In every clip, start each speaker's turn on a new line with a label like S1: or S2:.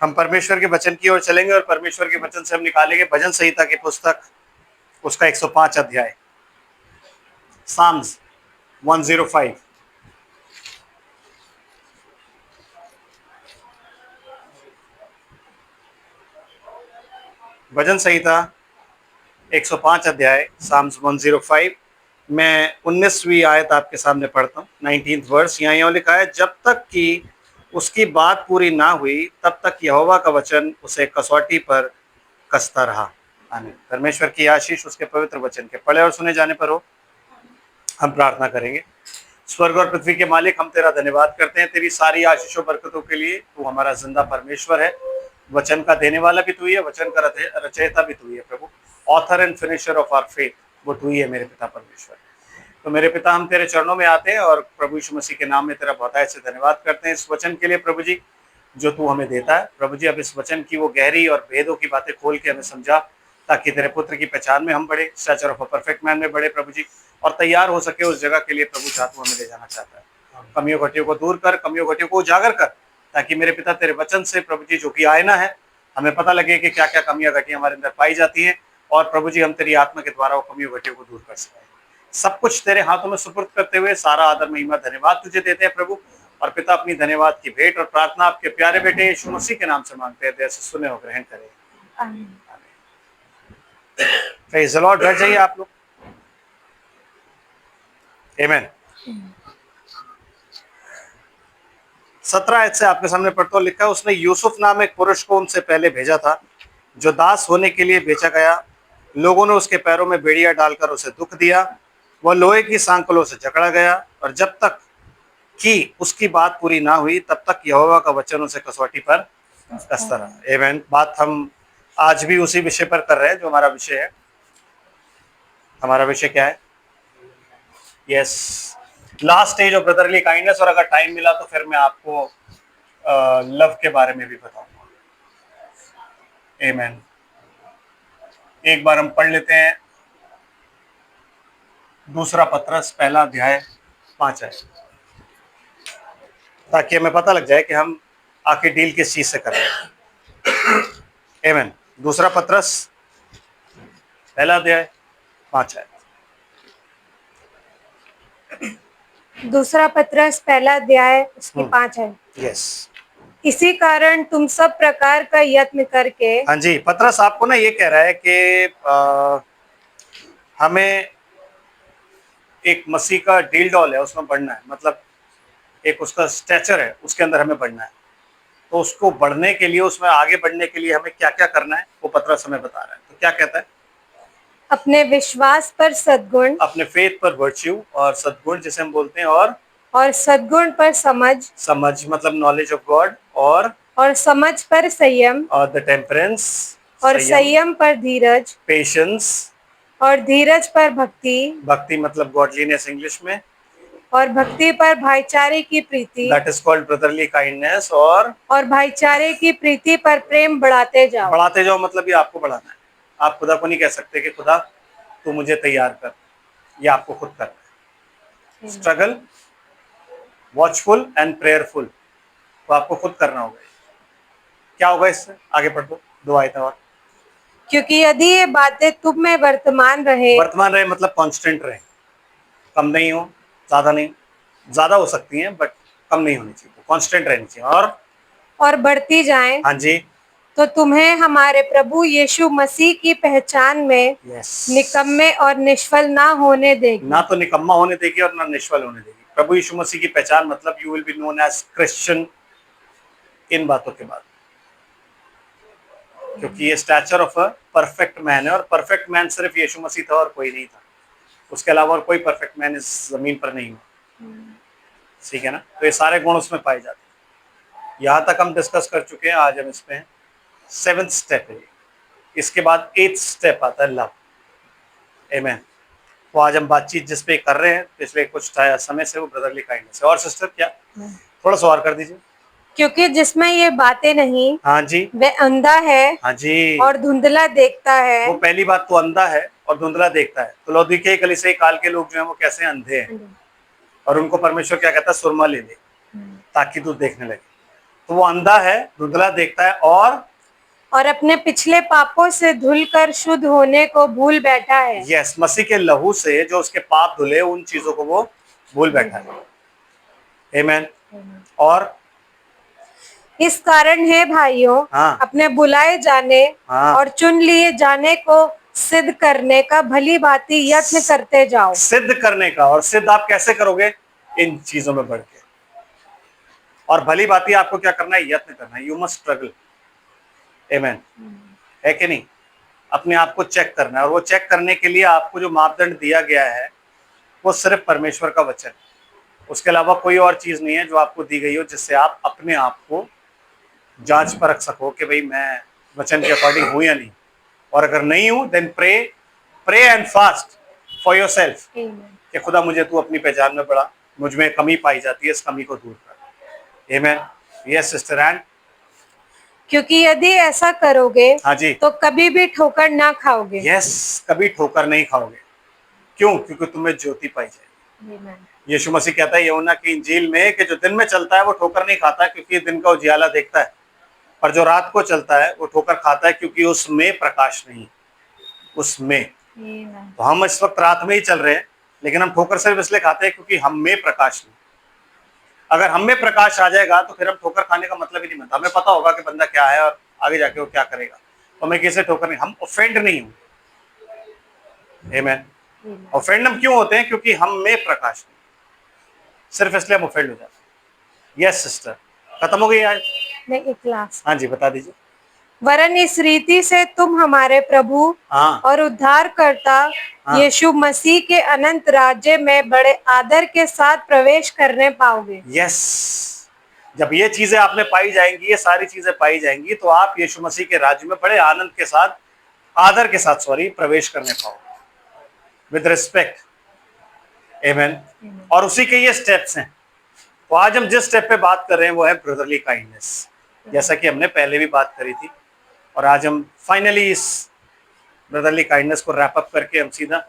S1: हम परमेश्वर के वचन की ओर चलेंगे और परमेश्वर के वचन से हम निकालेंगे भजन संहिता की पुस्तक, उसका 105 अध्याय, साम्स 105। भजन संहिता 105 अध्याय, साम्स 105। मैं 19वीं आयत आपके सामने पढ़ता हूँ, 19th वर्स। यहाँ यूं लिखा है, जब तक कि उसकी बात पूरी ना हुई तब तक यहोवा का वचन उसे कसौटी पर कसता रहा। आमीन। परमेश्वर की आशीष उसके पवित्र वचन के पढ़े और सुने जाने पर हो। हम प्रार्थना करेंगे। स्वर्ग और पृथ्वी के मालिक, हम तेरा धन्यवाद करते हैं तेरी सारी आशीषों बरकतों के लिए। तू हमारा जिंदा परमेश्वर है, वचन का देने वाला भी तू ही है, वचन का रचयिता भी तू ही है प्रभु। Author and finisher of our faith वो तू ही है मेरे पिता परमेश्वर। तो मेरे पिता, हम तेरे चरणों में आते हैं और प्रभु यीशु मसीह के नाम में तेरा बहुतायत से धन्यवाद करते हैं इस वचन के लिए प्रभु जी, जो तू हमें देता है प्रभु जी। अब इस वचन की वो गहरी और भेदों की बातें खोल के हमें समझा, ताकि तेरे पुत्र की पहचान में हम बढ़े, stature of a perfect man में बढ़े प्रभु जी, और तैयार हो सके उस जगह के लिए प्रभु जहाँ तू हमें ले जाना चाहता है। कमियों घटियों को दूर कर, कमियों घटियों को उजागर कर, ताकि मेरे पिता तेरे वचन से प्रभु जी, जो कि आईना है, हमें पता लगे कि क्या क्या कमियां घटियां हमारे अंदर पाई जाती हैं, और प्रभु जी हम तेरी आत्मा के द्वारा वो कमियों घटियों को दूर कर सकें। सब कुछ तेरे हाथों में सुपुर्द करते हुए सारा आदर महिमा धन्यवाद तुझे देते हैं प्रभु। और पिता, अपनी धन्यवाद की भेंट और प्रार्थना आपके प्यारे बेटे यीशु मसीह के नाम से मांगते हैं, दया से सुने और ग्रहण करें। आमीन। Praise the Lord. बैठ जाइए आप लोग। आमीन। 17 आयत से आपके सामने पढ़ता हूं। लिखा है, उसने यूसुफ नाम एक पुरुष को उनसे पहले भेजा था, जो दास होने के लिए बेचा गया। लोगों ने उसके पैरों में बेड़ियां डालकर उसे दुख दिया। वह लोहे की सांकलों से जकड़ा गया, और जब तक कि उसकी बात पूरी ना हुई तब तक यहोवा का वचन उसे कसौटी पर कसता रहा। आमीन। बात हम आज भी उसी विषय पर कर रहे हैं जो हमारा विषय है। हमारा विषय क्या है? Yes, last stage of brotherly kindness. और अगर टाइम मिला तो फिर मैं आपको लव के बारे में भी बताऊंगा। आमीन। एक बार हम पढ़ लेते हैं दूसरा पत्रस पहला अध्याय 5 है, ताकि हमें पता लग जाए कि हम आखिर डील किस चीज से कर रहे हैं। आमीन। दूसरा पत्रस पहला अध्याय 5 है।
S2: दूसरा पत्रस पहला अध्याय उसकी 5 है।
S1: यस।
S2: इसी कारण तुम सब प्रकार का यत्न करके।
S1: हाँ जी, पत्रस आपको ना ये कह रहा है कि हमें एक मसीह का डील डॉल है, उसमें बढ़ना है। मतलब एक उसका स्टैचर है, उसके अंदर हमें बढ़ना है। तो उसको बढ़ने के लिए, उसमें आगे बढ़ने के लिए हमें क्या क्या करना है, वो पत्रस हमें बता रहा है। तो क्या कहता है?
S2: अपने विश्वास पर सद्गुण,
S1: अपने फेथ पर वर्च्यू, और सद्गुण जिसे हम बोलते हैं,
S2: और सद्गुण पर समझ
S1: मतलब नॉलेज ऑफ गॉड,
S2: और समझ पर संयम,
S1: और द टेम्परेंस,
S2: और संयम पर धीरज,
S1: पेशेंस,
S2: और धीरज पर भक्ति,
S1: भक्ति मतलब गॉडलीनेस इंग्लिश में,
S2: और भक्ति पर भाईचारे की प्रीति,
S1: that is called brotherly kindness.
S2: और भाईचारे की प्रीति पर प्रेम बढ़ाते जाओ।
S1: मतलब ये आपको बढ़ाना है। आप खुदा को नहीं कह सकते कि खुदा तू मुझे तैयार कर, ये आपको खुद करना है। स्ट्रगल, वॉचफुल एंड प्रेयरफुल, तो आपको खुद करना होगा। क्या होगा इससे? आगे पढ़ दो, 2 आयतें और।
S2: क्योंकि यदि ये बातें तुम में वर्तमान रहे
S1: मतलब कांस्टेंट रहे, कम नहीं हो, ज्यादा नहीं, ज्यादा हो सकती हैं बट कम नहीं होनी चाहिए, कांस्टेंट रहनी चाहिए,
S2: और बढ़ती जाएं।
S1: हाँ जी।
S2: तो तुम्हें हमारे प्रभु यीशु मसीह की पहचान में निकम्मे और निष्फल ना होने देगी।
S1: ना तो निकम्मा होने देगी और ना निष्फल होने देगी। प्रभु यीशु मसीह की पहचान मतलब you will be known as Christian इन बातों के बाद, क्योंकि ये stature of a perfect man है, और परफेक्ट मैन सिर्फ यीशु मसीह था और कोई नहीं था। उसके अलावा और कोई परफेक्ट मैन इस जमीन पर नहीं हुआ। ठीक है ना? तो ये सारे गुण उसमें पाए जाते हैं। यहाँ तक हम डिस्कस कर चुके हैं। आज हम इसमें 7th स्टेप है। इसके बाद 8th स्टेप आता है लव। आमीन। तो आज हम बातचीत जिस पे कर रहे हैं पिछले कुछ समय से, वो ब्रदरली काइंडनेस है। और सिस्टर क्या थोड़ा सा और कर दीजिए।
S2: क्योंकि जिसमें ये बातें नहीं,
S1: हाँ जी,
S2: वह अंधा है,
S1: हाँ जी,
S2: और धुंधला देखता है।
S1: वो पहली बात तो अंधा है और धुंधला देखता है। तो लौदीकिया कलीसिया काल के लोग जो हैं वो कैसे अंधे हैं, और उनको परमेश्वर क्या कहता है? सुरमा ले ले ताकि तू देखने लगे। तो वो अंधा है, धुंधला देखता है
S2: और अपने पिछले पापों से धुलकर शुद्ध होने को भूल बैठा है।
S1: यस, मसीह के लहू से जो उसके पाप धुले उन चीजों को वो भूल बैठा है। आमेन। और
S2: इस कारण है भाइयों,
S1: हाँ।
S2: अपने बुलाए जाने
S1: हाँ।
S2: और चुन लिए जाने को सिद्ध करने का भली भांति यत्न करते जाओ।
S1: सिद्ध करने का, और सिद्ध आप कैसे करोगे? इन चीजों में बढ़ के। और भली भांति आपको क्या करना है? यत्न करना है। You must struggle. आमेन। है कि नहीं? अपने आप को चेक करना है, और वो चेक करने के लिए आपको जो मापदंड दिया गया है वो सिर्फ परमेश्वर का वचन, उसके अलावा कोई और चीज नहीं है जो आपको दी गई हो जिससे आप अपने आप को जांच परख सको कि भाई मैं वचन के अकॉर्डिंग हूं या नहीं। और अगर नहीं हूं then pray and fast for yourself कि खुदा मुझे तू अपनी पहचान में बढ़ा, मुझ में कमी पाई जाती है, इस कमी को दूर कर। आमेन। Yes sister and.
S2: क्योंकि यदि ऐसा करोगे
S1: हाँ जी।
S2: तो कभी भी ठोकर ना खाओगे।
S1: यस, कभी ठोकर नहीं खाओगे। क्यों? क्योंकि तुम्हें ज्योति पाई जाएगी। यीशु मसीह कहता है यूहन्ना की इंजील में कि जो दिन में चलता है वो ठोकर नहीं खाता क्योंकि दिन का उजियाला देखता है, पर जो रात को चलता है वो ठोकर खाता है क्योंकि उसमें प्रकाश नहीं, उसमें। तो हम इस वक्त रात में ही चल रहे हैं, लेकिन हम ठोकर सिर्फ इसलिए खाते हैं क्योंकि हम में प्रकाश नहीं। अगर हम में प्रकाश आ जाएगा तो फिर हम ठोकर खाने का मतलब ही नहीं बनता। हमें पता होगा कि बंदा क्या है और आगे जाके वो क्या करेगा, तो हमें किसी ठोकर नहीं, हम ऑफेंड नहीं हूं। आमेन। ऑफेंड हम क्यों होते हैं? क्योंकि हम में प्रकाश नहीं, सिर्फ इसलिए हम ऑफेंड हो जाते हैं। यस सिस्टर, खत्म हो गई आज?
S2: नहीं, एक लास्ट।
S1: हाँ जी, बता दीजिए।
S2: वरन इस रीति से तुम हमारे प्रभु
S1: हाँ।
S2: और उद्धारकर्ता
S1: हाँ।
S2: यीशु मसीह के अनंत राज्य में बड़े आदर के साथ प्रवेश करने पाओगे।
S1: यस, जब ये चीजें आपने पाई जाएंगी, ये सारी चीजें पाई जाएंगी, तो आप यीशु मसीह के राज्य में बड़े आनंद के साथ, आदर के साथ प्रवेश करने पाओगे, विद रिस्पेक्ट। आमेन। और उसी के ये स्टेप्स हैं। तो आज हम जिस स्टेप पे बात कर रहे हैं वो है ब्रदरली काइंडनेस, जैसा कि हमने पहले भी बात करी थी। और आज हम फाइनली इस ब्रदरली काइंडनेस को रैप अप करके हम सीधा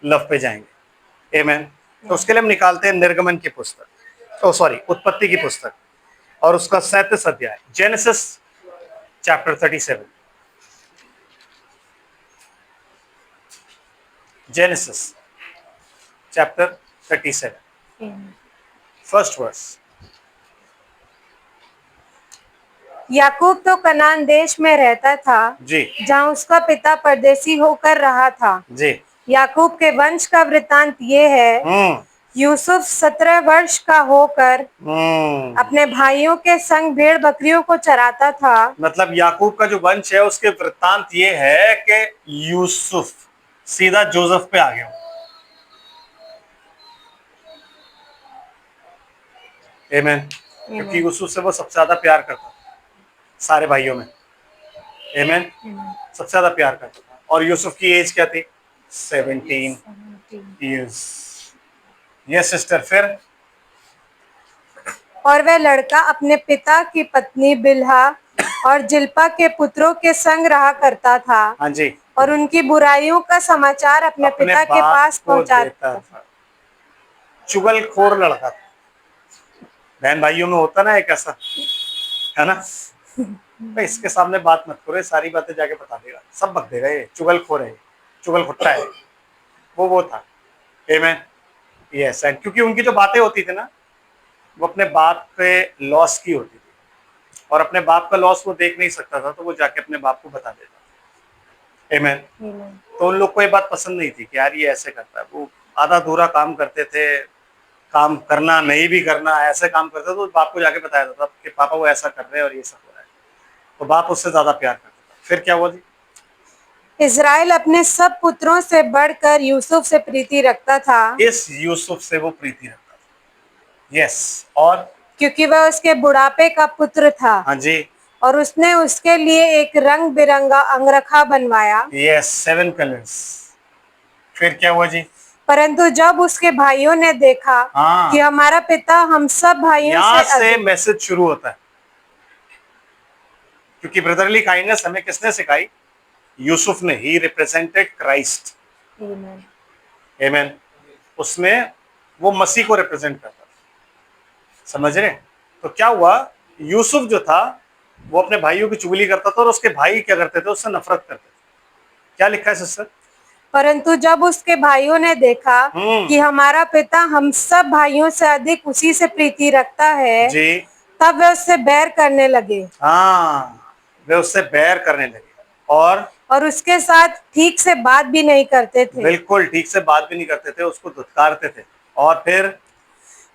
S1: लव पे जाएंगे। आमेन। तो उसके लिए हम निकालते हैं निर्गमन की पुस्तक, उत्पत्ति की पुस्तक, और उसका 37 अध्याय, Genesis chapter 37। Genesis chapter 37 first verse.
S2: याकूब तो कनान देश में रहता था
S1: जी।
S2: जहाँ उसका पिता परदेसी होकर रहा था।
S1: जी।
S2: याकूब के वंश का वृतांत ये है, यूसुफ 17 वर्ष का होकर अपने भाइयों के संग भेड़ बकरियों को चराता था।
S1: मतलब याकूब का जो वंश है उसके वृत्तांत ये है कि यूसुफ सीधा जोसेफ पे आ गया। आमेन। क्योंकि यूसुफ से वो सबसे ज्यादा प्यार करता था सारे भाइयों में। आमेन। सबसे ज्यादा प्यार करता था। और यूसुफ की एज क्या थी? 17 इयर्स। Yes sister. फिर
S2: और वह लड़का अपने पिता की पत्नी बिल्हा और जिल्पा के पुत्रों के संग रहा करता था।
S1: हाँ जी।
S2: और उनकी बुराइयों का समाचार अपने पिता के पास पहुंचाता था।
S1: चुगलखोर लड़का था। बहन भाइयों में होता ना एक ऐसा, है ना? भाई इसके सामने बात मत करो, सारी बातें जाके बता देगा, सब बक देगा, ये चुगलखोर है, चुगलखुट्टा है। वो था। आमेन। यस। एंड क्योंकि उनकी जो बातें होती थी ना, वो अपने बाप के लॉस की होती थी, और अपने बाप का लॉस वो देख नहीं सकता था, तो वो जाके अपने बाप को बता देता। आमेन। तो उन लोग को ये बात पसंद नहीं थी कि यार ये ऐसे करता है। वो आधा अधूरा काम करते थे, काम करना नहीं भी करना, ऐसे काम करते, तो बाप को जाके बताया जाता कि पापा वो ऐसा कर रहे हैं और ये सब हो रहा है। तो बाप उससे ज्यादा प्यार करता था। फिर क्या हुआ जी?
S2: इज़राइल अपने सब पुत्रों से बढ़कर यूसुफ से प्रीति रखता था।
S1: इस यूसुफ से वो प्रीति रखता था। यस। और
S2: क्योंकि वह उसके बुढ़ापे का पुत्र था।
S1: हाँ जी।
S2: और उसने उसके लिए एक रंग बिरंगा अंगरखा बनवाया।
S1: Yes, 7 colours. फिर क्या हुआ जी?
S2: परंतु जब उसके भाइयों ने देखा कि हमारा पिता हम सब भाइयों से
S1: मैसेज शुरू होता है। क्योंकि ब्रदरली काइंडनेस हमें किसने सिखाई? यूसुफ ने। ही रिप्रेजेंटेड क्राइस्ट। आमेन। उसमें वो मसीह को रिप्रेजेंट करता था। समझ रहे? तो क्या हुआ? यूसुफ जो था वो अपने भाइयों की चुगली करता था और उसके भाई क्या करते थे, उससे नफरत करते थे। क्या लिखा है सिस्टर?
S2: परंतु जब उसके भाइयों ने देखा कि हमारा पिता हम सब भाइयों से अधिक उसी से प्रीति रखता है,
S1: जी
S2: तब वे उससे बैर करने लगे
S1: हाँ, वे उससे बैर करने लगे और
S2: उसके साथ ठीक से बात भी नहीं करते थे।
S1: बिल्कुल ठीक से बात भी नहीं करते थे, उसको धुतकारते थे। और फिर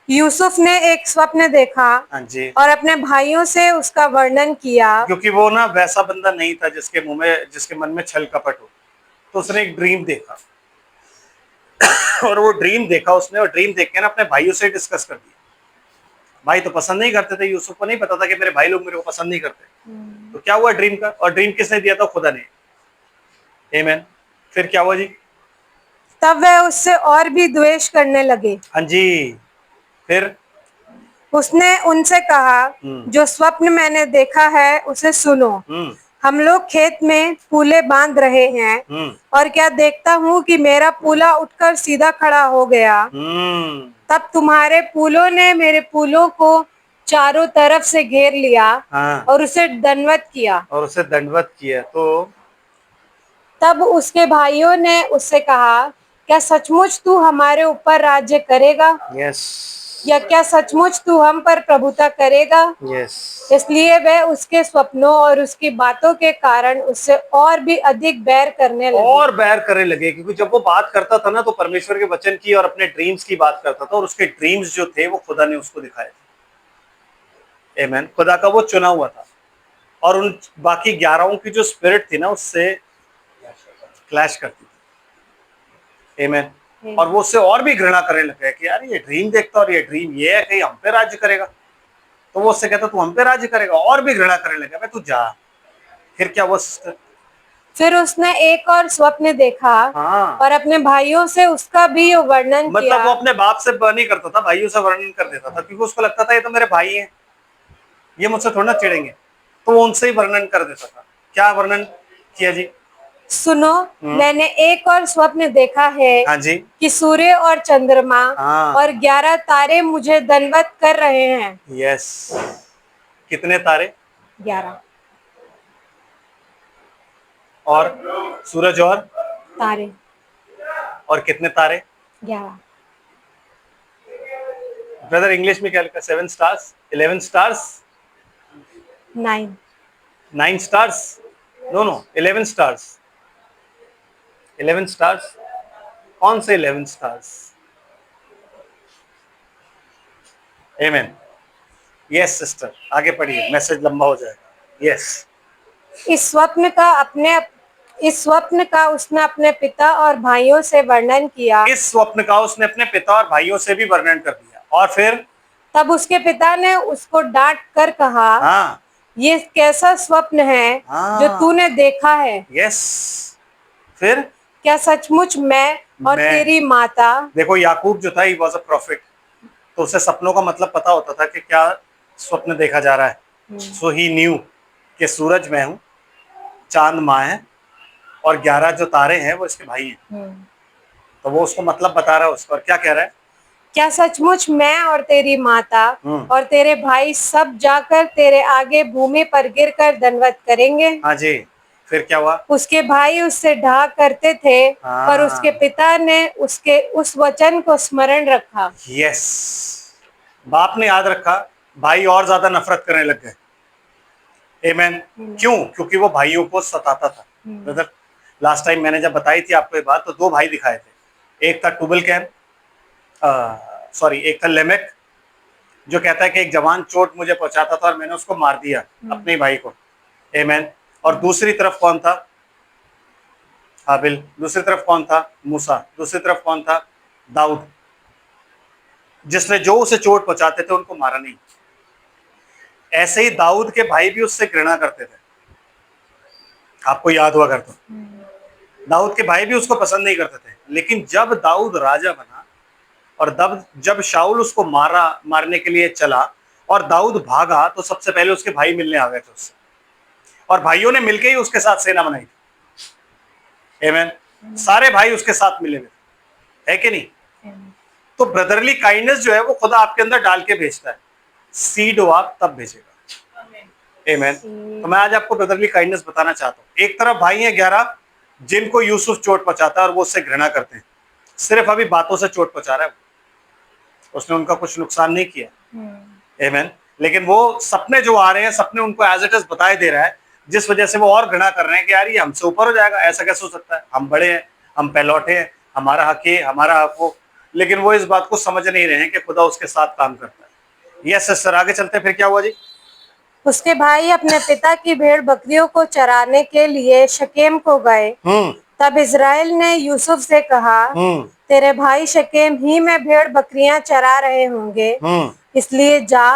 S2: यूसुफ ने एक स्वप्न देखा
S1: हाँ जी,
S2: और अपने भाइयों से उसका वर्णन किया।
S1: क्योंकि वो ना वैसा बंदा नहीं था जिसके मन में छल कपट हो, तो उसने एक ड्रीम देखा और वो ड्रीम देखा उसने, और ड्रीम देख के ना अपने भाइयों से डिस्कस कर दिया। भाई तो पसंद नहीं करते थे, यूसुफ को नहीं पता था कि मेरे भाई लोग मेरे को पसंद नहीं करते। तो क्या हुआ ड्रीम का, और ड्रीम किसने दिया था? खुदा ने। आमीन। फिर क्या हुआ जी?
S2: तब वे उससे और भी द्वेष करने लगे।
S1: हाँ जी। फिर
S2: उसने उनसे कहा, जो स्वप्न मैंने देखा है उसे सुनो। हम लोग खेत में पूले बांध रहे हैं और क्या देखता हूँ कि मेरा पूला उठकर सीधा खड़ा हो गया। तब तुम्हारे पूलों ने मेरे पूलों को चारों तरफ से घेर लिया और उसे दंडवत किया।
S1: तो
S2: तब उसके भाइयों ने उससे कहा, क्या सचमुच तू हमारे ऊपर राज्य करेगा, या क्या सचमुच तू हम पर प्रभुता करेगा? इसलिए वे उसके स्वप्नों और उसकी बातों के कारण उससे और भी अधिक बैर करने लगे।
S1: क्योंकि जब वो बात करता था ना, तो परमेश्वर के वचन की और अपने ड्रीम्स की बात करता था, और उसके ड्रीम्स जो थे वो खुदा ने उसको दिखाए थे। आमीन। खुदा का वो चुना हुआ था, और उन बाकी 11 की जो स्पिरिट थी ना, उससे क्लैश करती थी। आमीन। और वो उससे और भी घृणा करने लगे कि यार ये ड्रीम देखता, और ये ड्रीम ये है कि हम पे राज्य करेगा। तो वो उससे कहता तू हम पे राज्य करेगा, और भी घृणा करने लगा, मैं तू जा। फिर क्या हुआ सिस्टर?
S2: फिर उसने एक और स्वप्न देखा और अपने भाइयों से उसका भी वर्णन किया।
S1: मतलब वो अपने बाप से नहीं करता था, भाइयों से वर्णन कर देता था, क्योंकि उसको लगता था ये तो मेरे भाई हैं, ये मुझसे थोड़ा ना चिढ़ेंगे, तो वो उनसे ही वर्णन कर देता था। क्या वर्णन किया जी?
S2: सुनो, मैंने एक और स्वप्न देखा है।
S1: हाँ जी।
S2: कि सूर्य और चंद्रमा और 11 तारे मुझे दंडवत कर रहे हैं।
S1: यस। कितने तारे?
S2: 11।
S1: और सूरज और
S2: तारे।
S1: और कितने तारे?
S2: 11।
S1: ब्रदर इंग्लिश में क्या लिखा? 7 stars, 11 stars, 9 stars? No 11 stars. 11 stars? कौन से 11 स्टार्स? आमीन। यस सिस्टर, आगे पढ़िए, मैसेज लंबा हो जाएगा। यस।
S2: इस स्वप्न का उसने अपने पिता और भाइयों से वर्णन किया।
S1: इस स्वप्न का उसने अपने पिता और भाइयों से भी वर्णन कर दिया। और फिर
S2: तब उसके पिता ने उसको डांट कर कहा, ये कैसा स्वप्न है जो तूने देखा है?
S1: यस। फिर
S2: क्या सचमुच मैं और तेरी माता? देखो
S1: याकूब जो था, ही वॉज अ प्रॉफिट, तो उसे सपनों का मतलब पता होता था कि क्या स्वप्न देखा जा रहा है। सो ही न्यू कि सूरज मैं हूँ, चांद माँ है, और 11 जो तारे हैं वो इसके भाई हैं। तो वो उसको मतलब बता रहा है उसको, और क्या कह रहा है?
S2: क्या सचमुच मैं और तेरी माता और तेरे भाई सब जाकर तेरे आगे भूमि पर गिरकर दंडवत करेंगे?
S1: हाँ जी। फिर क्या हुआ?
S2: उसके भाई उससे ढा करते थे, पर उसके पिता ने उसके उस वचन को स्मरण रखा।
S1: यस। बाप ने याद रखा, भाई और ज्यादा नफरत करने लग गए। आमीन। क्यों? क्योंकि वो भाइयों को सताता था। ब्रदर लास्ट टाइम मैंने जब बताई थी आपको ये बात, तो 2 भाई दिखाए थे। एक था टुबल कैन, एक था लेमेक, जो कहता है कि एक जवान चोट मुझे पहुंचाता था और मैंने उसको मार दिया, अपने भाई को। आमीन। और दूसरी तरफ कौन था? हाबिल। दूसरी तरफ कौन था? मूसा। दूसरी तरफ कौन था? दाऊद, जिसने जो उसे चोट पहुंचाते थे उनको मारा नहीं। ऐसे ही दाऊद के भाई भी उससे घृणा करते थे, आपको याद हुआ कर तो। दाऊद के भाई भी उसको पसंद नहीं करते थे, लेकिन जब दाऊद राजा बना और जब शाऊल उसको मारने के लिए चला और दाऊद भागा, तो सबसे पहले उसके भाई मिलने आ गए थे उससे, और भाइयों ने मिलकर ही उसके साथ सेना बनाई थी। आमीन। सारे भाई उसके साथ मिले हुए है कि नहीं? तो ब्रदरली काइंडनेस जो है वो खुदा आपके अंदर डाल के भेजता है। सीड हो आप तब भेजेगा। आमेन। तो मैं आज आपको ब्रदरली काइंडनेस बताना चाहता हूँ। एक तरफ भाई हैं 11 जिनको यूसुफ चोट पहुंचाता है और वो उससे घृणा करते हैं, सिर्फ अभी बातों से चोट पहुंचा रहा है, उसने उनका कुछ नुकसान नहीं किया। आमेन। लेकिन वो सपने जो आ रहे हैं, सपने उनको एज इट इज बताए दे रहा है, जिस वजह से वो और घृणा कर रहे हैं कि यार ये हमसे ऊपर हो जाएगा, ऐसा कैसे हो सकता है, हम बड़े हैं, हम पहलौठे हैं, हमारा हक है, हमारा हक हो। लेकिन वो इस बात को समझ नहीं रहे हैं कि खुदा उसके साथ काम करता है। यस सिस्टर, आगे चलते हैं, फिर क्या हुआ जी?
S2: उसके भाई अपने पिता की भेड़ बकरियों को चराने के लिए शकेम को गए। तब इज़राइल ने यूसुफ से कहा, तेरे भाई शकेम ही में भेड़ बकरियां चरा रहे होंगे, इसलिए जा,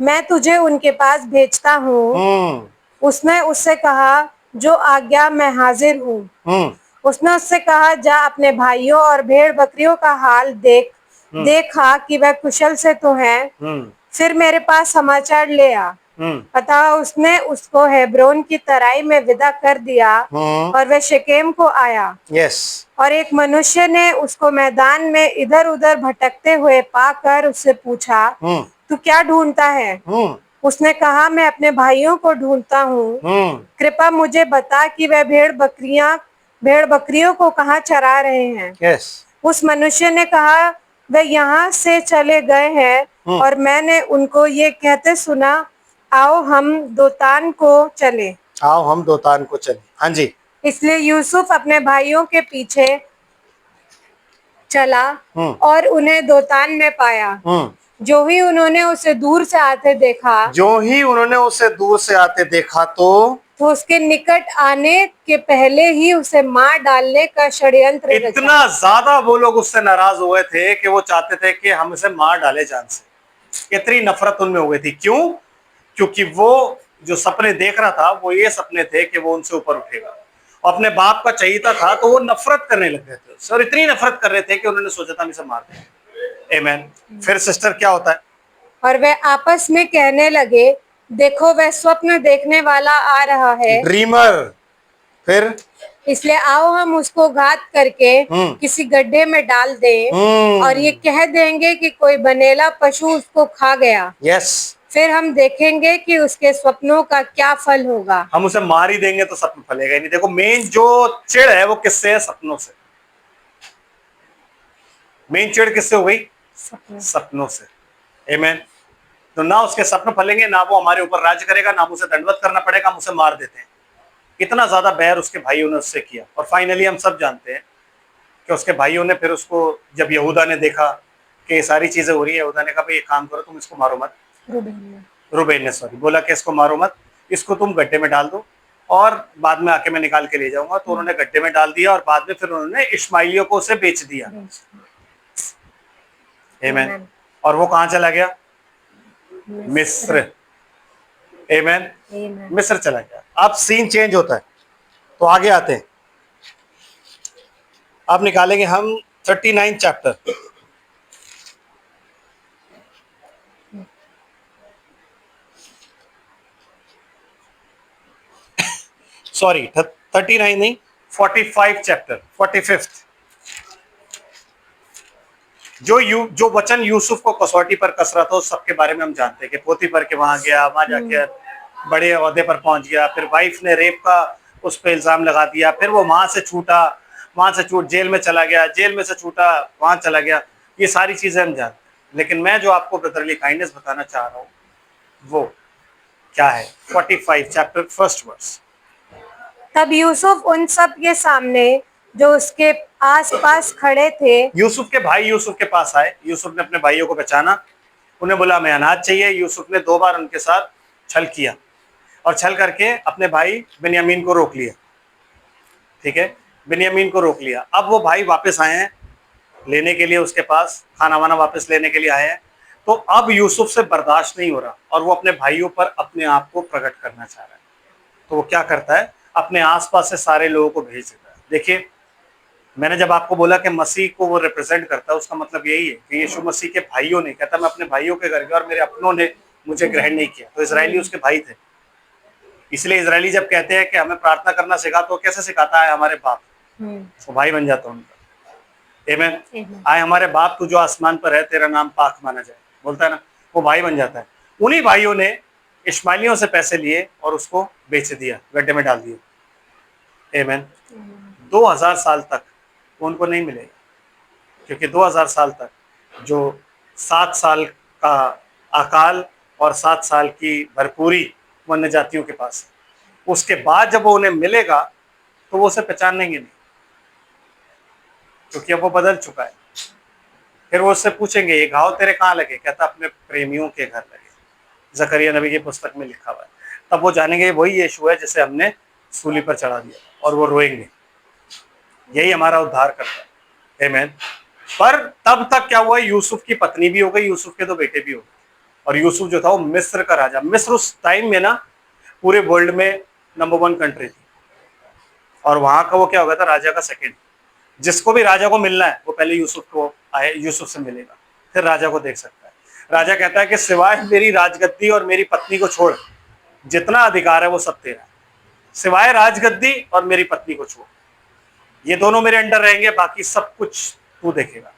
S2: मैं तुझे उनके पास भेजता हूँ। उसने उससे कहा, जो आज्ञा, मैं हाजिर हूँ। उसने उससे कहा, जा अपने भाइयों और भेड़ बकरियों का हाल देखा कि वह कुशल से तो हैं, फिर मेरे पास समाचार ले आ। अतः उसने उसको हेब्रोन की तराई में विदा कर दिया और वह शकेम को आया। और एक मनुष्य ने उसको मैदान में इधर उधर भटकते हुए पाकर उससे पूछा, तू क्या ढूंढता है? उसने कहा, मैं अपने भाइयों को ढूंढता हूँ, कृपा मुझे बता कि वह भेड़ बकरियों को कहाँ चरा रहे हैं। उस मनुष्य ने कहा, वे यहाँ से चले गए हैं और मैंने उनको ये कहते सुना, आओ हम दोतान को चले। हाँ जी। इसलिए यूसुफ अपने भाइयों के पीछे चला और उन्हें दोतान में पाया। जो ही उन्होंने उसे दूर से आते देखा तो उसके निकट आने के पहले ही उसे मार डालने का षड्यंत्र रचा।
S1: इतना ज्यादा वो लोग उससे नाराज हुए थे कि वो चाहते थे कि हम इसे मार डाले जान से। इतनी नफरत उनमें हो गई थी। क्यों? क्योंकि वो जो सपने देख रहा था वो ये सपने थे कि वो उनसे ऊपर उठेगा, अपने बाप का चहीता था, तो वो नफरत करने लग गए थे और इतनी नफरत कर रहे थे कि उन्होंने सोचा था हम इसे मार दें। आमेन। फिर सिस्टर क्या होता है?
S2: और वे आपस में कहने लगे, देखो वह स्वप्न देखने वाला आ रहा है,
S1: ड्रीमर। फिर
S2: इसलिए आओ हम उसको घात करके किसी गड्ढे में डाल दें और ये कह देंगे कि कोई बनेला पशु उसको खा गया। फिर हम देखेंगे कि उसके स्वप्नों का क्या फल होगा।
S1: हम उसे मार ही देंगे तो सपन फलेगा ही नहीं। देखो, मेन जो चिड़ है वो किससे है? सपनों से। मेन चिड़ किससे हो गई? सपनों से। आमेन। तो ना उसके सपने फलेंगे, ना वो हमारे ऊपर राज्य करेगा, ना उसे दंडवत करना पड़ेगा, हम उसे मार देते हैं। इतना ज्यादा बैर उसके भाइयों ने उससे किया और फाइनली हम सब जानते हैं कि उसके भाइयों ने फिर उसको, जब यहूदा ने देखा कि ये सारी चीजें हो रही है, यहूदा ने कहा, भाई एक काम करो, तुम इसको मारो मत। रूबेन ने बोला कि इसको मारो मत, इसको तुम गड्ढे में डाल दो और बाद में आके मैं निकाल के ले जाऊंगा। तो उन्होंने गड्ढे में डाल दिया और बाद में फिर उन्होंने इश्माइलियों को उसे बेच दिया। आमेन। और वो कहाँ चला गया? मिस्र। आमेन। मिस्र चला गया। अब सीन चेंज होता है, तो आगे आते हैं। अब निकालेंगे हम 39 चैप्टर। सॉरी, 39 नहीं, 45 चैप्टर, 45। जो वचन यूसुफ को कसौटी पर कस रहा था उस सबके बारे में हम जानते हैं कि पोतीफर के वहां गया, वहां जाके बड़े ओहदे पर पहुंच गया, फिर वाइफ ने रेप का उस पर इल्जाम लगा दिया, फिर वो वहां से छूटा, वहां से छूट जेल में चला गया, जेल में से छूटा वहां चला गया। ये सारी चीजें हम जानते हैं। लेकिन मैं जो आपको ब्रदरली काइंडनेस बताना चाह रहा हूँ वो क्या है? 45 चैप्टर, फर्स्ट वर्स।
S2: तब यूसुफ उन सब के सामने जो उसके आसपास खड़े थे,
S1: यूसुफ के भाई यूसुफ के पास आए। यूसुफ ने अपने भाइयों को पहचाना, उन्हें बोला हमें अनाज चाहिए। यूसुफ ने 2 बार उनके साथ छल किया और छल करके अपने भाई बिन्यामीन को रोक लिया। ठीक है, बिन्यामीन को रोक लिया। अब वो भाई वापस आए हैं लेने के लिए, उसके पास खाना वाना वापस लेने के लिए आए हैं। तो अब यूसुफ से बर्दाश्त नहीं हो रहा और वो अपने भाइयों पर अपने आप को प्रकट करना चाह रहा है। तो वो क्या करता है? अपने आसपास से सारे लोगों को भेज देता है। देखिए, मैंने जब आपको बोला कि मसीह को वो रिप्रेजेंट करता है, उसका मतलब यही है कि यीशु मसीह के भाइयों ने, कहता मैं अपने भाइयों के घर गया और मेरे अपनों ने मुझे ग्रहण नहीं किया। तो इजरायली उसके भाई थे। इसलिए इजरायली जब कहते हैं कि हमें प्रार्थना करना सिखा, तो कैसे सिखाता है? हमारे बाप, वो भाई बन जाता उनका। आमेन। आए हमारे बाप तू जो आसमान पर है, तेरा नाम पाक माना जाए, बोलता है ना, वो भाई बन जाता है। उन्हीं भाइयों ने इस्माइलियों से पैसे लिए और उसको बेच दिया, गड्ढे में डाल दिया। आमीन। 2000 साल तक उनको नहीं मिलेगा, क्योंकि 2000 साल तक जो 7 साल का अकाल और 7 साल की भरपूरी वन्य जातियों के पास है। उसके बाद जब वो उन्हें मिलेगा तो वो उसे पहचानेंगे नहीं, क्योंकि अब वो बदल चुका है। फिर वो उससे पूछेंगे ये घाव तेरे कहाँ लगे? कहता अपने प्रेमियों के घर लगे। जकरिया नबी की पुस्तक में लिखा हुआ है। तब वो जानेंगे वही यीशु है जिसे हमने सूली पर चढ़ा दिया, और वो रोएंगे। यही हमारा उद्धार करता है। आमीन। पर तब तक क्या हुआ, यूसुफ की पत्नी भी हो गई, यूसुफ के 2 बेटे भी हो गए, और यूसुफ जो था वो मिस्र का राजा। मिस्र उस टाइम में ना पूरे वर्ल्ड में नंबर 1 कंट्री थी, और वहां का वो क्या हो गया था, राजा का सेकंड। जिसको भी राजा को मिलना है वो पहले यूसुफ से मिलेगा, फिर राजा को देख सकता है। राजा कहता है कि सिवाय मेरी राजगद्दी और मेरी पत्नी को छोड़, जितना अधिकार है वो सब तेरा है। सिवाय राजगद्दी और मेरी पत्नी को छोड़, ये दोनों मेरे अंडर रहेंगे, बाकी सब कुछ तू देखेगा।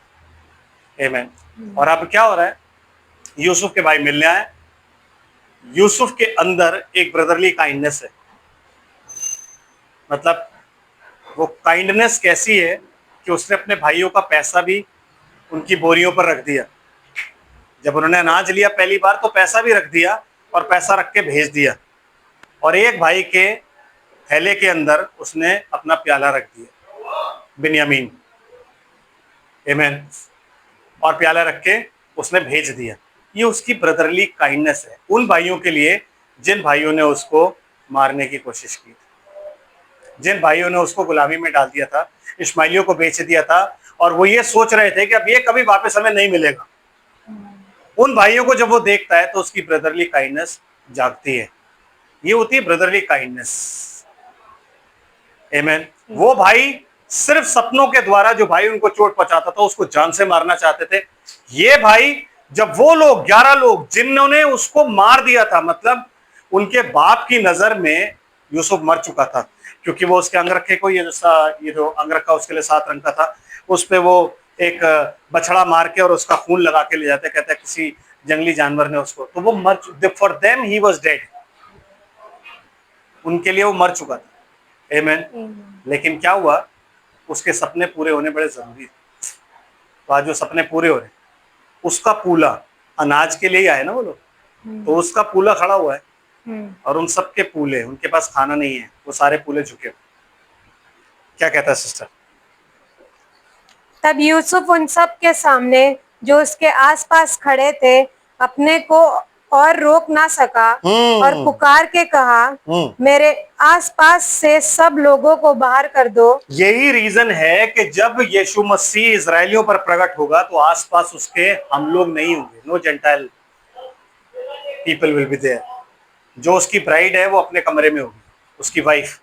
S1: आमीन। और अब क्या हो रहा है, यूसुफ के भाई मिलने आए। यूसुफ के अंदर एक ब्रदरली काइंडनेस है। मतलब वो काइंडनेस कैसी है कि उसने अपने भाइयों का पैसा भी उनकी बोरियों पर रख दिया। जब उन्होंने अनाज लिया पहली बार तो पैसा भी रख दिया, और पैसा रख के भेज दिया, और एक भाई के थैले के अंदर उसने अपना प्याला रख दिया, बिन्यामीन। आमीन। और प्याला रख के उसने भेज दिया। ये उसकी ब्रदरली काइंडनेस है उन भाइयों के लिए जिन भाइयों ने उसको मारने की कोशिश की, जिन भाइयों ने उसको गुलामी में डाल दिया था, इस्माइलियों को बेच दिया था, और वो ये सोच रहे थे कि अब ये कभी वापस हमें नहीं मिलेगा। उन भाइयों को जब वो देखता है तो उसकी ब्रदरली काइंडनेस जागती है। ये होती है ब्रदरली काइंडनेस। आमीन। वो भाई सिर्फ सपनों के द्वारा, जो भाई उनको चोट पहुंचाता था उसको जान से मारना चाहते थे। ये भाई, जब वो लोग 11 लोग जिन्होंने उसको मार दिया था, मतलब उनके बाप की नजर में यूसुफ मर चुका था, क्योंकि वो उसके अंगरखे को, ये जो अंगरखा उसके लिए 7 रंग का था, उस पे वो एक बछड़ा मार के और उसका खून लगा के ले जाते, कहते किसी जंगली जानवर ने उसको, तो वो मर, for them he was dead, उनके लिए वो मर चुका था। आमीन। लेकिन क्या हुआ, उसके सपने पूरे होने बड़े जरूरी थे। तो आज जो सपने पूरे हो रहे, उसका पूला अनाज के लिए ही आए ना वो लोग, तो उसका पूला खड़ा हुआ है, और उन सबके पूले, उनके पास खाना नहीं है, वो सारे पूले झुके। क्या कहता है सिस्टर?
S2: तब यूसुफ उन सब के सामने जो उसके आसपास खड़े थे अपने को और रोक ना सका, और पुकार के कहा मेरे आसपास से सब लोगों को बाहर कर दो।
S1: यही रीजन है कि जब यीशु मसीह इजरायलियों पर प्रकट होगा तो आसपास उसके हम लोग नहीं होंगे। No gentile people will be there. जो उसकी ब्राइड है वो अपने कमरे में होगी, उसकी वाइफ।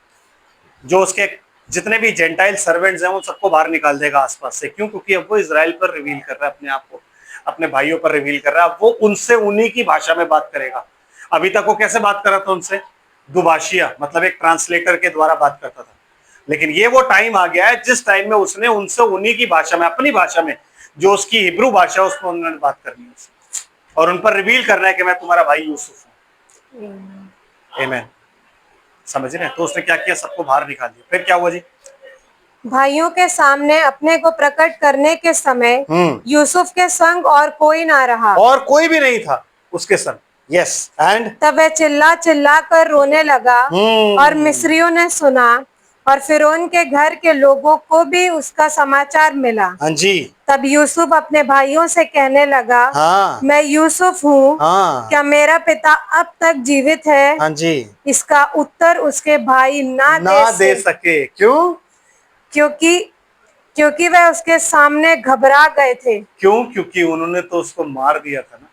S1: जो उसके जितने भी जेंटाइल सर्वेंट्स हैं उन सबको बाहर निकाल देगा आसपास से। क्यों? क्योंकि अब वो इजराइल पर रिवील कर रहा है अपने आप को, अपने भाइयों पर रिवील कर रहा है। वो उनसे उन्हीं की भाषा में बात करेगा। अभी तक वो कैसे बात कर रहा था उनसे? दुभाषिया, मतलब एक ट्रांसलेटर के द्वारा बात करता था। लेकिन ये वो टाइम आ गया है जिस टाइम में उसने उनसे उन्हीं की भाषा में, अपनी भाषा में, जो उसकी हिब्रू भाषा, उसमें उन्होंने बात करनी है और उन पर रिवील करना है कि मैं तुम्हारा भाई यूसुफ हूँ। आमीन। समझ रहे हैं? तो उसने क्या किया, सबको बाहर निकाल दिया। फिर क्या हुआ जी?
S2: भाइयों के सामने अपने को प्रकट करने के समय यूसुफ के संग और कोई ना रहा,
S1: और कोई भी नहीं था उसके संग। यस। एंड
S2: तब वह चिल्ला चिल्ला कर रोने लगा, और मिस्रियों ने सुना, और फिरौन के घर के लोगों को भी उसका समाचार मिला।
S1: हाँ जी।
S2: तब यूसुफ अपने भाइयों से कहने लगा,
S1: हाँ,
S2: मैं यूसुफ हूँ,
S1: हाँ,
S2: क्या मेरा पिता अब तक जीवित है?
S1: हाँ जी।
S2: इसका उत्तर उसके भाई ना
S1: दे सके। क्यों?
S2: क्योंकि वह उसके सामने घबरा गए थे।
S1: क्यों? क्योंकि उन्होंने तो उसको मार दिया था ना।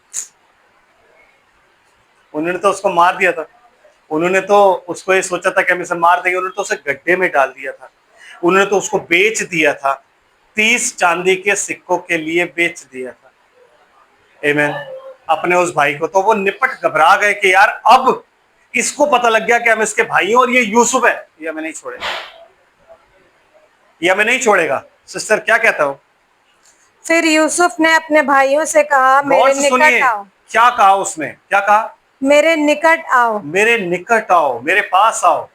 S1: उन्होंने तो उसको मार दिया था। उन्होंने तो उसको ये सोचा था कि हम इसे मार देंगे। उन्होंने तो उसे गड्ढे में डाल दिया था। उन्होंने तो उसको बेच दिया था, 30 चांदी के सिक्कों के लिए बेच दिया था। आमीन। अपने उस भाई को। तो वो निपट घबरा गए कि यार अब इसको पता लग गया कि हम इसके भाई हैं और ये यूसुफ है, ये हमें नहीं छोड़ेगा, ये हमें नहीं छोड़ेगा। सिस्टर क्या कहता हो?
S2: फिर यूसुफ ने अपने भाइयों से कहा, मेरे निकट आओ।
S1: क्या कहा उसने? क्या कहा?
S2: मेरे निकट आओ।
S1: मेरे निकट आओ, मेरे पास आओ।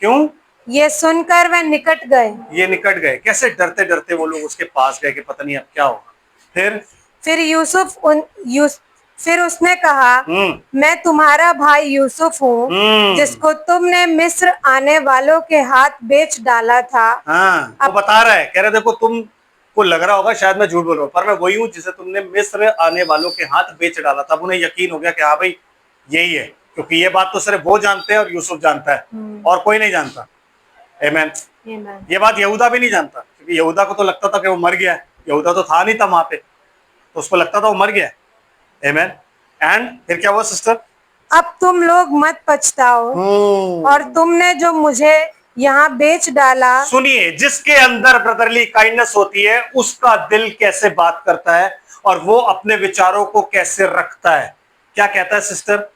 S1: क्यों?
S2: ये सुनकर वे निकट गए।
S1: ये निकट गए, कैसे डरते डरते वो लोग उसके पास गए कि पता नहीं अब क्या होगा।
S2: फिर फिर उसने कहा, मैं तुम्हारा भाई यूसुफ हूँ, जिसको तुमने मिस्र आने वालों के हाथ बेच डाला था।
S1: हाँ, वो बता रहा है, कह रहे देखो तुमको लग रहा होगा शायद मैं झूठ बोल रहा हूँ, पर मैं वही हूँ जिसे तुमने मिस्र आने वालों के हाथ बेच डाला था। अब उन्हें यकीन हो गया कि हाँ भाई यही है, क्योंकि ये बात तो सिर्फ वो जानते हैं और यूसुफ जानता है और कोई नहीं जानता। आमीन। ये बात यहूदा भी नहीं जानता, क्योंकि यहूदा को तो लगता था कि वो मर गया है। यहूदा तो था नहीं था वहां पे, तो उसको लगता था वो मर गया है। आमीन। एंड फिर क्या हुआ सिस्टर?
S2: अब तुम लोग मत पछताओ, और तुमने जो मुझे यहाँ बेच डाला।
S1: सुनिए, जिसके अंदर ब्रदरली काइंडनेस होती है उसका दिल कैसे बात करता है और वो अपने विचारों को कैसे रखता है। क्या कहता है सिस्टर?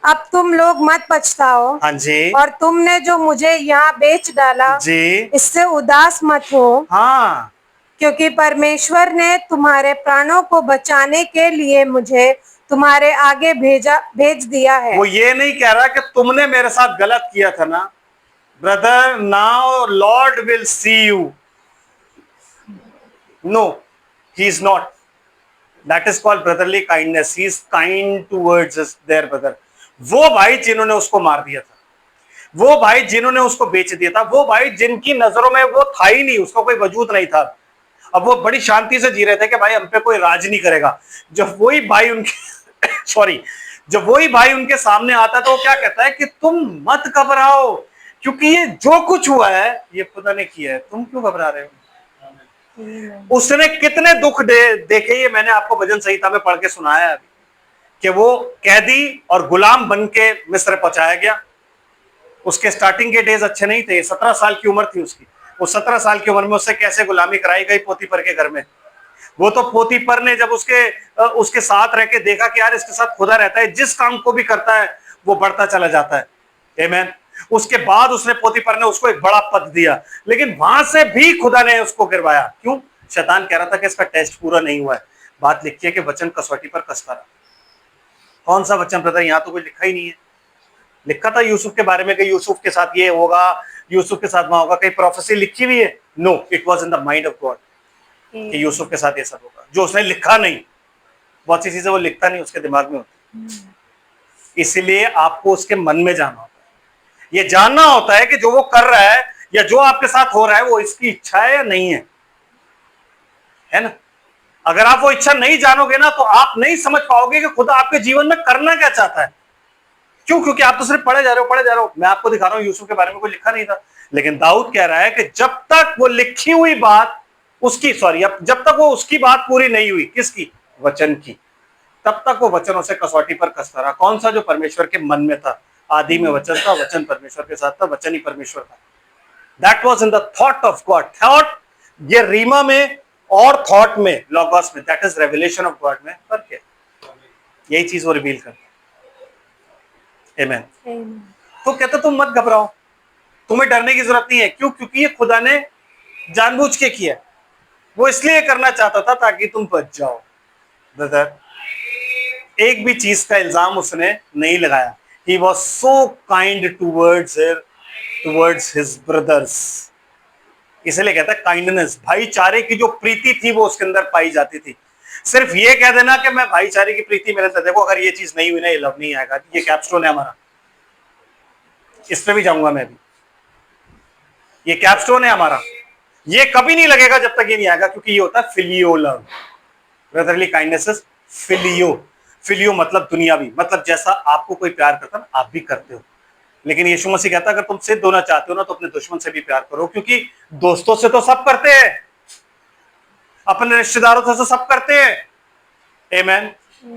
S2: अब तुम लोग मत पछताओ,
S1: हाँ जी,
S2: और तुमने जो मुझे यहाँ बेच डाला
S1: जी,
S2: इससे उदास मत हो।
S1: हाँ,
S2: क्योंकि परमेश्वर ने तुम्हारे प्राणों को बचाने के लिए मुझे तुम्हारे आगे भेज दिया है।
S1: वो ये नहीं कह रहा कि तुमने मेरे साथ गलत किया था ना। Brother, now lord will see you. No, he is not. That is called brotherly kindness. He is kind towards their brother. वो भाई जिन्होंने उसको मार दिया था, वो भाई जिन्होंने उसको बेच दिया था, वो भाई जिनकी नजरों में वो था ही नहीं, उसका कोई वजूद नहीं था, अब वो बड़ी शांति से जी रहे थे कि भाई हम पे कोई राज नहीं करेगा। जब वही भाई उनके सॉरी, जब वही भाई उनके सामने आता तो वो क्या कहता है कि तुम मत घबराओ, क्योंकि ये जो कुछ हुआ है ये खुदा ने किया है, तुम क्यों घबरा रहे हो। उसने कितने दुख देखे, ये मैंने आपको भजन संहिता में पढ़ के सुनाया अभी, कि वो कैदी और गुलाम बन के मिस्र पहुंचाया गया। उसके स्टार्टिंग के डेज अच्छे नहीं थे, 17 साल की उम्र थी उसकी। वो 17 साल की उम्र में उससे कैसे गुलामी कराई गई पोतीपर के घर में। वो तो पोतीपर ने जब उसके साथ रह के देखा कि यार इसके साथ खुदा रहता है, जिस काम को भी करता है वो बढ़ता चला जाता है। आमीन। उसके बाद उसने पोतीपर ने उसको एक बड़ा पद दिया, लेकिन वहां से भी खुदा ने उसको गिरवाया। क्यों? शैतान कह रहा था कि इसका टेस्ट पूरा नहीं हुआ है। बात लिखी है कि वचन कसौटी पर कसता रहा। कौन सा वचन ब्रदर? यहाँ तो कुछ लिखा ही नहीं है। लिखा था यूसुफ के बारे में कि यूसुफ के साथ ये होगा, यूसुफ के साथ वहां होगा, कहीं प्रोफेसी लिखी हुई है? No, it was in the mind of God कि यूसुफ के साथ ये सब होगा, जो उसने लिखा नहीं। बहुत सी चीजें वो लिखता नहीं, उसके दिमाग में होती। इसलिए आपको उसके मन में जाना होता है, ये जानना होता है कि जो वो कर रहा है या जो आपके साथ हो रहा है वो इसकी इच्छा है या नहीं है ना। अगर आप वो इच्छा नहीं जानोगे ना तो आप नहीं समझ पाओगे कि खुदा आपके जीवन में करना क्या चाहता है। क्यों? क्योंकि आप तो सिर्फ पढ़े जा रहे हो। मैं आपको दिखा रहा हूं यूसुफ के बारे में कोई लिखा नहीं था, लेकिन दाऊद कह रहा है कि जब तक वो लिखी हुई बात जब तक वो उसकी बात पूरी नहीं हुई, किसकी? वचन की, तब तक वो वचनों से कसौटी पर कसता रहा। कौन सा? जो परमेश्वर के मन में था। आदि में वचन था, वचन परमेश्वर के साथ था, वचन ही परमेश्वर था। That was in the thought of God. Thought ये रीमा में और थॉट में, लॉगोस में, that is revelation of God में फर्क है। यही चीज वो रिवील करता है। आमीन। तो कहते तुम मत घबराओ, तुम्हें डरने की जरूरत नहीं है। क्यों? क्योंकि ये खुदा ने जानबूझ के किया। वो इसलिए करना चाहता था ताकि तुम बच जाओ। ब्रदर, एक भी चीज का इल्जाम उसने नहीं लगाया। He was so kind towards his brothers. इसलिए कहता है काइंडनेस, भाईचारे की जो प्रीति थी वो उसके अंदर पाई जाती थी। सिर्फ ये कह देना कि मैं भाईचारे की प्रीति मेरे अंदर, देखो अगर ये चीज नहीं हुई ना, ये लव नहीं आएगा। ये कैपस्टोन है हमारा, इस पे भी जाऊंगा मैं भी। ये कैपस्टोन है हमारा, ये कभी नहीं लगेगा जब तक ये नहीं आएगा, क्योंकि ये होता है phileo love. Brotherly kindness is phileo. Phileo मतलब दुनियावी, मतलब जैसा आपको कोई प्यार करता ना आप भी करते हो। लेकिन यीशु मसीह कहता है अगर तुम सिद्ध होना चाहते हो ना तो अपने दुश्मन से भी प्यार करो, क्योंकि दोस्तों से तो सब करते हैं, अपने रिश्तेदारों से तो सब करते हैं। आमीन।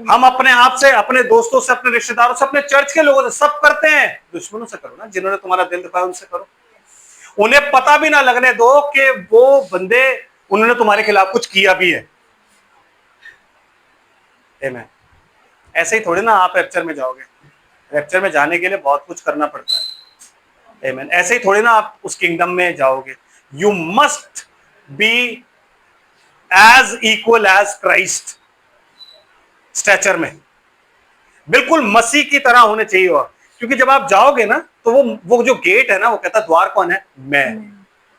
S1: हम अपने आप से, अपने दोस्तों से, अपने रिश्तेदारों से, अपने चर्च के लोगों से सब करते हैं। दुश्मनों से करो ना, जिन्होंने तुम्हारा दिल दुखाया उनसे करो। उन्हें पता भी ना लगने दो कि वो बंदे, उन्होंने तुम्हारे खिलाफ कुछ किया भी है। आमीन। ऐसे ही थोड़ी ना आप रैप्चर में जाओगे। रैप्चर में जाने के लिए बहुत कुछ करना पड़ता है। आमीन। ऐसे ही थोड़ी ना आप उस किंगडम में जाओगे। You must be as equal as Christ stature में। बिल्कुल मसीह की तरह होने चाहिए वो, क्योंकि जब आप जाओगे ना तो वो जो गेट है ना, वो कहता द्वार कौन है? मैं।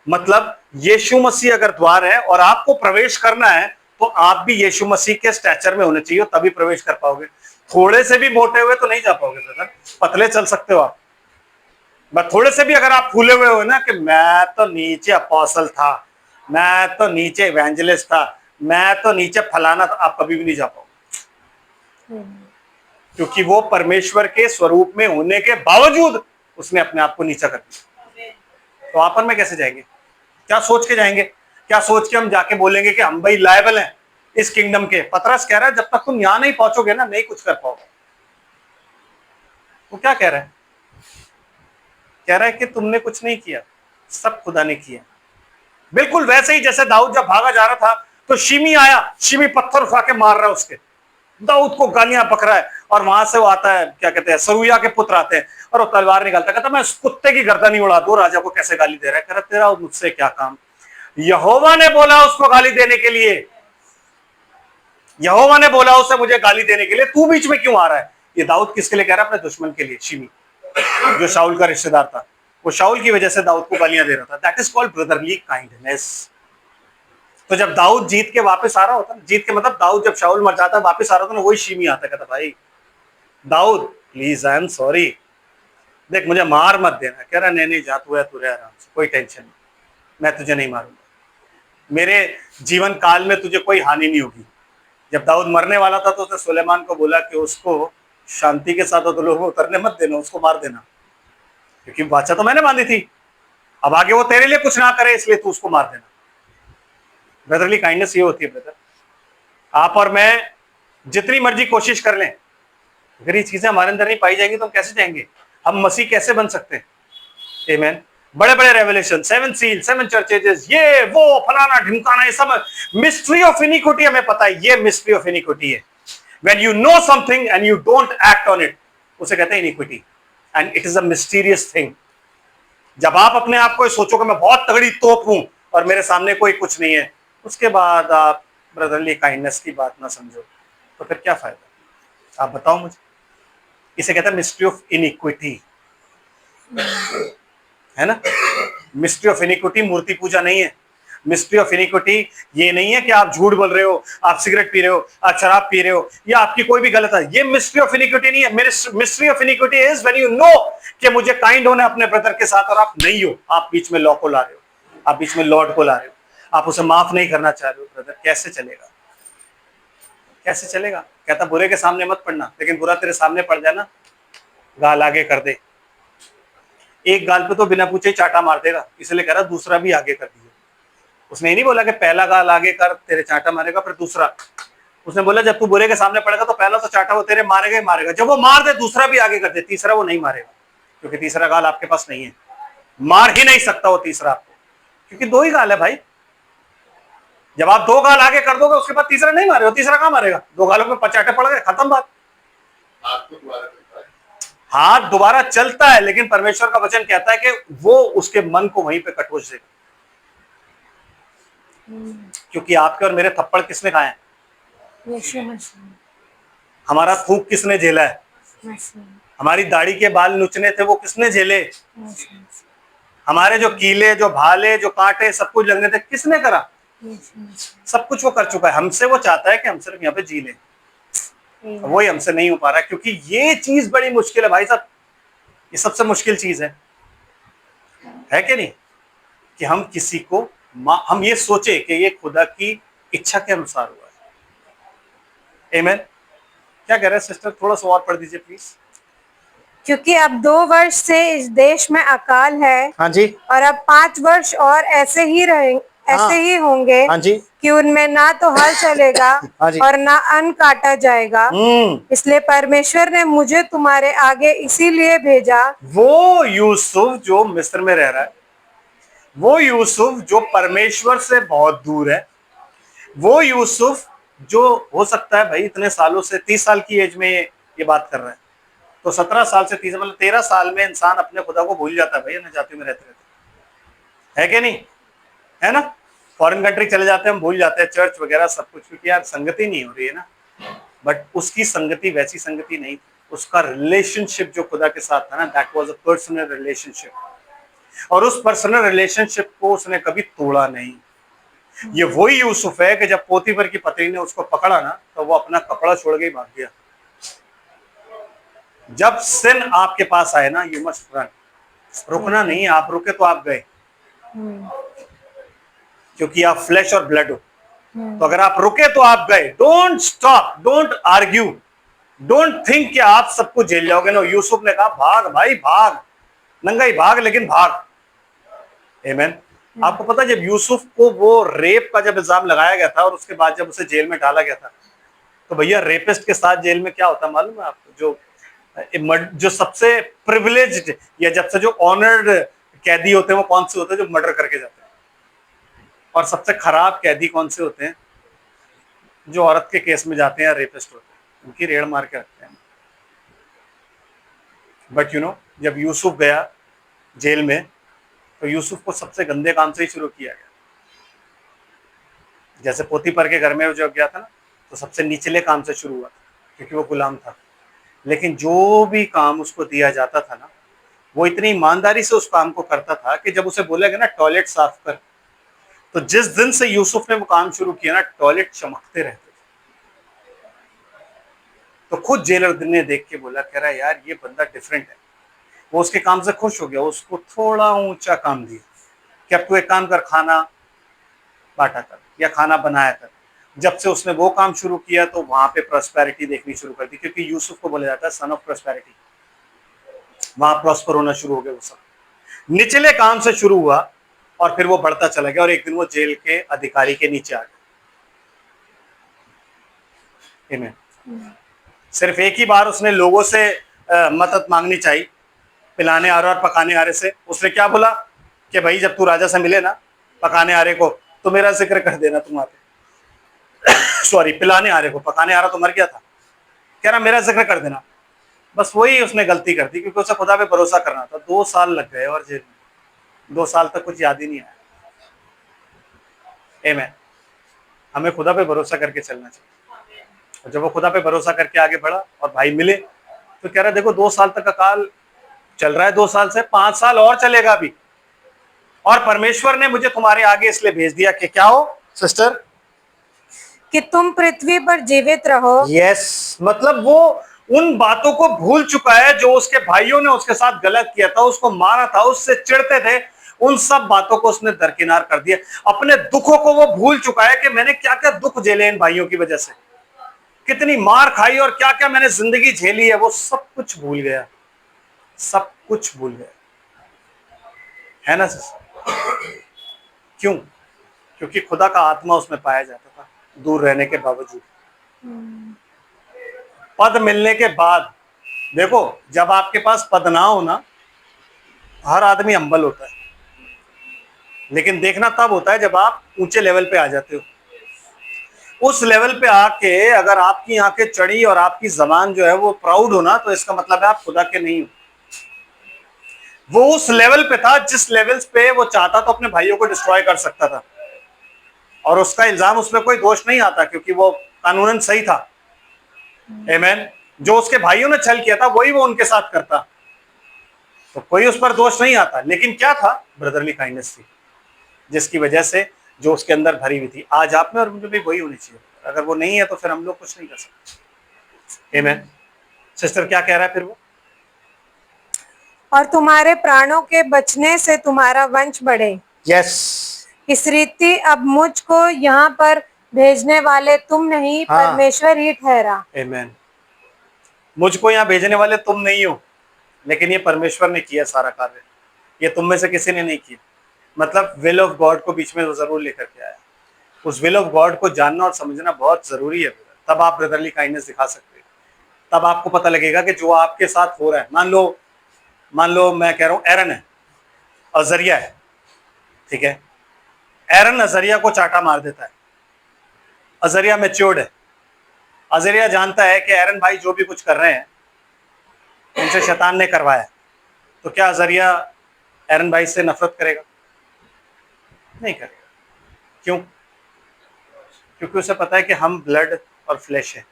S1: मतलब यीशु मसीह अगर द्वार है और आपको प्रवेश करना है तो आप भी यीशु मसीह के स्टैचर में होने चाहिए, तभी प्रवेश कर पाओगे। थोड़े से भी मोटे हुए तो नहीं जा पाओगे ब्रदर, पतले चल सकते हो आप, बस थोड़े से भी अगर आप फूले हुए हो ना कि मैं तो नीचे अपोस्टल था, मैं तो नीचे इवेंजलिस्ट था, मैं तो नीचे फलाना था, आप कभी भी नहीं जा पाओगे। क्योंकि वो परमेश्वर के स्वरूप में होने के बावजूद उसने अपने आप को नीचा कर दिया। तो आपन में कैसे जाएंगे? क्या सोच के जाएंगे? क्या सोच के हम जाके बोलेंगे कि हम भाई लायबल हैं इस किंगडम के? पतरस कह रहा है जब तक तुम यहां नहीं पहुंचोगे ना, नहीं कुछ कर पाओगे। वो क्या कह रहा है? कह रहा है कि तुमने कुछ नहीं किया, सब खुदा ने किया। बिल्कुल वैसे ही जैसे दाऊद जब भागा जा रहा था तो शिमी आया, शिमी पत्थर उठा के मार रहा है उसके, दाऊद को गालियां बक रहा है, और वहां से वो आता है, क्या कहते हैं, सरूया के पुत्र आते हैं और वो तलवार निकालता, कहता मैं उस कुत्ते की गर्दन ही उड़ा दूं। राजा को कैसे गाली दे रहा है? कह रहा तेरा मुझसे क्या काम, यहोवा ने बोला उसको गाली देने के लिए, यहोवा ने बोला उसे मुझे गाली देने के लिए, तू बीच में क्यों आ रहा है? ये दाऊद किसके लिए कह रहा है? अपने दुश्मन के लिए, शिमी जो शाऊल का रिश्तेदार था, वो शाऊल की वजह से दाऊद को गालियां दे रहा था। That is called brotherly kindness. तो जब दाऊद जीत के वापस आ रहा होता, जीत के मतलब दाऊद जब शाऊल मर जाता वापस आ रहा होता ना, वही शिमी आता, कहता भाई Daud please I am sorry, देख मुझे मार मत देना। कह रहा नहीं नहीं जा, तू है, तू रह आराम से, कोई टेंशन नहीं, मैं तुझे नहीं मारूंगा, मेरे जीवन काल में तुझे कोई हानि नहीं होगी। जब दाऊद मरने वाला था तो उसने सुलेमान को बोला कि उसको शांति के साथ तो लोगों उतरने मत देना, उसको मार देना, क्योंकि बादशाह तो मैंने बांधी थी, अब आगे वो तेरे लिए कुछ ना करे इसलिए तू उसको मार देना। ब्रदरली काइंडनेस ये होती है ब्रदर। आप और मैं जितनी मर्जी कोशिश कर लें, अगर ये चीजें हमारे अंदर नहीं पाई जाएंगी तो हम कैसे जाएंगे? हम मसीह कैसे बन सकते हैं? आमीन। बड़े बड़े रेवलेशन, 7 सील, 7 चर्चेज, ये वो फलाना ढिमकाना, ये सब मिस्ट्री ऑफ इनिक्विटी, हमें पता है ये मिस्ट्री ऑफ इनिक्विटी है। When you know something and you don't act on it, उसे कहते हैं inequity, and it is a mysterious thing. जब आप अपने आप को सोचो कि मैं बहुत तगड़ी तोप हूं और मेरे सामने कोई कुछ नहीं है, उसके बाद आप ब्रदरली काइंडनेस की बात ना समझो, तो फिर क्या फायदा? आप बताओ मुझे। इसे कहते हैं मिस्ट्री ऑफ इनिक्विटी, है ना? मिस्ट्री ऑफ इनिक्विटी मूर्ति पूजा नहीं है। मिस्ट्री ऑफ इनिक्विटी ये नहीं है कि आप झूठ बोल रहे हो, आप सिगरेट पी रहे हो, आप शराब पी रहे हो, या आपकी कोई भी गलत है, ये मिस्ट्री ऑफ इनिक्विटी नहीं है। Mystery of iniquity is when you know कि मुझे काइंड होना है अपने ब्रदर के साथ और आप नहीं हो, आप बीच में लॉ को ला रहे हो, आप बीच में लॉर्ड को ला रहे हो, आप उसे माफ नहीं करना चाह रहे हो। ब्रदर कैसे चलेगा? कैसे चलेगा? कहता बुरे के सामने मत पड़ना, लेकिन बुरा तेरे सामने पड़ जाए ना, गाल आगे कर दे। एक गाल पे तो बिना पूछे ही चाटा मार देगा, इसलिए कह रहा दूसरा भी आगे कर दिए। उसने ये नहीं बोला कि पहला गाल आगे कर तेरे चाटा मारेगा फिर दूसरा, उसने बोला जब तू बुरे के सामने पड़ेगा तो पहला तो चाटा वो तेरे मारेगा ही मारेगा, जब वो मार दे दूसरा भी आगे कर दे, तीसरा वो नहीं मारेगा, क्योंकि तीसरा गाल आपके पास नहीं है, मार ही नहीं सकता वो तीसरा आपको, क्योंकि 2 ही गाल है भाई। जब आप 2 गाल आगे कर दोगे उसके बाद तीसरा नहीं मारेगा, तीसरा कहां मारेगा? 2 गालों में पचाटे पड़ गए, खत्म बात। हाथ दोबारा चलता है, लेकिन परमेश्वर का वचन कहता है कि वो उसके मन को वहीं पे कटोच देगा। क्योंकि आपके और मेरे थप्पड़ किसने खाए? हमारा थूक किसने झेला है? हमारी दाढ़ी के बाल नुचने थे वो किसने झेले? हमारे जो कीले, जो भाले, जो कांटे, सब कुछ लगने थे किसने करा? सब कुछ वो कर चुका है। हमसे वो चाहता है कि हम सिर्फ यहाँ पे जी लें, वही हमसे नहीं हो पा रहा, क्योंकि ये चीज बड़ी मुश्किल है भाई साहब, ये सबसे मुश्किल चीज है कि नहीं? कि हम किसी को हम ये सोचे कि ये खुदा की इच्छा के अनुसार हुआ है। आमीन। क्या कह रहे हैं सिस्टर? थोड़ा सा और पढ़ दीजिए प्लीज।
S2: क्योंकि अब 2 वर्ष से इस देश में अकाल है,
S1: हाँ जी,
S2: और अब 5 वर्ष और ऐसे ही रहेंगे, ऐसे ही होंगे,
S1: हाँ जी,
S2: कि उनमें ना तो हल चलेगा
S1: हाँ जी,
S2: और ना अन्न काटा जाएगा। इसलिए परमेश्वर ने मुझे तुम्हारे आगे इसीलिए भेजा।
S1: वो यूसुफ जो मिस्र में रह रहा है, वो यूसुफ जो परमेश्वर से बहुत दूर है, वो यूसुफ जो हो सकता है भाई इतने सालों से 30 साल की एज में ये बात कर रहा है, तो 17 साल से 30 मतलब 13 साल में इंसान अपने खुदा को भूल जाता है भाई, अन्य जाति में रहते रहते, है कि नहीं? है ना? फॉरेन कंट्री चले जाते हैं हम, भूल जाते हैं चर्च वगैरह सब कुछ, क्योंकि यार संगति नहीं हो रही है ना। बट उसकी संगति वैसी संगति नहीं थी। उसका रिलेशनशिप जो खुदा के साथ था ना, that was a personal relationship, और उस पर्सनल रिलेशनशिप को उसने कभी तोड़ा नहीं। ये वही यूसुफ है कि जब पोतीफर की पत्नी ने उसको पकड़ा ना, तो वो अपना कपड़ा छोड़ के ही भाग गया। जब सिन आपके पास आए ना, यू मस्ट रन, रुकना नहीं। आप रुके तो आप गए, क्योंकि आप फ्लैश और ब्लड हो। तो अगर आप रुके तो आप गए। Don't stop, don't argue, don't think कि आप सब कुछ झेल जाओगे। नो, यूसुफ ने कहा भाग भाई भाग, नंगा ही भाग, लेकिन भाग। आमीन। आपको पता है जब यूसुफ को वो रेप का जब इल्जाम लगाया गया था और उसके बाद जब उसे जेल में डाला गया था, तो भैया रेपिस्ट के साथ जेल में क्या होता है मालूम है आपको? जो सबसे प्रिविलेज्ड या जब से जो ऑनर्ड कैदी होते हैं वो कौन से होते हैं? जो मर्डर करके जाते हैं। और सबसे खराब कैदी कौन से होते हैं? जो औरत के केस में जाते हैं, रेपिस्ट होते हैं, उनकी रेड़ मार के रखते हैं। बट यू नो, जब यूसुफ गया जेल में, तो यूसुफ को सबसे गंदे काम से ही शुरू किया गया। जैसे पोतीफर के घर में जो गया था ना, तो सबसे निचले काम से शुरू हुआ, क्योंकि वो गुलाम था। लेकिन जो भी काम उसको दिया जाता था ना, वो इतनी ईमानदारी से उस काम को करता था कि जब उसे बोला गया ना टॉयलेट साफ कर, तो जिस दिन से यूसुफ ने वो काम शुरू किया ना, टॉयलेट चमकते रहते थे। तो खुद जेलर ने देख के बोला, कह रहा यार ये बंदा डिफरेंट है। वो उसके काम से खुश हो गया, उसको थोड़ा ऊंचा काम दिया कि अब तू एक काम कर, खाना बांटा कर या खाना बनाया कर। जब से उसने वो काम शुरू किया, तो वहां पे प्रॉस्पेरिटी देखनी शुरू कर दी, क्योंकि यूसुफ को बोला जाता है सन ऑफ प्रॉस्पेरिटी। वहां प्रॉस्पर होना शुरू हो गया। वो सब निचले काम से शुरू हुआ और फिर वो बढ़ता चला गया, और एक दिन वो जेल के अधिकारी के नीचे आ गया। सिर्फ एक ही बार उसने लोगों से मदद मांगनी चाहिए, पिलाने आ रहे और पकाने आ रहे से। उसने क्या बोला कि भाई जब तू राजा से मिले ना, पकाने आ रहे को, तो मेरा जिक्र कर देना तुम वहां पे। सॉरी, पिलाने आ रहे को, पकाने आ रहा तो मर गया था, कह रहा मेरा जिक्र कर देना। बस वही उसने गलती कर दी, क्योंकि उसे खुदा पे भरोसा करना था। 2 साल लग गए और जेल में 2 साल तक कुछ याद ही नहीं आया। आमीन। हमें खुदा पे भरोसा करके चलना चाहिए। और जब वो खुदा पे भरोसा करके आगे बढ़ा और भाई मिले, तो कह रहा देखो 2 साल तक का काल चल रहा है, 2 साल से 5 साल और चलेगा अभी, और परमेश्वर ने मुझे तुम्हारे आगे इसलिए भेज दिया कि क्या हो सिस्टर?
S2: कि तुम पृथ्वी पर जीवित रहो।
S1: यस, मतलब वो उन बातों को भूल चुका है जो उसके भाइयों ने उसके साथ गलत किया था, उसको मारा था, उससे चिढ़ते थे। उन सब बातों को उसने दरकिनार कर दिया। अपने दुखों को वो भूल चुका है कि मैंने क्या क्या दुख झेले इन भाइयों की वजह से, कितनी मार खाई और क्या क्या मैंने जिंदगी झेली है। वो सब कुछ भूल गया, सब कुछ भूल गया, है ना सिस्टर? क्यों? क्योंकि खुदा का आत्मा उसमें पाया जाता था, दूर रहने के बावजूद। पद मिलने के बाद, देखो जब आपके पास पद ना हो ना, हर आदमी हम्बल होता है, लेकिन देखना तब होता है जब आप ऊंचे लेवल पे आ जाते हो। उस लेवल पे आके अगर आपकी आंखें चढ़ी और आपकी जबान जो है वो प्राउड हो ना, तो इसका मतलब है आप खुदा के नहीं हो। वो उस लेवल पे था जिस लेवल पे वो चाहता तो अपने भाइयों को डिस्ट्रॉय कर सकता था, और उसका इल्जाम उसमें कोई दोष नहीं आता, क्योंकि वो कानूनन सही था। आमीन। जो उसके भाइयों ने छल किया था वही वो उनके साथ करता, तो कोई उस पर दोष नहीं आता। लेकिन क्या था? ब्रदरली काइंडनेस थी, जिसकी वजह से जो उसके अंदर भरी हुई थी, आज आप में और मुझे भी वही होनी चाहिए। अगर वो नहीं है तो फिर हम लोग कुछ नहीं कर सकते। आमीन। सिस्टर क्या कह रहा है फिर वो?
S2: और तुम्हारे प्राणों के बचने से तुम्हारा वंश बढ़े।
S1: यस।
S2: इस रीति अब मुझको यहाँ पर भेजने वाले तुम नहीं,
S1: हाँ।
S2: परमेश्वर ही ठहरा।
S1: आमीन। मुझको यहाँ भेजने वाले तुम नहीं हो, लेकिन ये परमेश्वर ने किया सारा कार्य, ये तुम में से किसी ने नहीं किया। मतलब विल ऑफ गॉड को बीच में वो जरूर लेकर के आया। उस विल ऑफ गॉड को जानना और समझना बहुत जरूरी है, तब आप ब्रदरली काइंडनेस दिखा सकते हैं। तब आपको पता लगेगा कि जो आपके साथ हो रहा है, मान लो मैं कह रहा हूं एरन है, अजरिया है, ठीक है? एरन अजरिया को चाटा मार देता है। अजरिया मैच्योर्ड है, अजरिया जानता है कि एरन भाई जो भी कुछ कर रहे हैं उनसे शैतान ने करवाया। तो क्या अजरिया एरन भाई से नफरत करेगा? नहीं करेगा। क्यों? क्योंकि उसे पता है कि हम ब्लड और फ्लैश है,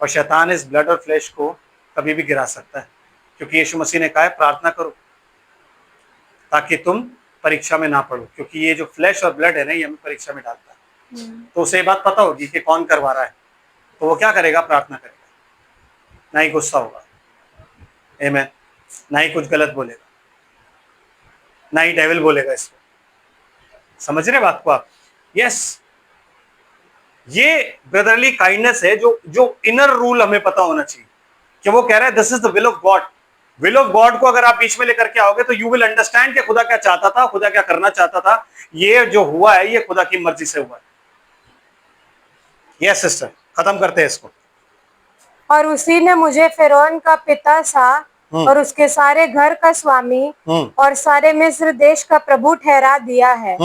S1: और शैतान इस ब्लड और फ्लैश को कभी भी गिरा सकता है, क्योंकि यीशु मसीह ने कहा है प्रार्थना करो ताकि तुम परीक्षा में ना पड़ो, क्योंकि ये जो फ्लैश और ब्लड है ना, ये हमें परीक्षा में डालता है। तो उसे ये बात पता होगी कि कौन करवा रहा है, तो वो क्या करेगा, प्रार्थना करेगा, ना ही गुस्सा होगा, आमीन, ना ही कुछ गलत बोलेगा, ना ही डेविल बोलेगा इसको। समझ रहे बात को आप? यस, ये ब्रदरली काइंडनेस है जो जो इनर रूल हमें पता होना चाहिए कि वो कह रहा है this is the will of God. Will of God को अगर आप बीच में लेकर के आओगे तो यू विल अंडरस्टैंड कि खुदा क्या चाहता था, खुदा क्या करना चाहता था। ये जो हुआ है ये खुदा की मर्जी से हुआ है। यस सिस्टर, खत्म करते हैं इसको।
S2: और उसी ने मुझे फिरौन का पिता सा और उसके सारे घर का स्वामी और सारे मिस्र देश का प्रभु ठहरा दिया है।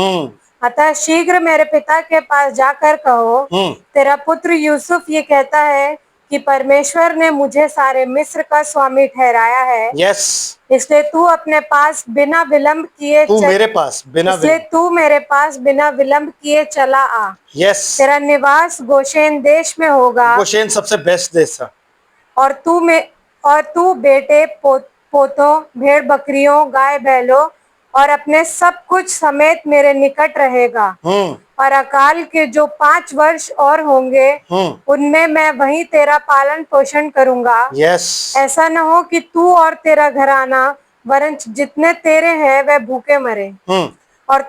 S2: अतः शीघ्र मेरे पिता के पास जाकर कहो, तेरा पुत्र यूसुफ ये कहता है कि परमेश्वर ने मुझे सारे मिस्र का स्वामी ठहराया है।
S1: यस,
S2: इसलिए तू अपने पास बिना विलंब किए
S1: तू मेरे पास बिना
S2: इसलिए तू मेरे पास बिना विलंब किए चला आ।
S1: यस,
S2: तेरा निवास गोशेन देश में होगा।
S1: गोशेन सबसे बेस्ट देश था।
S2: और तू बेटे पोतों भेड़ बकरियों गाय बैलों और अपने सब कुछ समेत मेरे निकट रहेगा। और अकाल के जो 5 वर्ष और होंगे उनमें मैं वहीं तेरा पालन पोषण करूंगा।
S1: यस,
S2: ऐसा न हो कि तू और तेरा घराना वरन जितने तेरे हैं वह भूखे मरे। और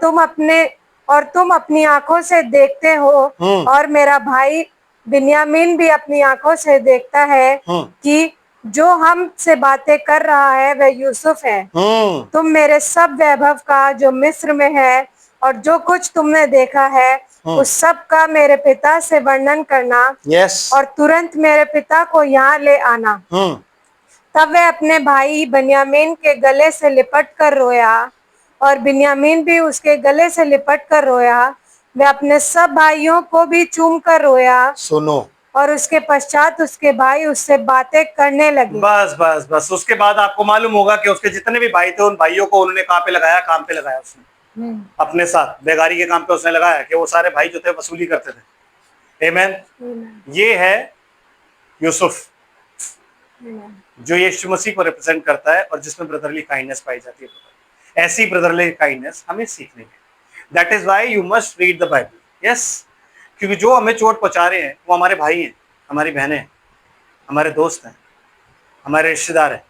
S2: तुम अपनी आंखों से देखते हो और मेरा भाई बिन्यामीन भी अपनी आंखों से देखता है कि जो हमसे बातें कर रहा है वह यूसुफ है। तुम मेरे सब वैभव का जो मिस्र में है और जो कुछ तुमने देखा है उस सब का मेरे पिता से वर्णन करना। और तुरंत मेरे पिता को यहाँ ले आना। तब वह अपने भाई बिन्यामीन के गले से लिपट कर रोया और बिन्यामीन भी उसके गले से लिपट कर रोया। वह अपने सब भाइयों को भी चूम कर रोया।
S1: सुनो,
S2: और उसके पश्चात उसके भाई उससे बातें करने लगे।
S1: बस बस बस, उसके बाद आपको मालूम होगा कि उसके जितने भी भाई थे उन भाइयों को उन्होंने कहाँ पे लगाया, काम पे लगाया उसने, अपने साथ बेगारी के काम पे उसने लगाया कि वो सारे भाई जो थे वसूली करते थे। आमीन। ये है यूसुफ जो यीशु मसीह को रिप्रेजेंट करता है और जिसमें ब्रदरली काइंडनेस पाई जाती है। ऐसी ब्रदरली काइंडनेस हमें सीखनी है। That is why you must read the Bible. Yes, क्योंकि जो हमें चोट पहुंचा रहे हैं वो हमारे भाई हैं, हमारी बहनें हैं, हमारे दोस्त हैं, हमारे रिश्तेदार हैं।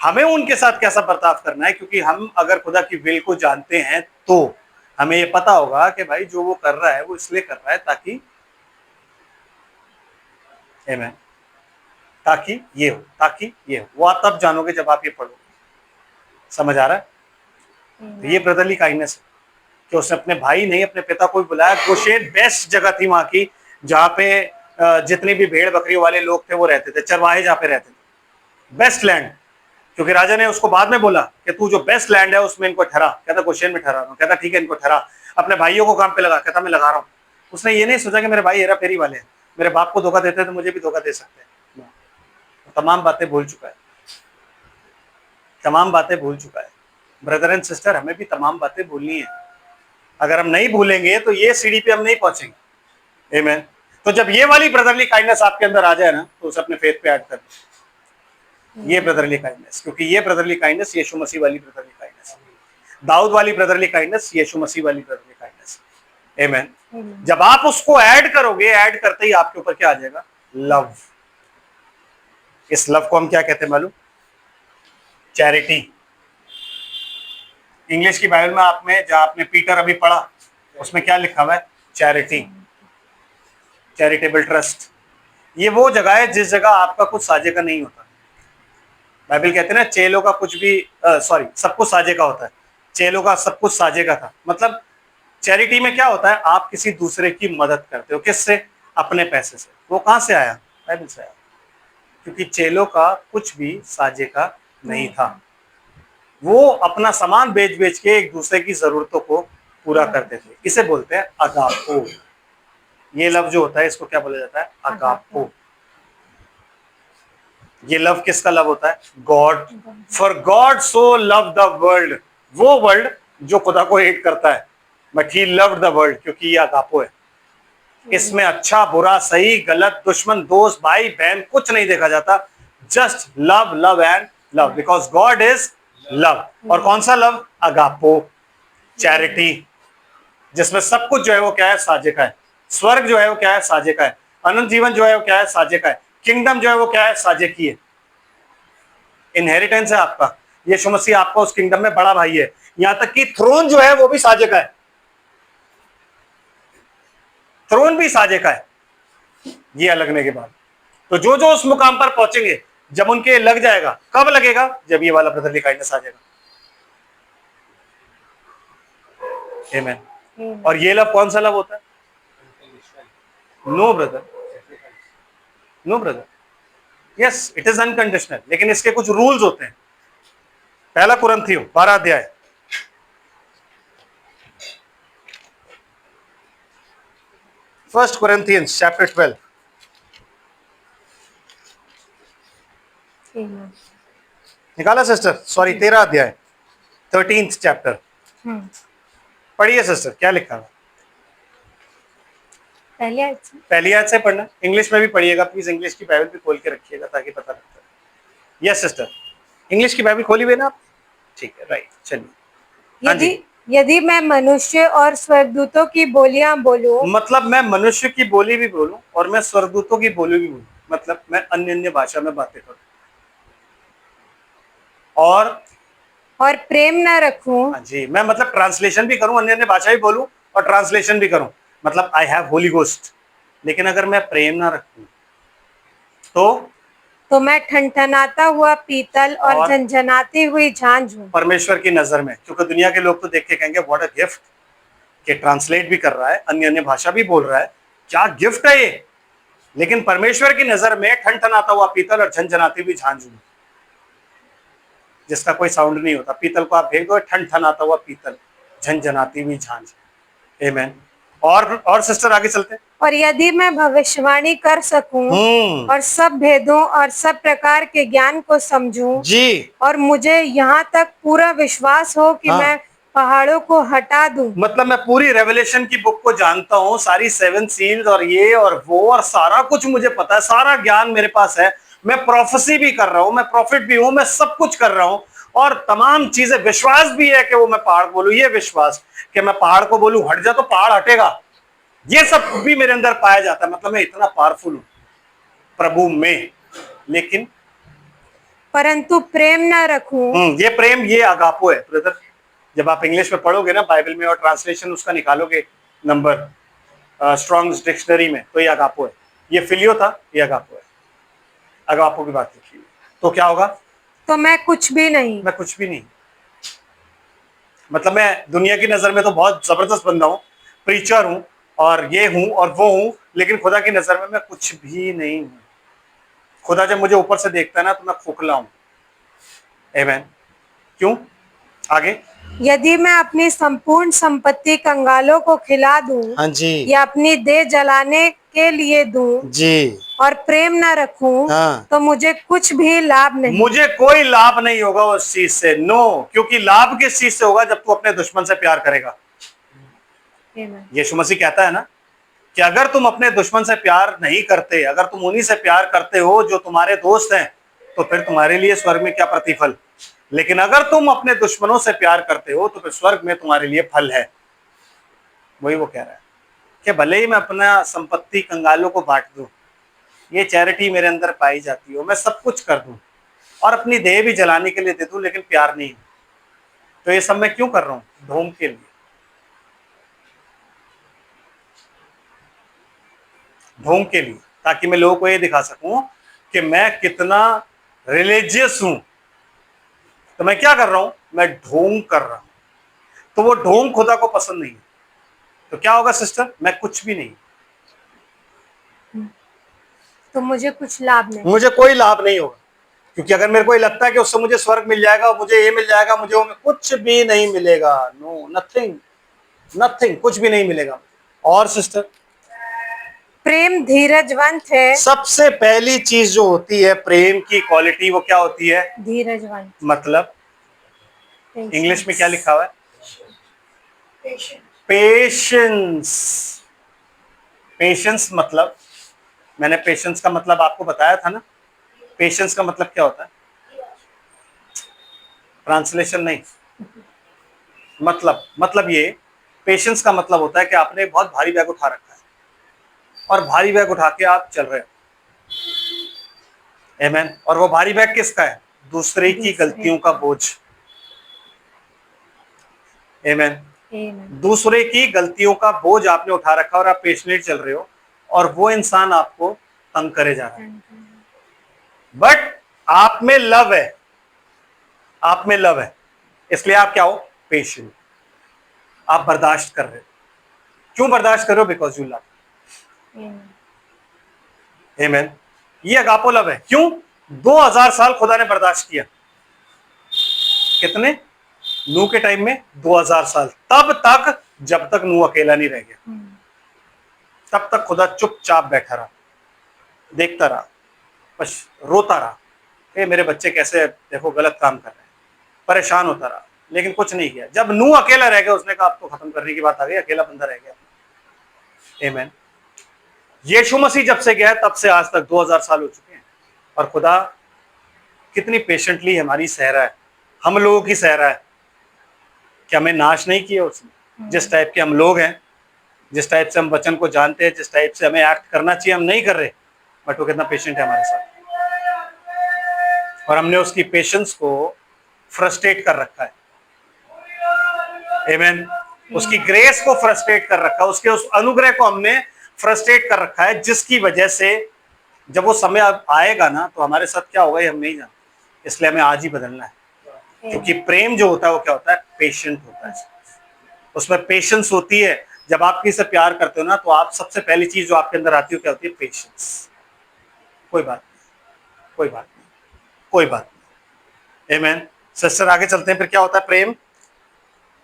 S1: हमें उनके साथ कैसा बर्ताव करना है, क्योंकि हम अगर खुदा की विल को जानते हैं तो हमें ये पता होगा कि भाई जो वो कर रहा है वो इसलिए कर रहा है ताकि आमीन, ताकि ये हो, ताकि ये हो। वो आप तब जानोगे जब आप ये पढ़ोगे। समझ आ रहा है? तो ये ब्रदरली काइंडनेस है कि उसने अपने भाई नहीं अपने पिता को भी बुलाया। गोशेन बेस्ट जगह थी वहां की, जहाँ पे जितने भी भेड़ बकरियों वाले लोग थे वो रहते थे, चरवाहे जहाँ पे रहते थे, बेस्ट लैंड। क्योंकि राजा ने उसको बाद में बोला कि तू जो बेस्ट लैंड है उसमें इनको ठहरा। कहता गोशेन में ठहरा रहा हूँ। कहता ठीक है, इनको ठहरा। अपने भाइयों को काम पे लगा। कहता मैं लगा रहा हूँ। उसने ये नहीं सोचा कि मेरे भाई हेरा फेरी वाले हैं, मेरे बाप को धोखा देते हैं तो मुझे भी धोखा दे सकते हैं। तमाम बातें भूल चुका है, तमाम बातें भूल चुका है। ब्रदर एंड सिस्टर, हमें भी तमाम बातें भूलनी है। अगर हम नहीं भूलेंगे तो ये सीढ़ी पे हम नहीं पहुंचेंगे। आमीन। तो जब ये वाली ब्रदरली काइंडनेस आपके अंदर आ जाए ना तो उसे अपने फेथ पे ऐड कर दो। ये ब्रदरली काइंडनेस, क्योंकि ये ब्रदरली काइंडनेस यीशु मसीह वाली ब्रदरली काइंडनेस, दाऊद वाली ब्रदरली काइंडनेस यीशु मसीह वाली ब्रदरली काइंडनेस। आमीन। जब आप उसको ऐड करोगे, ऐड करते ही आपके ऊपर क्या आ जाएगा? लव। इस लव को हम क्या कहते हैं मालूम? चैरिटी। इंग्लिश की बाइबल में जहां आपने पीटर अभी पढ़ा उसमें क्या लिखा हुआ है? Charity, charitable trust. ये वो जगह है जिस जगह आपका कुछ साझे का नहीं होता। बाइबल कहते हैं ना, चेलों का कुछ भी सब कुछ साझे का होता है। चेलों का सब कुछ साझे का था। मतलब चैरिटी में क्या होता है? आप किसी दूसरे की मदद करते हो। किससे? अपने पैसे से। वो कहां से आया? बाइबल से आया। क्योंकि चेलों का कुछ भी साझे का नहीं था। वो अपना सामान बेच बेच के एक दूसरे की जरूरतों को पूरा करते थे। इसे बोलते हैं अगापो। ये लव जो होता है इसको क्या बोला जाता है? अगापो। ये लव किसका लव होता है? God. For God so love the world. वो वर्ल्ड जो खुदा को हेट करता है, but he loved the world, क्योंकि ये अगापो है। इसमें अच्छा बुरा सही गलत दुश्मन दोस्त भाई बहन कुछ नहीं देखा जाता। Just love, love and love, because God is love. और कौन सा लव? अगापो, चैरिटी, जिसमें सब कुछ जो है वो क्या है? साझे का है। स्वर्ग जो है वो क्या है? साझे का है। अनंत जीवन जो है वो क्या है? साझे का है। किंगडम जो है वो क्या है? साझे की है। इनहेरिटेंस है आपका। यीशु मसीह आपका उस किंगडम में बड़ा भाई है। यहां तक कि थ्रोन जो है वो भी साझे का है। थ्रोन भी साझे का है ये अलगने के बाद। तो जो जो उस मुकाम पर पहुंचेंगे, जब उनके लग जाएगा, कब लगेगा? जब ये वाला ब्रदरली काइंडनेस आ जाएगा। आमेन। और ये लव कौन सा लव होता है? No brother, no brother, yes it is unconditional, लेकिन इसके कुछ रूल्स होते हैं। पहला कुरिन्थियों 12 अध्याय, फर्स्ट Corinthians chapter 12, निकाला सिस्टर? सॉरी 13 अध्याय, 13th चैप्टर पढ़िए सिस्टर, क्या लिखा है? पहली आयत से पढ़ना। इंग्लिश में भी पढ़िएगा प्लीज, इंग्लिश की बाइबल भी खोल के रखिएगा ताकि पता लगता है। यस सिस्टर, इंग्लिश की बाइबल खोली हुई ना आप? ठीक है, राइट, चलिए। हाँ जी।
S2: यदि मैं मनुष्य और स्वर्गदूतों की बोलियां बोलूं,
S1: मतलब मैं मनुष्य की बोली भी बोलूं और मैं स्वर्गदूतों की बोली भी बोलूं, मतलब मैं अन्य अन्य भाषा में बातें करूं और
S2: प्रेम न रखूं,
S1: हाँ जी, मैं मतलब ट्रांसलेशन भी करूं, अन्य अन्य भाषा भी बोलूं और ट्रांसलेशन भी करूं, मतलब आई हैव होली गोस्ट, लेकिन अगर मैं प्रेम ना रखूं
S2: तो मैं ठनठनाता हुआ पीतल और झनझनाती हुई झांझ हूं।
S1: परमेश्वर की नजर में, क्योंकि दुनिया के लोग तो देख के कहेंगे व्हाट अ गिफ्ट, कि ट्रांसलेट भी कर रहा है, अन्य अन्य भाषा भी बोल रहा है, क्या गिफ्ट है ये। लेकिन परमेश्वर की नजर में ठनठनाता हुआ पीतल और झनझनाती हुई झांझ हूं, जिसका कोई साउंड नहीं होता। पीतल को आप फेंक दो, ठनठनाता हुआ पीतल, झनझनाती हुई झांझ। आमेन। और सिस्टर आगे चलते हैं।
S2: और यदि मैं भविष्यवाणी कर सकूं और सब भेदों और सब प्रकार के ज्ञान को समझूं
S1: जी,
S2: और मुझे यहाँ तक पूरा विश्वास हो कि मैं पहाड़ों को हटा दूं,
S1: मतलब मैं पूरी रेवलेशन की बुक को जानता हूँ, सारी 7 सील्स और ये और वो और सारा कुछ मुझे पता है, सारा ज्ञान मेरे पास है, मैं प्रोफेसी भी कर रहा हूँ, मैं प्रॉफिट भी हूँ, मैं सब कुछ कर रहा हूँ और तमाम चीजें, विश्वास भी है कि वो मैं पहाड़ बोलूं, ये विश्वास कि मैं पहाड़ को बोलूं हट जा तो पहाड़ हटेगा, ये सब भी मेरे अंदर पाया जाता है। मतलब मैं इतना पावरफुल हूं प्रभु में, लेकिन
S2: परंतु प्रेम न रखूं,
S1: ये प्रेम, ये अगापो है ब्रदर। जब आप इंग्लिश में पढ़ोगे ना बाइबल में और ट्रांसलेशन उसका निकालोगे नंबर स्ट्रॉन्ग्स डिक्शनरी में, तो ये अगापो है। ये फिलियो था, ये अगापो है। अगापो की बात लिखी है। तो क्या होगा?
S2: तो मैं कुछ भी नहीं।
S1: मैं कुछ भी नहीं, मतलब मैं दुनिया की नजर में तो बहुत जबरदस्त बंदा हूँ, प्रीचर हूँ और ये हूँ और वो हूँ, लेकिन खुदा की नजर में मैं कुछ भी नहीं हूँ। खुदा जब मुझे ऊपर से देखता है ना तो मैं खोखला हूँ। आमेन। क्यों? आगे।
S2: यदि मैं अपनी संपूर्ण संपत्ति कंगालों को खिला दूं,
S1: हाँ जी,
S2: या अपनी देह जलाने के लिए दूं
S1: जी,
S2: और प्रेम न रखूं, तो मुझे कुछ भी लाभ नहीं।
S1: मुझे कोई लाभ नहीं होगा उस चीज से। नो, क्योंकि लाभ किस चीज से होगा? जब तू अपने दुश्मन से प्यार करेगा। यीशु मसीह कहता है ना कि अगर तुम अपने दुश्मन से प्यार नहीं करते, अगर तुम उन्हीं से प्यार करते हो जो तुम्हारे दोस्त हैं, तो फिर तुम्हारे लिए स्वर्ग में क्या प्रतिफल। लेकिन अगर तुम अपने दुश्मनों से प्यार करते हो तो फिर स्वर्ग में तुम्हारे लिए फल है। वही वो कह रहा है कि भले ही मैं अपना संपत्ति कंगालों को बांट दूं, ये चैरिटी मेरे अंदर पाई जाती हो, मैं सब कुछ कर दूं और अपनी देह भी जलाने के लिए दे दूं, लेकिन प्यार नहीं, तो ये सब मैं क्यों कर रहा हूं? ढोंग के लिए, ढोंग के लिए, ताकि मैं लोगों को ये दिखा सकूं कि मैं कितना रिलीजियस हूं। तो मैं क्या कर रहा हूं? मैं ढोंग कर रहा हूं। तो वो ढोंग खुदा को पसंद नहीं है। तो क्या होगा सिस्टर? मैं कुछ भी नहीं,
S2: तो मुझे कुछ लाभ नहीं,
S1: मुझे कोई लाभ नहीं होगा। क्योंकि अगर मेरे को ये लगता है कि उससे मुझे स्वर्ग मिल जाएगा, मुझे ये मिल जाएगा, मुझे वो, कुछ भी नहीं मिलेगा। नो, नथिंग, नथिंग, कुछ भी नहीं मिलेगा। और सिस्टर,
S2: प्रेम धीरजवंत है।
S1: सबसे पहली चीज जो होती है प्रेम की क्वालिटी, वो क्या होती है?
S2: धीरजवंत,
S1: मतलब इंग्लिश में क्या लिखा हुआ है? पेशेंस। पेशेंस मतलब, मैंने पेशेंस का मतलब आपको बताया था ना पेशेंस का मतलब क्या होता है? ट्रांसलेशन नहीं, मतलब ये, पेशेंस का मतलब होता है कि आपने बहुत भारी बैग उठा रखा है और भारी बैग उठा के आप चल रहे हो, आमीन। और वो भारी बैग किसका है? दूसरे की गलतियों का बोझ, आमीन। दूसरे की गलतियों का बोझ आपने उठा रखा और आप पेशेंटली चल रहे हो और वो इंसान आपको तंग करे जा रहा है, बट आप में लव है, आप में लव है, इसलिए आप क्या हो? पेशेंट। आप बर्दाश्त कर रहे हो। क्यों बर्दाश्त कर रहे हो? बिकॉज यू लव, आमीन। ये अगापो लव है। क्यों? 2000 साल खुदा ने बर्दाश्त किया। कितने? नूह के टाइम में 2000 साल, तब तक जब तक नूह अकेला नहीं रह गया, तब तक खुदा चुपचाप बैठा रहा, देखता रहा, बस रोता रहा, ये मेरे बच्चे कैसे देखो गलत काम कर रहे हैं, परेशान होता रहा, लेकिन कुछ नहीं किया। जब नूह अकेला रह गया, उसने कहा अब तो खत्म करने की बात आ गई, अकेला बंदा रह गया, आमीन। यीशु मसीह जब से गया तब से आज तक 2000 साल हो चुके हैं और खुदा कितनी पेशेंटली हमारी सह रहा है, हम लोगों की सह रहा है कि हमें नाश नहीं किया उसने। जिस टाइप के हम लोग हैं, जिस टाइप से हम वचन को जानते हैं, जिस टाइप से हमें एक्ट करना चाहिए, हम नहीं कर रहे, बट वो कितना पेशेंट है हमारे साथ। और हमने उसकी पेशेंस को फ्रस्ट्रेट कर रखा है, आमीन। उसकी ग्रेस को फ्रस्ट्रेट कर रखा है, उसके उस अनुग्रह को हमने फ्रस्ट्रेट कर रखा है, जिसकी वजह से जब वो समय आएगा ना तो हमारे साथ क्या होगा ये हम नहीं जानते। इसलिए हमें आज ही बदलना है, क्योंकि प्रेम जो होता है वो क्या होता है? पेशेंट होता है, उसमें पेशेंस होती है। जब आप किसी से प्यार करते हो ना, तो आप सबसे पहली चीज जो आपके अंदर आती है क्या होती है? पेशेंस। कोई बात नहीं, कोई बात नहीं, कोई बात नहीं, आमीन। सिस्टर आगे चलते हैं, फिर क्या होता है? प्रेम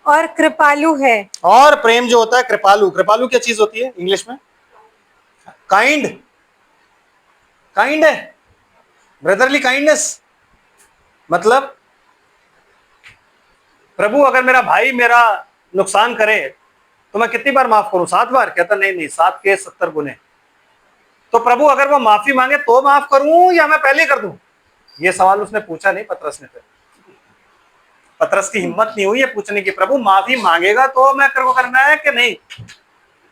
S2: और कृपालु है।
S1: और प्रेम जो होता है कृपालु। कृपालु क्या चीज होती है इंग्लिश में? काइंड, काइंड है, ब्रदरली काइंडनेस। मतलब प्रभु अगर मेरा भाई मेरा नुकसान करे तो मैं कितनी बार माफ करूं? 7 बार? कहता नहीं नहीं, 7 के 70 गुने। तो प्रभु अगर वो माफी मांगे तो माफ करूं या मैं पहले कर दूं? ये सवाल उसने पूछा नहीं, पतरस ने। फिर पतरस की हिम्मत नहीं हुई ये पूछने की, प्रभु माफी मांगेगा तो मैं तेरे को करना है कि नहीं?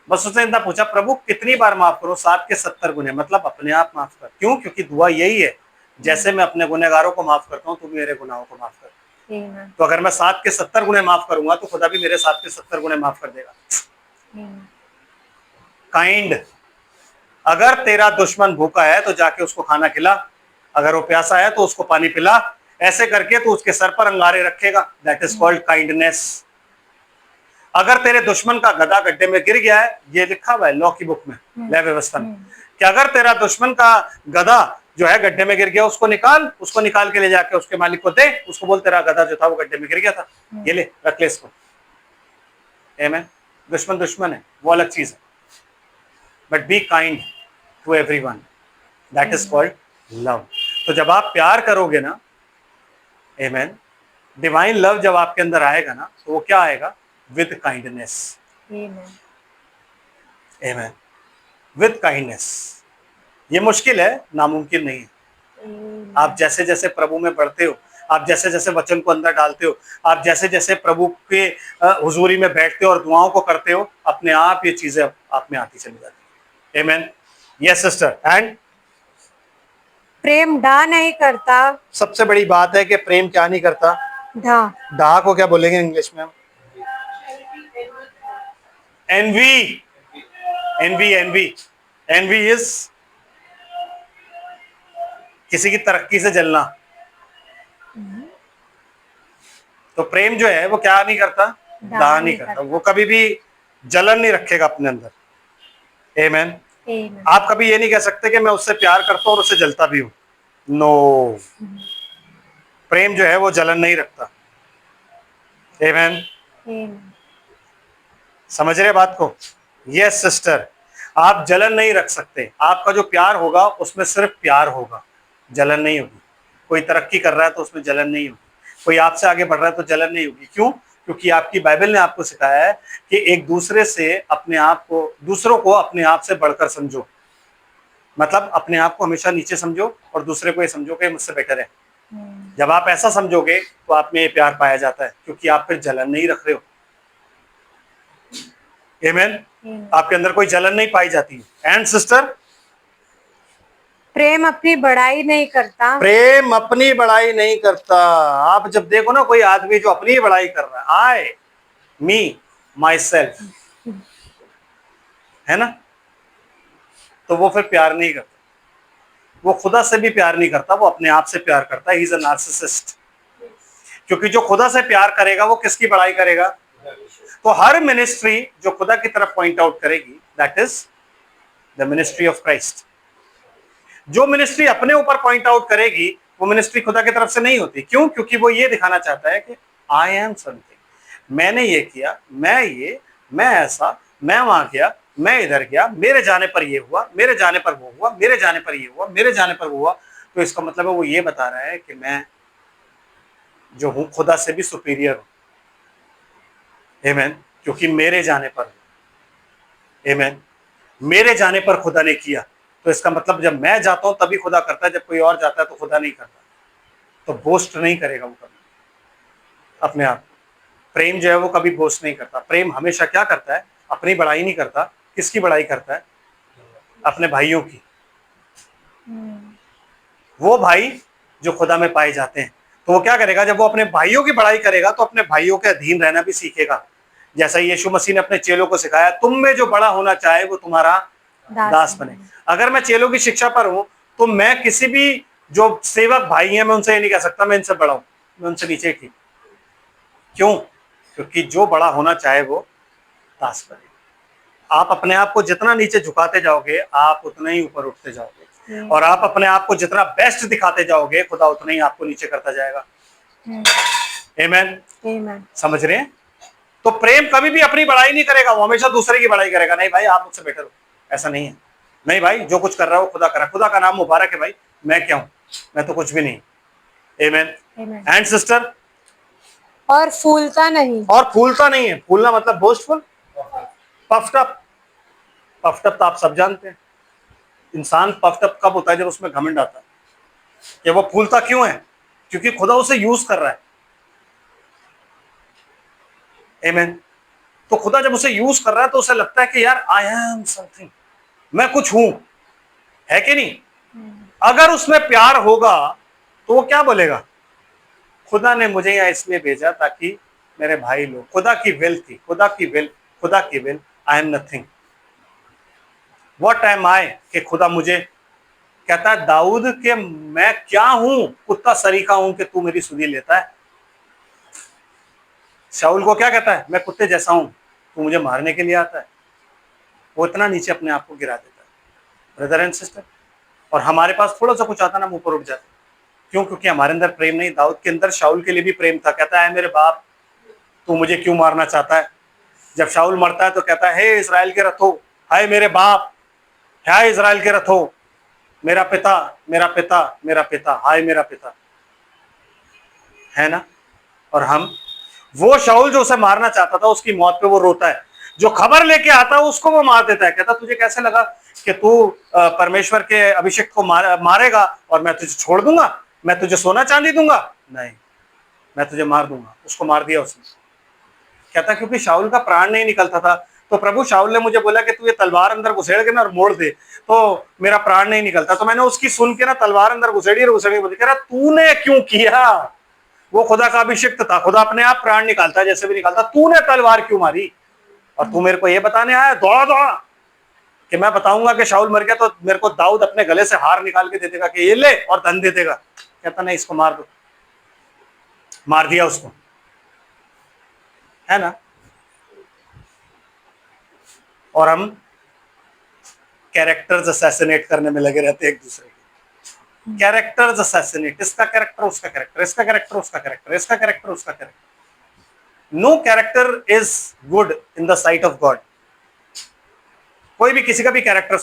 S1: बस उसने इतना पूछा, प्रभु कितनी बार माफ करूं? 7 के 70 गुने, मतलब अपने आप माफ कर। क्यों? क्योंकि दुआ यही है, जैसे मैं अपने गुनहगारों को माफ करता हूं, तुम मेरे गुनाहों को माफ कर। तो अगर मैं 7 के 70 गुने माफ करूंगा तो खुदा भी मेरे 7 के 70 गुने माफ कर देगा। काइंड। अगर तेरा दुश्मन भूखा है तो जाके उसको खाना खिला, अगर वो प्यासा है तो उसको पानी पिला, ऐसे करके तो उसके सर पर अंगारे रखेगा। That is called kindness. अगर तेरे दुश्मन का गधा गड्ढे में गिर गया है, ये लिखा हुआ है लॉ की बुक में, न्याय व्यवस्था में, कि अगर तेरा दुश्मन का गधा जो है गड्ढे में गिर गया, उसको निकाल के ले जाके उसके मालिक को दे, उसको बोल तेरा गधा जो था वो गड्ढे में गिर गया था, ये ले रख ले इसको। आमीन। दुश्मन है वो अलग चीज है, but be kind to everyone, that is called love. तो जब आप प्यार करोगे ना, आमीन, डिवाइन लव जब आपके अंदर आएगा ना, तो वो क्या आएगा? विद काइंडनेस, आमीन, विद काइंडनेस। ये मुश्किल है, नामुमकिन नहीं है। आप जैसे जैसे प्रभु में बढ़ते हो, आप जैसे जैसे वचन को अंदर डालते हो, आप जैसे जैसे प्रभु के हुजूरी में बैठते हो और दुआओं को करते हो, अपने आप ये चीजें आप में आती चली जाती है। आमीन। Yes sister. एंड
S2: प्रेम डा नहीं करता।
S1: सबसे बड़ी बात है कि प्रेम क्या नहीं करता?
S2: ढा।
S1: डा को क्या बोलेंगे इंग्लिश में? एनवी। एनवी इज किसी की तरक्की से जलना। तो प्रेम जो है वो क्या नहीं करता? डा नहीं करता। वो कभी भी जलन नहीं रखेगा अपने अंदर। आमीन। आप कभी ये नहीं कह सकते कि मैं उससे प्यार करता हूं और उससे जलता भी हूं। नो, प्रेम जो है वो जलन नहीं रखता। आमीन। समझ रहे बात को? Yes sister. आप जलन नहीं रख सकते। आपका जो प्यार होगा उसमें सिर्फ प्यार होगा, जलन नहीं होगी। कोई तरक्की कर रहा है तो उसमें जलन नहीं होगी, कोई आपसे आगे बढ़ रहा है तो जलन नहीं होगी। क्यों? क्योंकि आपकी बाइबल ने आपको सिखाया है कि एक दूसरे से अपने आप को, दूसरों को अपने आप से बढ़कर समझो। मतलब अपने आप को हमेशा नीचे समझो और दूसरे को ये समझो कि मुझसे बेटर है। जब आप ऐसा समझोगे तो आप में ये प्यार पाया जाता है, क्योंकि आप फिर जलन नहीं रख रहे हो। आमीन। आपके अंदर कोई जलन नहीं पाई जाती। एंड सिस्टर,
S2: प्रेम अपनी बड़ाई नहीं करता।
S1: प्रेम अपनी बड़ाई नहीं करता। आप जब देखो ना कोई आदमी जो अपनी बड़ाई कर रहा है, आई, मी, माई सेल्फ, है ना, तो वो फिर प्यार नहीं करता। वो खुदा से भी प्यार नहीं करता, वो अपने आप से प्यार करता है। ही इज अ नार्सिसिस्ट। क्योंकि जो खुदा से प्यार करेगा वो किसकी बड़ाई करेगा? तो हर मिनिस्ट्री जो खुदा की तरफ पॉइंट आउट करेगी, that is the ministry of Christ. जो मिनिस्ट्री अपने ऊपर पॉइंट आउट करेगी वो मिनिस्ट्री खुदा की तरफ से नहीं होती। क्यों? क्योंकि वो ये दिखाना चाहता है कि आई एम समथिंग, मैंने ये किया, मैं ऐसा, मैं वहां गया, मैं इधर गया, मेरे जाने पर ये हुआ, मेरे जाने पर वो हुआ, मेरे जाने पर ये हुआ, मेरे जाने पर वो हुआ। तो इसका मतलब है वो ये बता रहा है कि मैं जो हूं खुदा से भी सुपीरियर हूं। आमीन। क्योंकि मेरे जाने पर, आमीन, मेरे जाने पर खुदा ने किया। तो इसका मतलब जब मैं जाता हूं तभी खुदा करता है, जब कोई और जाता है तो खुदा नहीं करता। तो बोस्ट नहीं करेगा वो कभी अपने आप। प्रेम जो है वो कभी बोस्ट नहीं करता। प्रेम हमेशा क्या करता है? अपनी बड़ाई नहीं करता। किसकी बड़ाई करता है? अपने भाइयों की। वो भाई जो खुदा में पाए जाते हैं। तो वो क्या करेगा? जब वो अपने भाइयों की बड़ाई करेगा तो अपने भाइयों के अधीन रहना भी सीखेगा। जैसा यीशु मसीह ने अपने चेलों को सिखाया, तुम में जो बड़ा होना चाहे वो तुम्हारा दास बने। अगर मैं चेलों की शिक्षा पर हूं तो मैं किसी भी जो सेवक भाई हैं मैं उनसे ये नहीं कह सकता मैं इनसे बड़ा हूं, मैं उनसे नीचे की। क्यों? क्योंकि जो बड़ा होना चाहे वो दास बने। आप अपने आप को जितना नीचे झुकाते जाओगे आप उतना ही ऊपर उठते जाओगे, और आप अपने आप को जितना बेस्ट दिखाते जाओगे खुदा उतना ही आपको नीचे करता जाएगा। आमीन। समझ रहे हैं? तो प्रेम कभी भी अपनी बड़ाई नहीं करेगा, वो हमेशा दूसरे की बड़ाई करेगा। नहीं भाई आप मुझसे बेटर हो, ऐसा नहीं है। नहीं भाई जो कुछ कर रहा हो खुदा करा, खुदा का नाम मुबारक है भाई, मैं क्या हूं? मैं तो कुछ भी नहीं। आमीन। एंड सिस्टर,
S2: और फूलता नहीं।
S1: और फूलता नहीं है। फूलना मतलब boastful, puffed up. Puffed up तो आप सब जानते हैं। इंसान पफ्ड अप कब होता है? जब उसमें घमंड आता है। कि वो फूलता क्यों है? क्योंकि खुदा उसे यूज कर रहा है। आमीन। तो खुदा जब उसे यूज कर रहा है तो उसे लगता है कि यार आई एम समथिंग, मैं कुछ हूं, है कि नहीं? अगर उसमें प्यार होगा तो वो क्या बोलेगा? खुदा ने मुझे यहाँ इसलिए भेजा ताकि मेरे भाई लोग, खुदा की विल थी, खुदा की विल, खुदा की will. I am nothing, what am I, कि खुदा मुझे कहता है दाऊद के मैं क्या हूं? कुत्ता सरीखा हूं कि तू मेरी सुधी लेता है। शाऊल को क्या कहता है? मैं कुत्ते जैसा हूं, तू मुझे मारने के लिए आता है। वो इतना नीचे अपने आप को गिरा देता है। ब्रदर एंड सिस्टर, और हमारे पास थोड़ा सा कुछ आता ना, मुंह पर उठ जाता। क्यों? क्योंकि हमारे अंदर प्रेम नहीं। दाऊद के अंदर शाऊल के लिए भी प्रेम था। कहता है मेरे बाप तू मुझे क्यों मारना चाहता है? जब शाऊल मरता है तो कहता है हे इजराइल के रथो, हाय मेरे बाप, हाय इजराइल के रथो, मेरा पिता, मेरा पिता, मेरा पिता, हाय मेरा पिता, है ना? और हम, वो शाऊल जो उसे मारना चाहता था उसकी मौत पे वो रोता है। जो खबर लेके आता है उसको वो मार देता है। कहता तुझे कैसे लगा कि तू परमेश्वर के अभिषेक को मारेगा और मैं तुझे छोड़ दूंगा, मैं तुझे सोना चांदी दूंगा? नहीं, मैं तुझे मार दूंगा। उसको मार दिया उसने। कहता क्योंकि शाऊल का प्राण नहीं निकलता था। तो प्रभु शाऊल ने मुझे बोला कि तू ये तलवार अंदर घुसेड़ के ना और मोड़ दे तो मेरा प्राण नहीं निकलता। तो मैंने उसकी सुन के ना तलवार अंदर घुसेड़ी और घुसेड़ी बोली, कह रहा तूने क्यों किया? वो खुदा का अभिषिक्त था, खुदा अपने आप प्राण निकालता है जैसे भी निकालता, तूने तलवार क्यों मारी? और तू मेरे को ये बताने आया दौड़ा दौड़ा कि मैं बताऊंगा कि शाऊल मर गया तो मेरे को दाऊद अपने गले से हार निकाल के दे देगा कि ये ले और धन दे देगा। कहता नहीं, इसको मार दो। मार दिया उसको, है ना? और हम कैरेक्टर्स असैसिनेट करने में लगे रहते हैं एक दूसरे के। कैरेक्टर्स असैसिनेट, इसका कैरेक्टर उसका कैरेक्टर, इसका कैरेक्टर उसका कैरेक्टर, इसका कैरेक्टर उसका character. No character is good in the sight of God. कोई भी किसी का भी कैरेक्टर,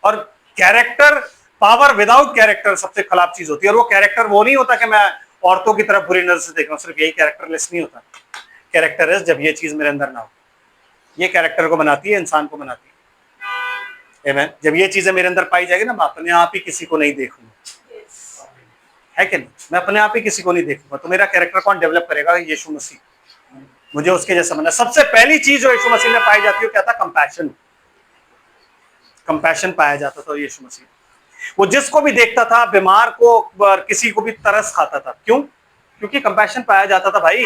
S1: और कैरेक्टर, पावर विदाउट कैरेक्टर सबसे खराब चीज होती है। और वो कैरेक्टर वो नहीं होता कि मैं औरतों की तरफ बुरी नजर से देख रहा हूं, सिर्फ यही कैरेक्टरलेस नहीं होता। कैरेक्टर है जब ये चीज मेरे अंदर ना हो। ये कैरेक्टर को बनाती है, इंसान को बनाती है। आमेन। जब ये चीजें मेरे अंदर पाई जाएगी ना, मैं अपने आप ही किसी को नहीं देखूंगा, है कि नहीं? मैं अपने आप ही किसी को नहीं देखूंगा। तो मेरा कैरेक्टर कौन डेवलप करेगा? यीशु मसीह। मुझे उसके जैसा बनना। सबसे पहली चीज जो यीशु मसीह में पाई जाती है क्या था? कंपैशन। कंपैशन पाया जाता था यीशु मसीह। वो जिसको भी देखता था, बीमार को, किसी को भी तरस खाता था। क्यों? क्योंकि कंपैशन पाया जाता था भाई,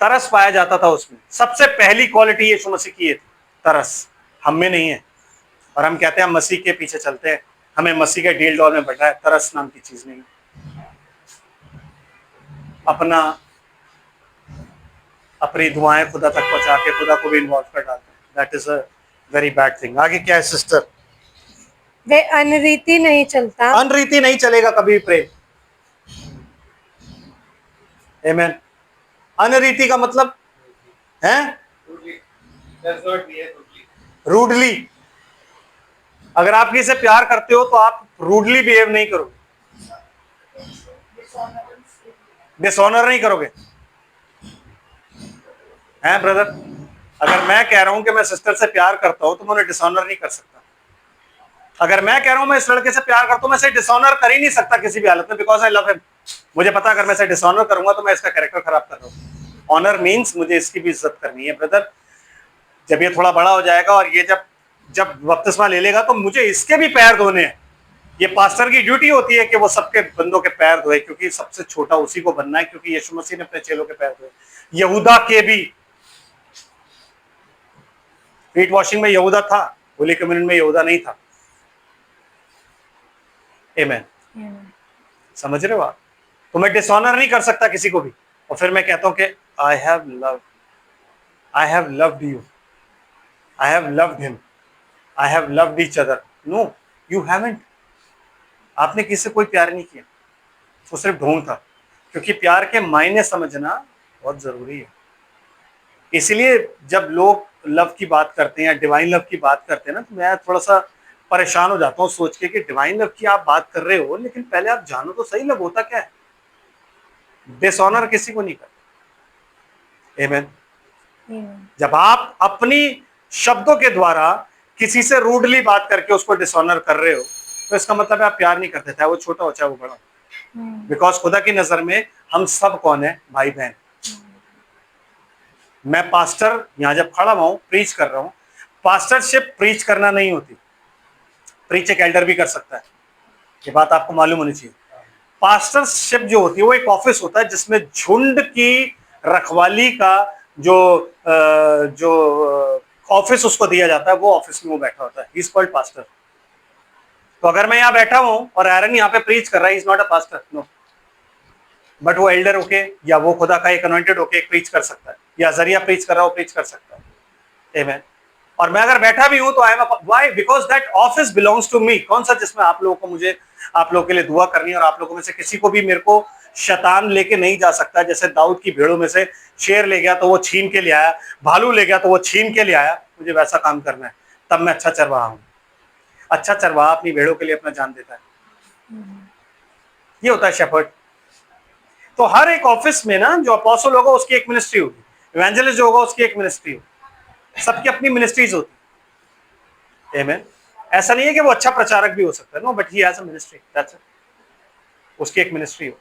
S1: तरस पाया जाता था उसमें। सबसे पहली क्वालिटी यीशु मसीह की ये थी, तरस। हम में नहीं है, और हम कहते हैं हम मसीह के पीछे चलते हैं, हमें मसीह के डील डॉल में बैठा है। तरस नाम की चीज नहीं। अपनी दुआएं खुदा तक पहुंचा के खुदा को भी इन्वॉल्व कर डालते हैं। That is a very bad thing. आगे क्या है सिस्टर?
S2: वे अनरीति नहीं चलता।
S1: अनरीति नहीं चलेगा कभी प्रेम। आमेन। अनरीति का मतलब है रूडली। अगर आप किसी से प्यार करते हो तो आप रूडली बिहेव नहीं करोगे, डिसऑनर नहीं करोगे, हैं ब्रदर? अगर मैं कह रहा हूं कि मैं सिस्टर से प्यार करता हूं तो मैं उन्हें डिसऑनर नहीं कर सकता। अगर मैं कह रहा हूं मैं इस लड़के से प्यार करता हूं, मैं इसे डिसऑनर कर ही नहीं सकता किसी भी हालत में, बिकॉज आई लव हिम। मुझे पता अगर मैं इसे डिसऑनर करूंगा तो मैं इसका कैरेक्टर खराब कर रहा हूं। ऑनर मीन्स मुझे इसकी भी इज्जत करनी है ब्रदर। जब ये थोड़ा बड़ा हो जाएगा और ये जब बपतिस्मा ले लेगा तो मुझे इसके भी पैर धोने हैं। ये पास्टर की ड्यूटी होती है कि वो सबके बंदों के पैर धोए, क्योंकि सबसे छोटा उसी को बनना है, क्योंकि यीशु मसीह ने अपने चेलों के पैर धोए। यहूदा के भी फीट वॉशिंग में यहूदा था, होली कम्युनियन में यहूदा नहीं था। आमेन। समझ रहे हो आप? तो मैं डिसऑनर नहीं कर सकता किसी को भी, और फिर मैं कहता हूं कि I have loved you, I have loved him, I have loved each other. No, you haven't. आपने किसी से कोई प्यार नहीं किया, वो सिर्फ ढोंग था। क्योंकि प्यार के मायने समझना बहुत जरूरी है। इसलिए जब लोग लव की बात करते हैं या डिवाइन लव की बात करते हैं ना, तो मैं थोड़ा सा परेशान हो जाता हूँ सोच के कि डिवाइन लव की आप बात कर रहे हो, लेकिन पहले आप जानो तो सही लव होता क्या है। डिसऑनर किसी को नहीं करता। आमेन। जब आप अपनी शब्दों के द्वारा किसी से रूडली बात करके उसको डिसऑनर कर रहे हो, तो इसका मतलब आप प्यार नहीं करते, चाहे वो छोटा हो चाहे वो बड़ा हो। बिकॉज खुदा की नजर में हम सब कौन है? भाई बहन। मैं पास्टर यहां जब खड़ा हुआ हूं, प्रीच कर रहा हूं, पास्टरशिप प्रीच करना नहीं होती। प्रीच एक एल्डर भी कर सकता है, ये बात आपको मालूम होनी चाहिए। पास्टरशिप जो होती है वो एक ऑफिस होता है जिसमें झुंड की रखवाली का जो ऑफिस उसको दिया जाता है, वो ऑफिस में वो बैठा होता है। He is called pastor. तो अगर मैं यहाँ बैठा हूं और एरन यहाँ पे प्रीच कर रहा है, is not a pastor, no. But वो एल्डर होके या वो खुदा का एक अनॉइंटेड होके प्रीच कर सकता है, या जरिया प्रीच कर रहा हो प्रीच कर सकता है। आमेन। और मैं अगर बैठा भी हूं तो I am why? Because that office belongs to me. कौन सा? जिसमें आप लोगों को, मुझे आप लोगों के लिए दुआ करनी है, और आप लोगों में से किसी को भी मेरे को शैतान लेके नहीं जा सकता। जैसे दाऊद की भेड़ों में से शेर ले गया तो वो छीन के ले आया, भालू ले गया तो वो छीन के ले आया, मुझे वैसा काम करना है, तब मैं अच्छा चरवाहा हूं। अच्छा चरवाहा अपनी भेड़ों के लिए अपना जान देता है। ये होता है शेफर्ड। तो हर एक ऑफिस में ना, जो अपोस्टल होगा उसकी एक मिनिस्ट्री होगी, इवेंजलिस्ट जो होगा उसकी एक मिनिस्ट्री होगी, सबकी अपनी मिनिस्ट्रीज होती। आमेन। ऐसा नहीं है कि वो अच्छा प्रचारक भी हो सकता है, no, but he has a ministry, that's it. उसकी एक मिनिस्ट्री हो।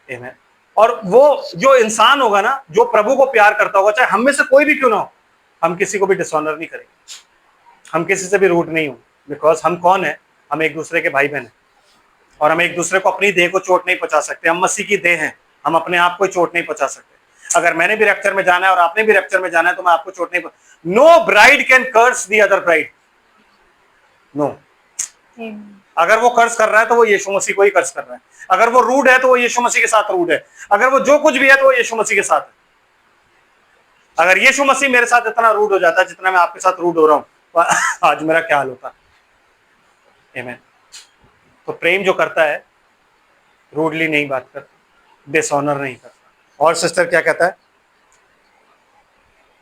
S1: आमेन। और वो जो इंसान होगा ना, जो प्रभु को प्यार करता होगा, चाहे हम में से कोई भी क्यों ना हो, हम किसी को भी डिसऑनर नहीं करेंगे, हम किसी से भी रूड नहीं होंगे। बिकॉज हम कौन है? हम एक दूसरे के भाई बहन हैं, और हम एक दूसरे को अपनी देह को चोट नहीं पहुंचा सकते। हम मसीह की देह हैं, हम अपने आप को चोट नहीं पहुंचा सकते। अगर मैंने भी रैप्चर में जाना है और आपने भी रैप्चर में जाना है, तो मैं आपको चोट नहीं। No bride can curse the other bride, no. अगर वो कर्स कर रहा है तो वो यीशु मसीह को ही कर्स कर रहा है। अगर वो रूड है तो वो यीशु मसीह के साथ रूड है। अगर वो जो कुछ भी है तो वो यीशु मसीह के साथ है। अगर यीशु मसीह मेरे साथ इतना रूड हो जाता है जितना मैं आपके साथ रूड हो रहा हूं, तो आज मेरा क्या हाल होता। आमेन। तो प्रेम जो करता है, रूडली नहीं बात करता, डिसऑनर नहीं करता। और सिस्टर क्या कहता है?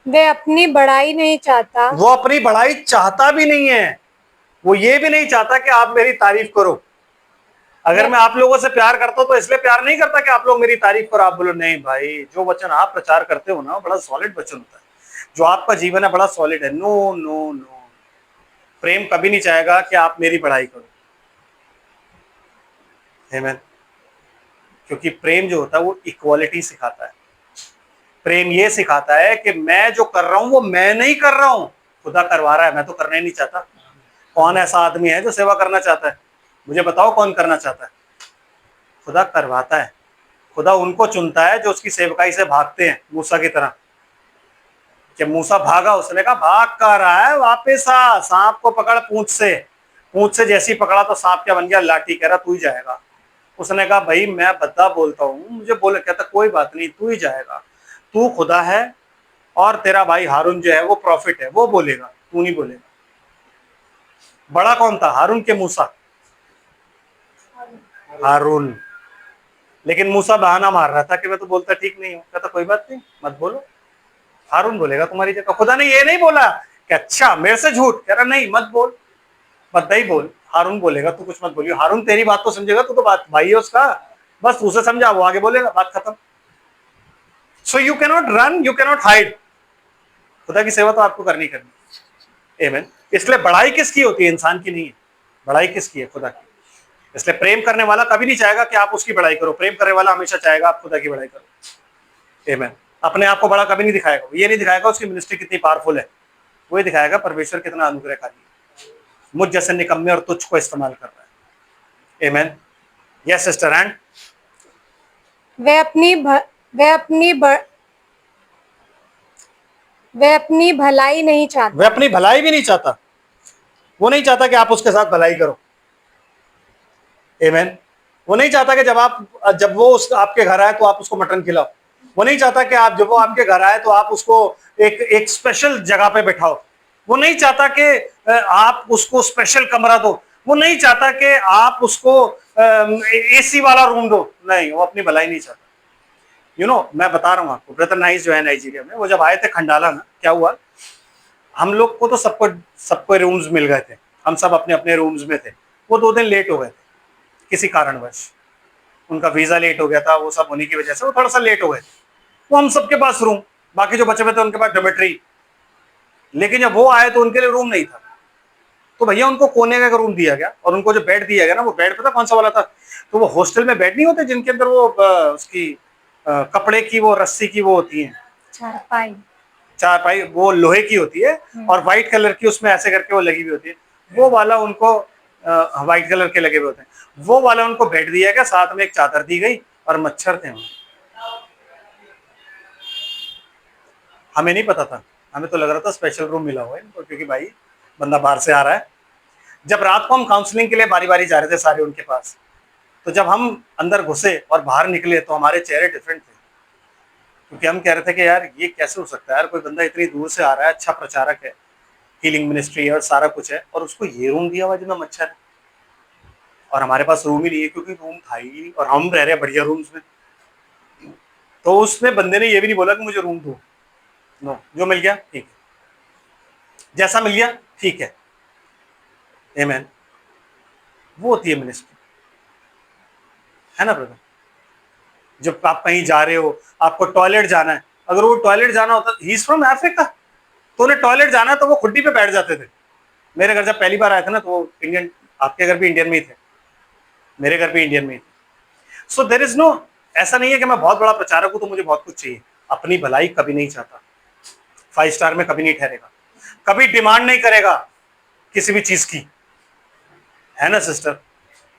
S2: वे अपनी बड़ाई नहीं चाहता।
S1: वो अपनी बड़ाई चाहता भी नहीं है। वो ये भी नहीं चाहता कि आप मेरी तारीफ करो। अगर मैं आप लोगों से प्यार करता हूं तो इसलिए प्यार नहीं करता कि आप लोग मेरी तारीफ करो, आप बोलो नहीं भाई, जो वचन आप प्रचार करते हो ना बड़ा सॉलिड वचन होता है, जो आपका जीवन है बड़ा सॉलिड है। नो नो नो, प्रेम कभी नहीं चाहेगा कि आप मेरी बड़ाई करो। आमीन। क्योंकि प्रेम जो होता है वो इक्वालिटी सिखाता है। प्रेम ये सिखाता है कि मैं जो कर रहा हूं वो मैं नहीं कर रहा हूं, खुदा करवा रहा है, मैं तो करना ही नहीं चाहता। कौन ऐसा आदमी है जो सेवा करना चाहता है? मुझे बताओ कौन करना चाहता है? खुदा करवाता है। खुदा उनको चुनता है जो उसकी सेवकाई से भागते हैं, मूसा की तरह। जब मूसा भागा, उसने कहा भाग कर रहा है, वापस आ, सांप को पकड़ पूंछ से। पूंछ से जैसे ही पकड़ा तो सांप क्या बन गया? लाठी। कह रहा तू ही जाएगा। उसने कहा भाई मैं बद्दा बोलता हूँ, मुझे बोले। कहता कोई बात नहीं, तू ही जाएगा, तू खुदा है और तेरा भाई हारून जो है वो प्रॉफिट है, वो बोलेगा, तू नहीं बोलेगा। बड़ा कौन था, हारून के मूसा? हारून। लेकिन मूसा बहाना मार रहा था कि मैं तो बोलता ठीक नहीं हूं। कहता कोई बात नहीं, मत बोलो, हारून बोलेगा तुम्हारी जगह। खुदा ने ये नहीं बोला कि अच्छा मेरे से झूठ। कह रहा नहीं, मत बोल, बद्दा ही बोल, हारून बोलेगा, तू कुछ मत बोलियो। हारून तेरी बात तो समझेगा, तू तो बात भाई है उसका, बस उसे समझा, वो आगे बोलेगा, बात खत्म। So you cannot run, you cannot hide. खुदा की सेवा तो आपको करनी करनी। आमीन। इसलिए बड़ाई किसकी होती है? इंसान की नहीं है, बड़ाई किसकी है? खुदा की। इसलिए प्रेम करने वाला कभी नहीं चाहेगा कि आप उसकी बड़ाई करो। प्रेम करने वाला हमेशा चाहेगा आप खुदा की बड़ाई करो। आमीन। अपने आप को बड़ा कभी नहीं दिखाएगा। ये नहीं दिखाएगा उसकी मिनिस्ट्री कितनी पावरफुल है, वो दिखाएगा परमेश्वर कितना अनुग्रहकारी है, मुझ जैसे निकम्मे और तुच्छ को इस्तेमाल कर रहा है। आमीन। Yes sister. एंड
S2: वह अपनी भलाई नहीं चाहता।
S1: वह अपनी भलाई भी नहीं चाहता। वो नहीं चाहता कि आप उसके साथ भलाई करो। आमीन। वो नहीं चाहता कि जब वो आपके घर आए तो आप उसको मटन खिलाओ। वो नहीं चाहता कि जब वो आपके घर आए तो आप उसको एक स्पेशल जगह पे बैठाओ। वो नहीं चाहता कि आप उसको स्पेशल कमरा दो। वो नहीं चाहता कि आप उसको एसी वाला रूम दो। नहीं, वो अपनी भलाई नहीं चाहता। मैं बता रहा हूँ आपको, ब्रदर नाइस जो है नाइजीरिया में, वो जब आए थे खंडाला ना, क्या हुआ, हम लोग को तो सबको रूम्स मिल गए थे, हम सब अपने अपने रूम्स में थे। वो 2 दिन लेट हो गए थे किसी कारणवश, उनका वीजा लेट हो गया था, वो सब होने की वजह से वो थोड़ा सा लेट हो गए। वो हम सबके पास रूम, बाकी जो बचे हुए थे उनके पास डॉर्मेट्री। लेकिन जब वो आए तो उनके लिए रूम नहीं था, तो भैया उनको कोने का रूम दिया गया। और उनको जो बेड दिया गया ना, वो बेड पता कौन सा वाला था? तो वो हॉस्टल में बेड नहीं होते जिनके अंदर वो उसकी कपड़े की वो रस्सी की वो होती है चारपाई, वो लोहे की होती है और व्हाइट कलर की उसमें ऐसे करके वो लगी हुई होती है। वो वाला उनको व्हाइट कलर के लगे हुए होते हैं, वो वाला उनको बेड दिया गया, साथ में एक चादर दी गई और मच्छर थे। हमें नहीं पता था, हमें तो लग रहा था स्पेशल रूम मिला हुआ है इनको, क्योंकि भाई बंदा बाहर से आ रहा है। जब रात को हम काउंसलिंग के लिए बारी बारी जा रहे थे सारे उनके पास, तो जब हम अंदर घुसे और बाहर निकले तो हमारे चेहरे डिफरेंट थे, क्योंकि हम कह रहे थे कि यार ये कैसे हो सकता है, यार कोई बंदा इतनी दूर से आ रहा है, अच्छा प्रचारक है, हीलिंग मिनिस्ट्री है और सारा कुछ है, और उसको ये रूम दिया हुआ जिसमें मच्छर है, और हमारे पास रूम ही नहीं है क्योंकि रूम था ही नहीं, और हम रह रहे हैं बढ़िया रूम्स में। तो उसने बंदे ने ये भी नहीं बोला कि मुझे रूम दो, नो, जो मिल गया ठीक है, जैसा मिल गया ठीक है। आमीन। वो होती है मिनिस्ट्री, है ना ब्रदर? जब आप कहीं जा रहे हो, आपको टॉयलेट जाना है, अगर वो टॉयलेट जाना होता, ही इज फ्रॉम अफ्रीका, तो उन्हें टॉयलेट जाना है तो वो खुड्डी पे बैठ जाते थे। मेरे घर जब पहली बार आए थे ना, तो वो इंडियन, आपके घर भी इंडियन में ही थे, मेरे घर भी इंडियन में ही थे। सो देयर इज नो, ऐसा नहीं है कि मैं बहुत बड़ा प्रचारक हूं तो मुझे बहुत कुछ चाहिए। अपनी भलाई कभी नहीं चाहता, 5 स्टार में कभी नहीं ठहरेगा, कभी डिमांड नहीं करेगा किसी भी चीज की, है ना सिस्टर?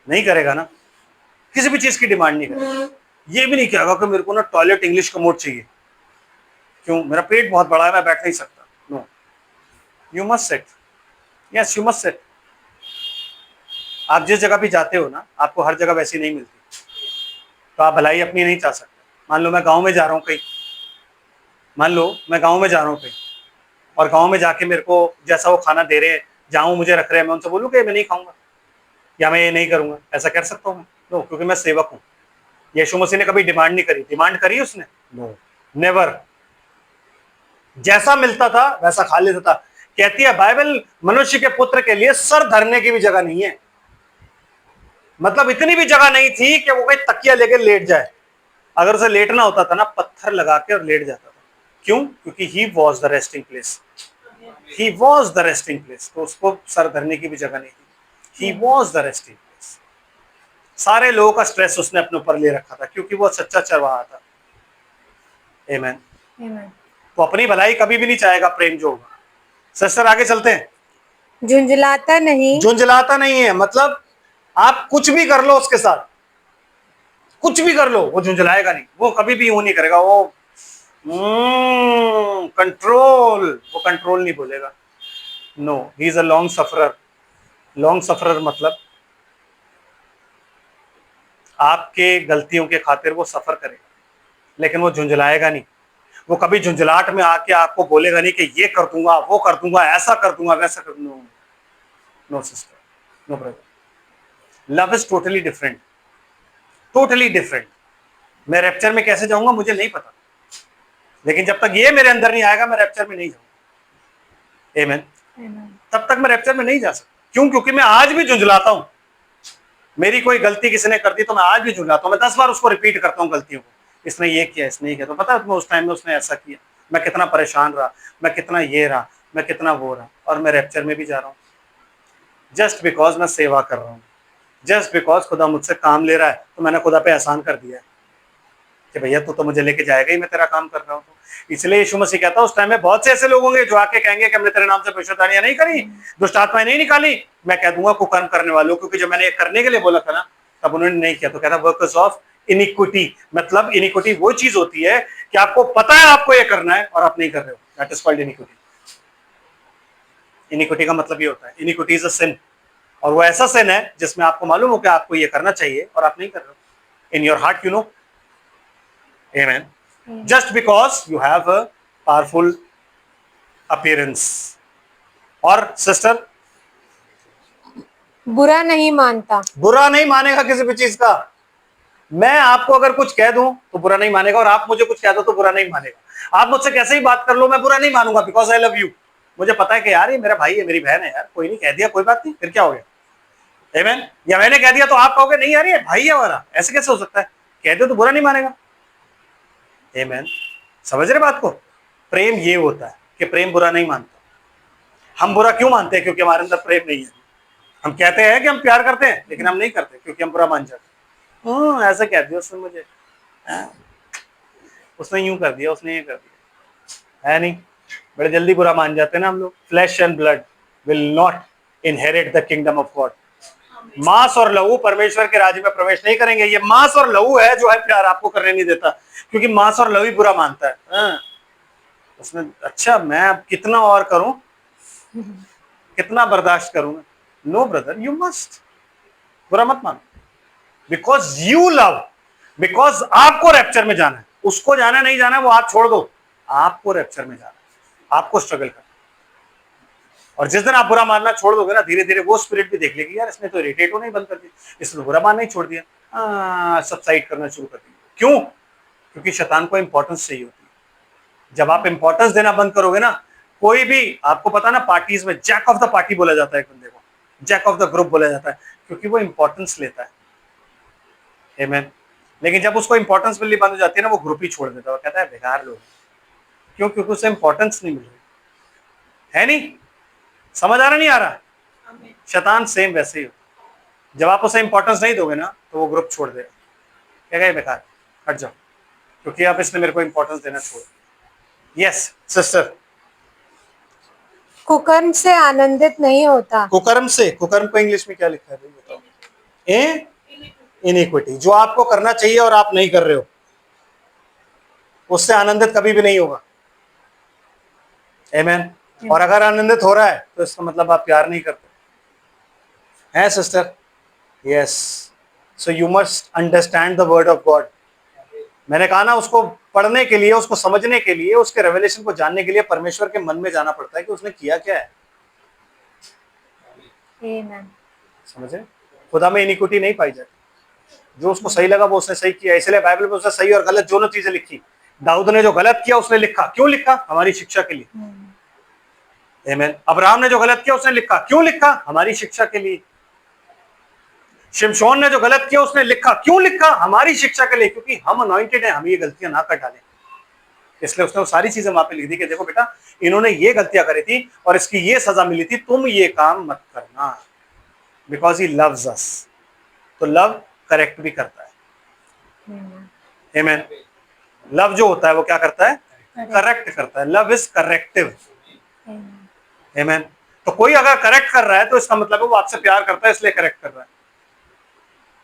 S1: नहीं करेगा ना, किसी भी चीज की डिमांड नहीं करेगा। ये भी नहीं कहेगा कि मेरे को ना टॉयलेट इंग्लिश कमोड चाहिए, क्यों, मेरा पेट बहुत बड़ा है, मैं बैठ नहीं सकता। No, you must sit, yes you must sit. आप जिस जगह भी जाते हो ना, आपको हर जगह वैसी नहीं मिलती, तो आप भलाई अपनी नहीं चाह सकते। मान लो मैं गांव में जा रहा हूँ कहीं, मान लो मैं गांव में जा रहा हूँ कहीं, और गांव में जाके मेरे को जैसा वो खाना दे रहे हैं, जहाँ मुझे रख रहे हैं, मैं उनसे बोलूँ कि मैं नहीं खाऊंगा या मैं ये नहीं करूंगा, ऐसा कर सकता हूँ? नो, क्योंकि मैं सेवक हूँ। यीशु मसीह ने कभी डिमांड नहीं करी, डिमांड करी उसने? No, never. जैसा मिलता था वैसा खा लेता था। कहती है बाइबल, मनुष्य के पुत्र के लिए सर धरने की भी जगह नहीं है। मतलब इतनी भी जगह नहीं थी कि वो कोई तकिया लेके लेट जाए। अगर उसे लेटना होता था ना, पत्थर लगा के और लेट जाता था। क्यों? क्योंकि he was the resting place. He was the resting place, तो उसको सर धरने की भी जगह नहीं थी। He was the resting place. सारे लोगों का स्ट्रेस उसने अपने ऊपर ले रखा था क्योंकि वो सच्चा चरवाहा था। आमेन। वो अपनी भलाई कभी भी नहीं चाहेगा, प्रेम जो होगा। सिस्टर आगे चलते हैं।
S2: झुंझलाता नहीं,
S1: झुंझलाता नहीं है मतलब आप कुछ भी कर लो उसके साथ, कुछ भी कर लो, वो झुंझलाएगा नहीं, वो कभी भी यूं नहीं करेगा। वो कंट्रोल, वो कंट्रोल नहीं बोलेगा। No, he is a long sufferer. Long sufferer मतलब आपके गलतियों के खातिर वो सफर करेगा, लेकिन वो झुंझलाएगा नहीं। वो कभी झुंझलाहट में आके आपको बोलेगा नहीं कि ये कर दूंगा, वो कर दूंगा, ऐसा कर दूंगा, वैसा कर दूंगा। No sister, no brother, love is totally different, totally different. मैं रैप्चर में कैसे जाऊंगा मुझे नहीं पता, लेकिन जब तक ये मेरे अंदर नहीं आएगा मैं रैप्चर में नहीं जाऊंगा। आमेन। तब तक मैं रैप्चर में नहीं जा सकता। क्यों? क्योंकि मैं आज भी झुंझलाता हूं। मेरी कोई गलती किसी ने कर दी तो मैं आज भी झुंझलाता हूं। मैं 10 बार उसको रिपीट करता हूं गलतियों को, इसने ये किया, इसने ये किया। तो पता है तुम्हें उस टाइम में उसने ऐसा किया, मैं कितना परेशान रहा, मैं कितना ये रहा, मैं कितना वो रहा, और मैं रैप्चर में भी जा रहा हूँ जस्ट बिकॉज मैं सेवा कर रहा हूँ, जस्ट बिकॉज खुदा मुझसे काम ले रहा है। तो मैंने खुदा पे एहसान कर दिया है कि भैया तू तो मुझे लेके जाएगा ही, मैं तेरा काम कर रहा हूँ। इसलिए यीशु मसीह कहता है उस टाइम में बहुत से ऐसे लोग होंगे जो आके कहेंगे कि हमने तेरे नाम से भविष्यवाणियां नहीं करी, दुष्ट आत्माएं नहीं निकाली। मैं कह दूंगा कुकर्म करने वालों, क्योंकि जब मैंने ये करने के लिए बोला था ना तब उन्होंने नहीं किया। तो कहता वर्कर्स ऑफ इनिक्विटी, मतलब इनिक्विटी वो चीज होती है कि आपको पता है आपको ये करना है और आप नहीं कर रहे हो, that is called inequity. Inequity का मतलब ये होता है, इनिक्विटी इज अ सिन, और वो ऐसा सिन है जिसमें आपको मालूम हो कि आपको ये करना चाहिए और आप नहीं कर रहे हो। In your heart you know, amen, just because you have a powerful appearance। और सिस्टर,
S2: बुरा नहीं मानता।
S1: बुरा नहीं मानेगा किसी भी चीज का। मैं आपको अगर कुछ कह दूं तो बुरा नहीं मानेगा, और आप मुझे कुछ कह दो तो बुरा नहीं मानेगा। आप मुझसे कैसे ही बात कर लो मैं बुरा नहीं मानूंगा, बिकॉज आई लव यू। मुझे पता है कि यार ये मेरा भाई है, मेरी बहन है, यार कोई नहीं, कह दिया कोई बात नहीं, फिर क्या हो गया। आमेन। या मैंने कह दिया तो आप कहोगे नहीं यार ये भाई है हमारा, ऐसे कैसे हो सकता है? कह दो तो बुरा नहीं मानेगा। आमेन। समझ रहे बात को? प्रेम ये होता है कि प्रेम बुरा नहीं मानता। हम बुरा क्यों मानते हैं? क्योंकि हमारे अंदर प्रेम नहीं है। हम कहते हैं कि हम प्यार करते हैं लेकिन हम नहीं करते क्योंकि हम बुरा मान जाते हैं। ऐसा कह दिया उसने मुझे, उसने यूं कर दिया, उसने ये कर दिया, है नहीं? बड़े जल्दी बुरा मान जाते हैं ना हम लोग। Flash and blood will not inherit the kingdom of God. मांस और लहू परमेश्वर के राज्य में प्रवेश नहीं करेंगे। ये मांस और लहू है जो है प्यार आपको करने नहीं देता, क्योंकि मांस और लहू ही बुरा मानता है। उसने अच्छा मैं अब कितना और करूं, कितना बर्दाश्त करूंगा? नो ब्रदर, यू मस्ट बुरा मत मानो, बिकॉज यू लव, बिकॉज आपको रैप्चर में जाना है। उसको जाना नहीं जाना वो आप छोड़ दो, आपको रैप्चर में जाना है, आपको स्ट्रगल करना। और जिस दिन आप बुरा मानना छोड़ दोगे ना, धीरे धीरे वो स्पिरिट भी देख लेगी यार इसने तो इरिटेट होना ही बंद कर दिया, इसने बुरा मानना ही छोड़ दिया, सबसाइड करना शुरू कर दिया। क्यों? क्योंकि शैतान को इंपॉर्टेंस चाहिए होती है। जब आप इंपॉर्टेंस देना बंद करोगे ना, कोई भी, आपको पता ना पार्टीज में जैक ऑफ द पार्टी बोला जाता है एक बंदे को, जैक ऑफ द ग्रुप बोला जाता है, क्योंकि वो इंपॉर्टेंस लेता है। आमेन। लेकिन जब उसको इंपॉर्टेंस मिलनी बंद हो जाती है ना, वो ग्रुप ही छोड़ देता है, वो कहता है बेकार लोग। क्यों? क्योंकि उसे इंपॉर्टेंस नहीं मिल रही है। नहीं समझ आ रहा, नहीं आ रहा? शैतान सेम वैसे ही हो, जब आप उसे इंपॉर्टेंस नहीं दोगे ना तो वो ग्रुप छोड़ देगा, कहेगा बेकार, हट जाओ, क्योंकि आप इसने मेरे को इंपॉर्टेंस देना छोड़। Yes sister.
S2: कुकर्म से आनंदित नहीं होता।
S1: कुकर्म से, कुकर्म को इंग्लिश में क्या लिखा है बताओ? इनइक्विटी, जो आपको करना चाहिए और आप नहीं कर रहे हो, उससे आनंदित कभी भी नहीं होगा। आमेन। और अगर आनंदित हो रहा है तो इसका मतलब आप प्यार नहीं करते हैं sister. Yes, so you must understand the word of God. मैंने कहा ना, उसको पढ़ने के लिए, उसको समझने के लिए, उसके रेवलेशन को जानने के लिए परमेश्वर के मन में जाना पड़ता है कि उसने किया क्या है। समझे? खुदा में इनिक्विटी नहीं पाई जाती। जो उसको सही लगा वो उसने सही किया, इसलिए बाइबल में उसने सही और गलत दोनों चीजें लिखी। दाऊद ने जो गलत किया उसने लिखा, क्यों लिखा? हमारी शिक्षा के लिए। आमीन। अब्राहम ने जो गलत किया उसने लिखा, क्यों लिखा? हमारी शिक्षा के लिए। शिमशोन ने जो गलत किया उसने लिखा, क्यों लिखा? हमारी शिक्षा के लिए, क्योंकि हम अनॉइंटेड हैं, हम ये गलतियां ना कर डालें। इसलिए उसने वो सारी चीजें वहां पे लिख दी कि देखो बेटा, इन्होंने ये गलतियां करी थी और इसकी ये सजा मिली थी, तुम ये काम मत करना, बिकॉज ही लव्स अस। तो लव करेक्ट भी करता है। आमीन। लव जो होता है वो क्या करता है? करेक्ट करता है। Love is corrective. आमीन। तो कोई अगर करेक्ट कर रहा है तो इसका मतलब है वो आपसे प्यार करता है, इसलिए करेक्ट कर रहा है।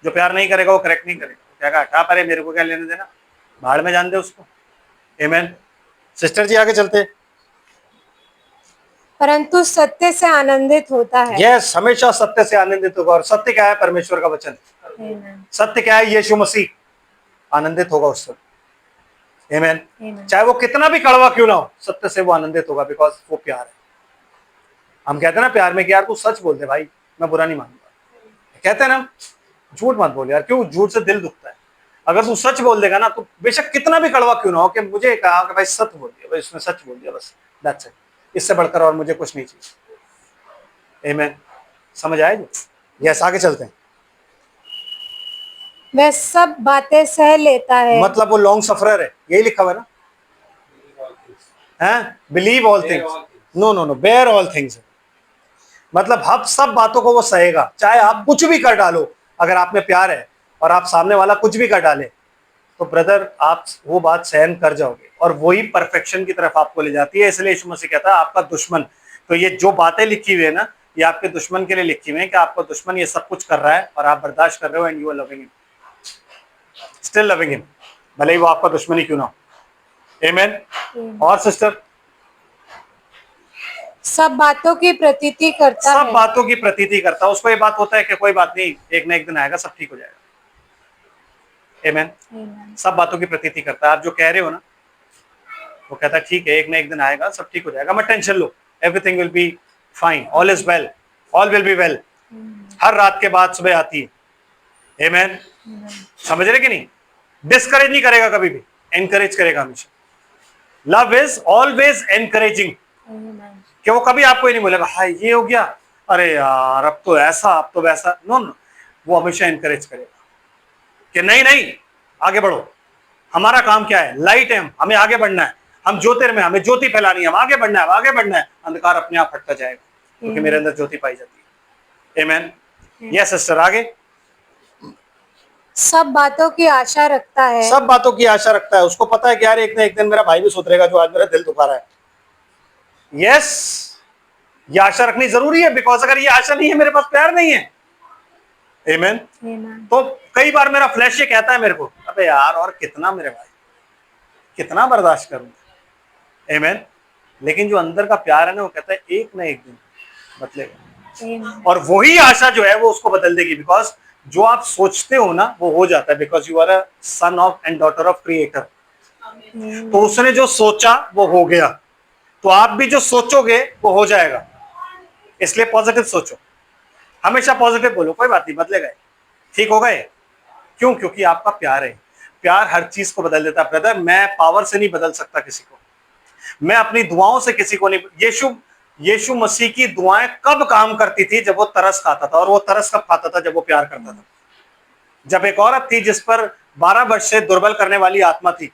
S1: जो प्यार नहीं करेगा वो करेक्ट नहीं करेगा, क्या कहा, हटा परे, मेरे को क्या लेने देना, भाड़ में जान दे उसको। आमीन। सिस्टर जी आगे चलते।
S2: परंतु सत्य से आनंदित होता है।
S1: यस, हमेशा सत्य से आनंदित होगा। और सत्य क्या है? परमेश्वर का वचन। सत्य क्या है? यीशु मसीह। आनंदित होगा उससे। आमीन। चाहे वो कितना भी कड़वा क्यों ना हो, सत्य से वो आनंदित होगा, बिकॉज वो प्यार है। हम कहते हैं ना प्यार में कि यार तू सच बोल दे भाई, मैं बुरा नहीं मानूंगा। कहते हैं ना, झूठ मत बोल यार, क्यों? झूठ से दिल दुखता है। अगर तू सच बोल देगा ना, तो बेशक कितना भी कड़वा क्यों ना हो, कि मुझे कहा कि भाई सच बोल दिया, भाई उसने सच बोल दिया, बस दैट्स इट, इससे बढ़कर और मुझे कुछ नहीं चाहिए। आमीन। समझ आए जो? यस, आगे चलते हैं।
S2: वह सब बातें सह लेता है।
S1: मतलब वो लॉन्ग सफरर है, यही लिखा हुआ है ना? हैं? Believe all things, no no no, bear all things. मतलब हम सब बातों को वो सहेगा, चाहे आप कुछ भी कर डालो। अगर आप में प्यार है और आप सामने वाला कुछ भी कर डाले, तो ब्रदर आप वो बात सहन कर जाओगे, और वही परफेक्शन की तरफ आपको ले जाती है। इसलिए यीशु मसीह कहता है आपका दुश्मन, तो ये जो बातें लिखी हुई है ना, ये आपके दुश्मन के लिए लिखी हुई है, कि आपका दुश्मन ये सब कुछ कर रहा है और आप बर्दाश्त कर रहे हो, and you are loving him, still loving him, भले ही वो आपका दुश्मन ही क्यों ना हो। आमीन। और सिस्टर,
S2: सब बातों की प्रतीति करता
S1: सब
S2: है।
S1: बातों की प्रतीति करता है। उसको ये बात होता है कि कोई बात नहीं, एक ना एक दिन आएगा, सब ठीक हो जाएगा। आमीन। सब बातों की प्रतीति करता है। आप जो कह रहे हो ना, वो कहता है ठीक है, एक ना एक दिन आएगा, सब ठीक हो जाएगा, मत टेंशन लो, everything will be fine, all is well, all will be well. हर रात के बाद सुबह आती है। आमीन। समझ रहे कि नहीं? डिस्करेज नहीं करेगा कभी भी, एनकरेज करेगा हमेशा। लव इज ऑलवेज एनकरेजिंग, कि वो कभी आपको ये नहीं बोलेगा हाय ये हो गया, अरे यार अब तो ऐसा, अब तो वैसा। नो नो, वो हमेशा एनकरेज करेगा कि नहीं नहीं, आगे बढ़ो, हमारा काम क्या है? लाइट है, हमें आगे बढ़ना है, हम ज्योतिर में, हमें ज्योति फैलानी है, हम आगे बढ़ना है, आगे बढ़ना है, अंधकार अपने आप हटता जाएगा, क्योंकि मेरे अंदर ज्योति पाई जाती है। आमीन। यस सिस्टर, आगे।
S2: सब बातों की आशा रखता है।
S1: सब बातों की आशा रखता है। उसको पता है कि यार एक ना एक दिन मेरा भाई भी सुधरेगा जो आज मेरा दिल दुखा रहा है। यस, ये आशा रखनी जरूरी है, बिकॉज अगर ये आशा नहीं है, मेरे पास प्यार नहीं है। आमीन। तो कई बार मेरा फ्लैश ये कहता है मेरे को, अबे यार और कितना मेरे भाई, कितना बर्दाश्त करूं। आमीन। लेकिन जो अंदर का प्यार है ना, वो कहता है एक ना एक दिन बदलेगा, और वही आशा जो है वो उसको बदल देगी, बिकॉज जो आप सोचते हो ना वो हो जाता है, because you are a son of and daughter of creator. तो उसने जो सोचा वो हो गया, तो आप भी जो सोचोगे वो हो जाएगा। इसलिए पॉजिटिव सोचो, हमेशा पॉजिटिव बोलो, कोई बात नहीं, बदलेगा, ठीक होगा ये। क्यों? क्योंकि आपका प्यार है। प्यार हर चीज को बदल देता है ब्रदर। मैं पावर से नहीं बदल सकता किसी को, मैं अपनी दुआओं से किसी को नहीं। यीशु मसीह की दुआएं कब काम करती थी? जब वो तरस खाता था, और वो तरस कब खाता था? जब वो प्यार करता था। जब एक औरत थी जिस पर 12 वर्ष से दुर्बल करने वाली आत्मा थी,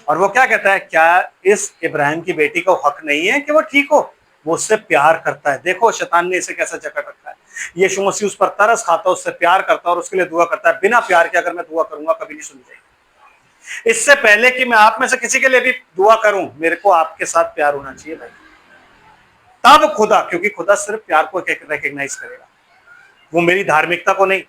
S1: और वो क्या कहता है, क्या इस इब्राहिम की बेटी को हक नहीं है कि वो ठीक हो? वो उससे प्यार करता है। देखो शैतान ने इसे कैसा जकड़ रखा है। यीशु मसीह उस पर तरस खाता है, उससे प्यार करता है और उसके लिए दुआ करता है। बिना प्यार के अगर मैं दुआ करूंगा कभी नहीं सुनी जाएगी। इससे पहले कि मैं आप में से किसी के लिए भी दुआ करूं, मेरे को आपके साथ प्यार होना चाहिए भाई, तब खुदा, क्योंकि खुदा सिर्फ प्यार को रिकॉग्नाइज करेगा, वो मेरी धार्मिकता को नहीं।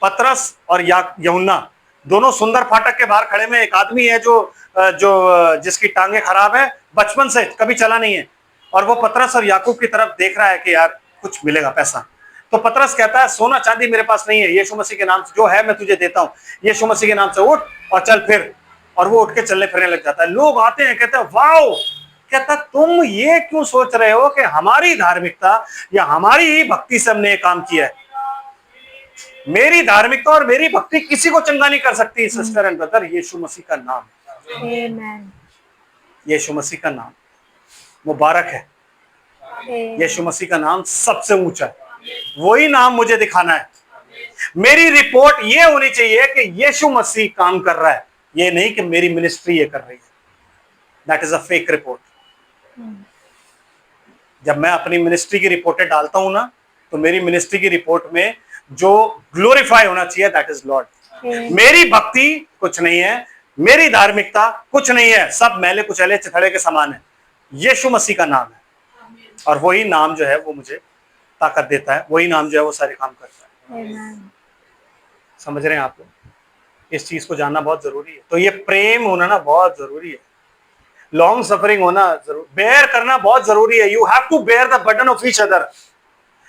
S1: पतरस और यूहन्ना दोनों सुंदर फाटक के बाहर खड़े में, एक आदमी है जो जिसकी टांगे खराब है, बचपन से कभी चला नहीं है, और वो पतरस और याकूब की तरफ देख रहा है कि यार कुछ मिलेगा, पैसा। तो पतरस कहता है सोना चांदी मेरे पास नहीं है, यीशु मसीह के नाम से जो है मैं तुझे देता हूं, यीशु मसीह के नाम से उठ और चल फिर। और वो उठ के चलने फिरने लग जाता है। लोग आते हैं, कहते हैं वाओ, कहता तुम ये क्यों सोच रहे हो कि हमारी धार्मिकता या हमारी ही भक्ति से हमने ये काम किया है? मेरी धार्मिकता और मेरी भक्ति किसी को चंगा नहीं कर सकती सिस्टर एंड ब्रदर। यीशु मसीह का नाम,
S2: आमीन।
S1: यीशु मसीह का नाम मुबारक है। यीशु मसीह का नाम सबसे ऊंचा है, वही नाम मुझे दिखाना है। मेरी रिपोर्ट ये होनी चाहिए कि यीशु मसीह काम कर रहा है, ये नहीं कि मेरी मिनिस्ट्री ये कर रही है। That is a fake report. जब मैं अपनी मिनिस्ट्री की रिपोर्टें डालता हूं ना, तो मेरी मिनिस्ट्री की रिपोर्ट में जो ग्लोरीफाई होना चाहिए दैट इज लॉर्ड। मेरी भक्ति कुछ नहीं है, मेरी धार्मिकता कुछ नहीं है, सब मैले कुचले चिथड़े के समान है। यीशु मसीह का नाम है, और वही नाम जो है वो मुझे ताकत देता है, वही नाम जो है वो सारे काम करता है। समझ रहे हैं आप लोग? इस चीज को जानना बहुत जरूरी है। तो ये प्रेम होना ना बहुत जरूरी है, लॉन्ग सफरिंग होना जरूर, बेयर करना बहुत जरूरी है। You have to bear the burden of each other.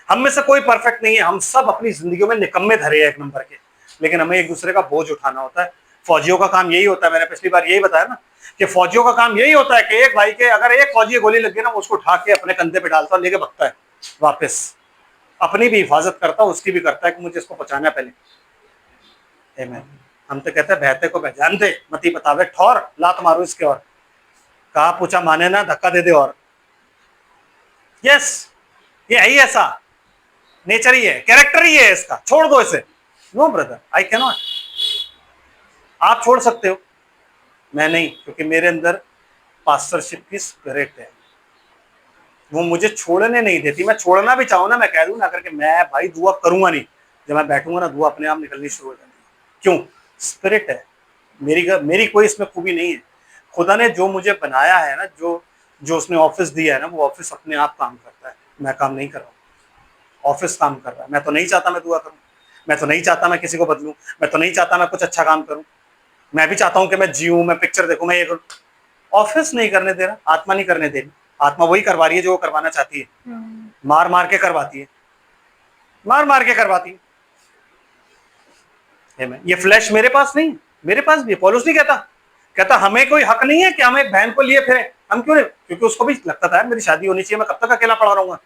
S1: हम में से कोई परफेक्ट नहीं है, हम सब अपनी जिंदगियों में निकम्मे धरे हैं एक नंबर के, लेकिन हमें एक दूसरे का बोझ उठाना होता है। फौजियों का काम यही होता है, मैंने पिछली बार यही बताया ना कि फौजियों का काम यही होता है कि एक भाई के अगर एक फौजी गोली लग गई ना, उसको उठा के अपने कंधे पे डालता है, लेके भगता है वापस, अपनी भी हिफाजत करता है, उसकी भी करता है कि मुझे इसको बचाना है पहले। आमीन। हम तो कहते हैं बहते को पहचान दे, मती बतावे ठौर, लात मारो इसके, और कहा पूछा माने ना, धक्का दे दे। और यस, ये है ही ऐसा, नेचर ही है, कैरेक्टर ही है इसका, छोड़ दो इसे। No brother, I can not. आप छोड़ सकते हो, मैं नहीं, क्योंकि मेरे अंदर पास्टरशिप की स्पिरिट है, वो मुझे छोड़ने नहीं देती। मैं छोड़ना भी चाहूँ ना, मैं कह दूँ ना करके, मैं भाई दुआ करूंगा नहीं। जब मैं बैठूंगा ना, दुआ अपने आप निकलनी शुरू हो जाती है। क्यों? स्पिरिट है मेरी कोई इसमें खूबी नहीं है। खुदा ने जो मुझे बनाया है ना, जो उसने ऑफिस दिया है ना, वो ऑफिस अपने आप काम करता है, मैं काम नहीं कर रहा हूँ, ऑफिस काम कर रहा है। मैं तो नहीं चाहता मैं दुआ करूँ, मैं तो नहीं चाहता मैं किसी को बदलूं, मैं तो नहीं चाहता मैं कुछ अच्छा काम करूं। मैं भी चाहता हूं कि मैं जीऊं, मैं पिक्चर देखूं, मैं ये करूं। ऑफिस नहीं करने दे रहा, आत्मा नहीं करने दे रही। आत्मा वही करवा रही है जो वो करवाना चाहती है, मार मार के करवाती है, मार मार के करवाती है। ये फ्लैश मेरे पास नहीं, मेरे पास भी। पौलुस नहीं कहता हमें कोई हक नहीं है कि हम एक बहन को लिए फिरे। हम क्यों नहीं? क्योंकि उसको भी लगता था मेरी शादी होनी चाहिए, मैं कब तक अकेला पड़ा रहूंगा।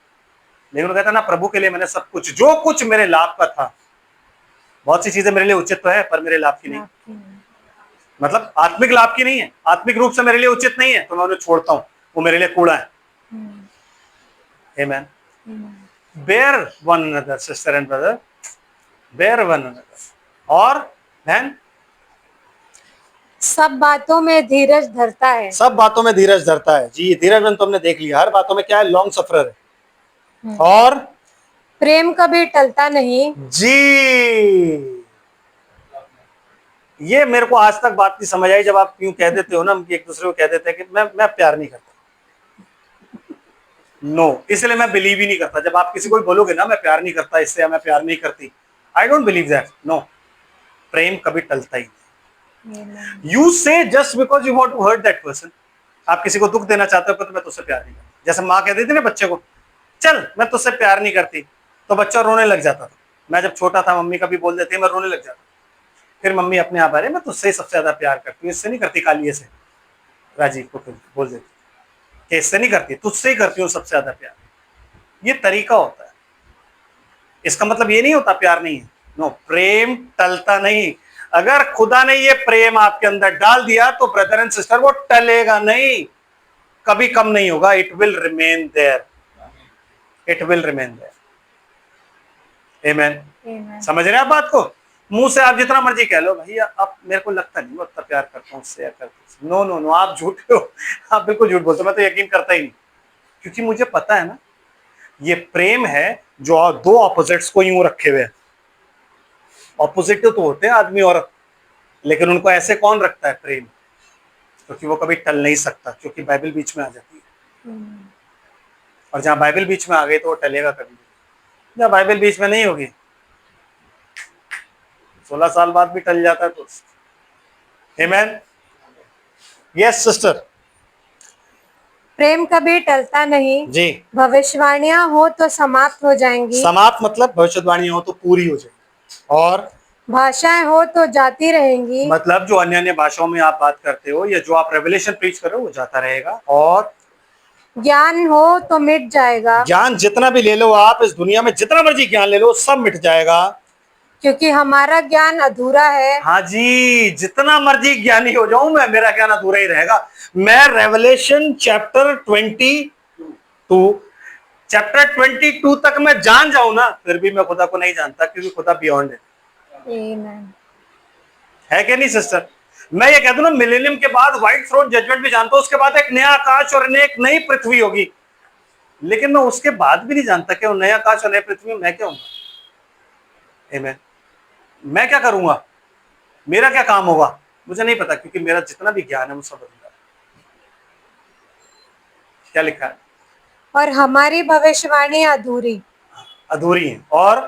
S1: लेकिन वो कहता ना, प्रभु के लिए मैंने सब कुछ, जो कुछ मेरे लाभ का था, बहुत सी चीजें मेरे लिए उचित तो है पर मेरे लाभ की नहीं, मतलब आत्मिक लाभ की नहीं है, आत्मिक रूप से मेरे लिए उचित नहीं है, तो मैं उन्हें छोड़ता हूं, वो मेरे लिए कूड़ा है। Amen. Bear one another, sister and brother, bear one another. और बहन,
S2: सब बातों में धीरज धरता है।
S1: सब बातों में धीरज धरता है। जी, धीरज तो हमने देख लिया, हर बातों में क्या है, लॉन्ग सफरर है। और
S2: प्रेम कभी टलता नहीं।
S1: जी, ये मेरे को आज तक बात नहीं समझ आई, जब आप यूं कह देते हो ना, एक दूसरे को कह देते हैं कि मैं प्यार नहीं करता। नो, इसलिए मैं बिलीव ही नहीं करता। जब आप किसी को बोलोगे ना मैं प्यार नहीं करता इससे, या मैं प्यार नहीं करती, I don't believe that. No, प्रेम कभी टलता ही नहीं। You say just because you want to hurt that person. आप किसी को दुख देना चाहते हो तो मैं तुझसे प्यार नहीं करता। जैसे माँ कहती थी ना बच्चे को, चल मैं तुझसे प्यार नहीं करती, तो बच्चा रोने लग जाता था। मैं जब छोटा था, मम्मी कभी बोल देती, मैं रोने लग जाता। फिर मम्मी अपने आप, अरे मैं तुझसे ही सबसे ज्यादा प्यार करती हूँ, इससे नहीं करती, कालिए से, राजीव को बोल देती कि इससे नहीं करती, तुझसे ही करती हूँ सबसे ज्यादा प्यार। ये तरीका होता है, इसका मतलब ये नहीं होता प्यार नहीं है। नो, प्रेम टलता नहीं। अगर खुदा ने ये प्रेम आपके अंदर डाल दिया तो ब्रदर एंड सिस्टर, वो टलेगा नहीं, कभी कम नहीं होगा। It will remain there, it will remain there. Amen. समझ रहे हैं आप बात को? मुंह से आप जितना मर्जी कह लो, भैया अब मेरे को लगता नहीं मैं उतना प्यार करता हूँ उससे, या करता। नो नो नो, आप झूठे हो, आप बिल्कुल झूठ बोलते हो। मैं तो यकीन करता ही नहीं, क्योंकि मुझे पता है ना, ये प्रेम है जो दो ऑपोजिट्स को यूं रखे हुए हैं। ऑपोजिट तो होते हैं आदमी औरत, लेकिन उनको ऐसे कौन रखता है? प्रेम। क्योंकि वो कभी टल नहीं सकता, क्योंकि बाइबल बीच में आ जाती है। और जहां बाइबल बीच में आ गई तो वो टलेगा कभी नहीं। जहां बाइबल बीच में नहीं होगी, 16 साल बाद भी टल जाता है तो। आमेन। Yes sister.
S2: प्रेम कभी टलता नहीं।
S1: जी।
S2: भविष्यवाणियां हो तो समाप्त हो जाएंगी।
S1: समाप्त मतलब भविष्यवाणियां हो तो पूरी हो जाएगी, और
S2: भाषाएं हो तो जाती रहेंगी।
S1: मतलब जो अन्य अन्य भाषाओं में आप बात करते हो, या जो आप रेवलेशन प्रीच कर रहे हो, वो जाता रहेगा। और
S2: ज्ञान हो तो मिट जाएगा।
S1: ज्ञान जितना भी ले लो आप, इस दुनिया में जितना मर्जी ज्ञान ले लो, सब मिट जाएगा,
S2: क्योंकि हमारा ज्ञान अधूरा है।
S1: हाँ जी, जितना मर्जी ज्ञानी हो जाऊं मैं, मेरा ज्ञान अधूरा ही रहेगा। मैं रेवलेशन चैप्टर 22 तक मैं जान जाऊं ना, फिर भी मैं खुदा को नहीं जानता, क्योंकि खुदा बियॉन्ड है।
S2: Amen.
S1: है कि नहीं सिस्टर? मैं ये कह दूं ना, मिलेनियम के बाद व्हाइट थ्रोन जजमेंट भी जानता हूं, उसके बाद एक नया आकाश और एक नई पृथ्वी होगी, लेकिन मैं उसके बाद भी नहीं जानता कि वो नया आकाश और नई पृथ्वी में मैं क्या हूंगा। आमीन। मैं क्या करूंगा, मेरा क्या काम होगा, मुझे नहीं पता, क्योंकि मेरा जितना भी ज्ञान है वो सब अधूरा है। क्या लिखा है?
S2: और हमारी भविष्यवाणी
S1: अधूरी है। और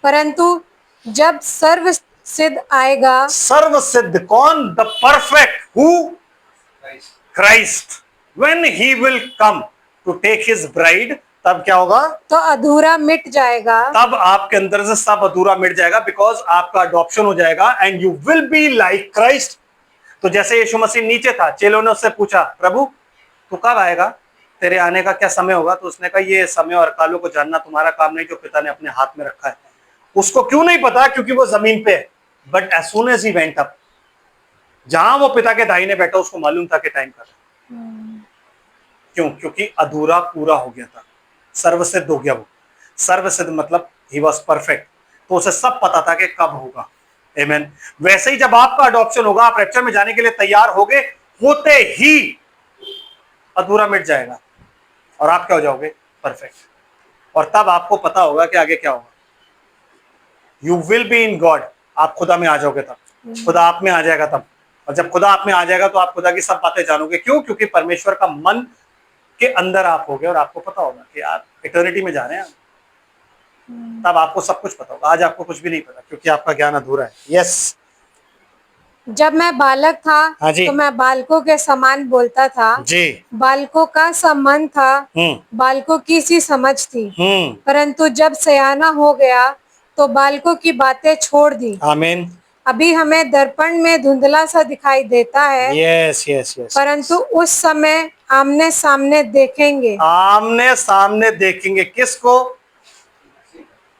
S2: परंतु जब सर्व सिद्ध आएगा,
S1: सर्व सिद्ध कौन? The perfect who? Christ. When he will come to take his bride, तब क्या होगा?
S2: तो अधूरा मिट जाएगा।
S1: तब आपके अंदर से सब अधूरा मिट जाएगा, बिकॉज आपका अडॉप्शन हो जाएगा and you will be like Christ. तो जैसे यीशु मसीह नीचे था, चेलों ने उससे पूछा, प्रभु तू कब आएगा, तेरे आने का क्या समय होगा? तो उसने कहा, ये समय और कालों को जानना तुम्हारा काम नहीं, जो पिता ने अपने हाथ में रखा है। उसको क्यों नहीं पता? क्योंकि वो जमीन पे है। But as soon as he went up, जहां वो पिता के दाहिने बैठा, उसको मालूम था कि टाइम का। क्यों? क्योंकि अधूरा पूरा हो गया था, सर्वसिद्ध हो गया वो। सर्वसिद्ध मतलब ही वॉज परफेक्ट, तो उसे सब पता था कि कब होगा। आमीन। वैसे ही जब आपका अडॉप्शन होगा, आप रैप्चर में जाने के लिए तैयार होगे, होते ही अधूरा मिट जाएगा और आप क्या हो जाओगे? परफेक्ट। और तब आपको पता होगा कि आगे क्या होगा। You will be in God, आप खुदा में आ जाओगे तब, खुदा आप में आ जाएगा तब। और जब खुदा आप में आ जाएगा तो आप खुदा की सब बातें जानोगे। क्यों? क्योंकि परमेश्वर का मन के अंदर आप होगे और आपको पता होगा कि आप इटर्निटी में जा रहे हैं। तब आपको सब कुछ पता होगा। आज आपको कुछ भी नहीं पता, क्योंकि आपका ज्ञान अधूरा है। यस।
S2: जब मैं बालक था,
S1: हाँ जी।
S2: तो मैं बालकों के समान बोलता था,
S1: जी।
S2: बालकों का संबंध था, बालकों की सी समझ थी। परंतु जब सयाना हो गया तो बालकों की बातें छोड़ दी।
S1: आमीन।
S2: अभी हमें दर्पण में धुंधला सा दिखाई देता है,
S1: यस यस यस।
S2: परंतु उस समय आमने सामने देखेंगे।
S1: आमने सामने देखेंगे। किसको?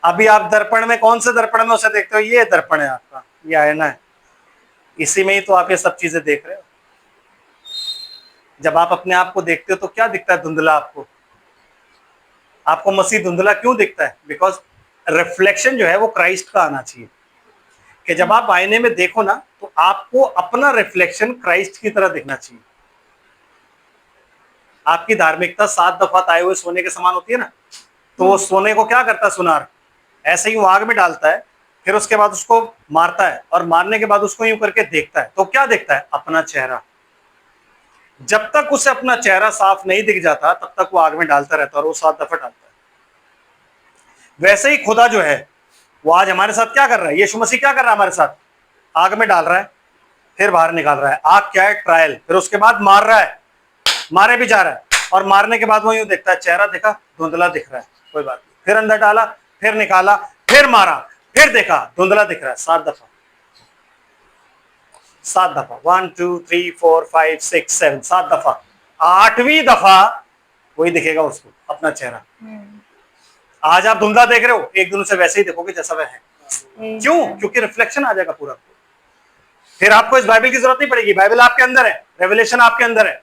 S1: अभी आप दर्पण में, कौन से दर्पण में उसे देखते हो? ये दर्पण है आपका, ये आईना है, इसी में ही तो आप ये सब चीजें देख रहे हो। जब आप अपने आप को देखते हो तो क्या दिखता है? धुंधला। आपको मसीह धुंधला क्यों दिखता है? बिकॉज रिफ्लेक्शन जो है वो क्राइस्ट का आना चाहिए। कि जब आप आईने में देखो ना, तो आपको अपना रिफ्लेक्शन क्राइस्ट की तरह दिखना चाहिए। आपकी धार्मिकता 7 दफा ताए हुए सोने के समान होती है ना, तो वो सोने को क्या करता है सुनार? ऐसे ही वो आग में डालता है, फिर उसके बाद उसको मारता है, और मारने के बाद उसको यूं करके देखता है, तो क्या देखता है? अपना चेहरा। जब तक उसे अपना चेहरा साफ नहीं दिख जाता, तब तक वो आग में डालता रहता है, और वो 7 दफा डालता है। वैसे ही खुदा जो है वो आज हमारे साथ क्या कर रहा है? यीशु मसीह क्या कर रहा है हमारे साथ? आग में डाल रहा है, फिर बाहर निकाल रहा है। आग क्या है? ट्रायल। फिर उसके बाद मार रहा है, मारे भी जा रहा है, और मारने के बाद वो यूं देखता है, चेहरा देखा, धुंधला दिख रहा है, कोई बात नहीं। फिर अंदर डाला, फिर निकाला, फिर मारा, फिर देखा, धुंधला दिख रहा है। 7 दफा, 7 दफा। 1 2 3 4 5 6 7, 7 दफा। 8वीं दफा वही दिखेगा उसको, अपना चेहरा। आज आप धुंधला देख रहे हो, एक दिन उसे वैसे ही देखोगे जैसा वह है। क्यों? क्योंकि रिफ्लेक्शन आ जाएगा पूरा। फिर आपको इस बाइबल की जरूरत नहीं पड़ेगी, बाइबल आपके अंदर है, रेवलेशन आपके अंदर है,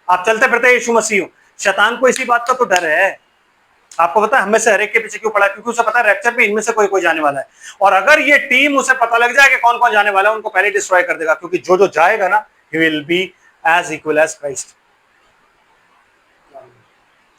S1: आप चलते फिरते यीशु मसीह हो। शैतान को इसी बात का तो डर है। आपको पता है हमें से हर एक के पीछे क्यों पड़ा? क्योंकि उसे पता है रैप्चर में इनमें से कोई कोई जाने वाला है, और अगर ये टीम उसे पता लग जाए कि कौन कौन जाने वाला है, उनको पहले डिस्ट्रॉय कर देगा। क्योंकि जो जो जाएगा ना, he will be as equal as Christ.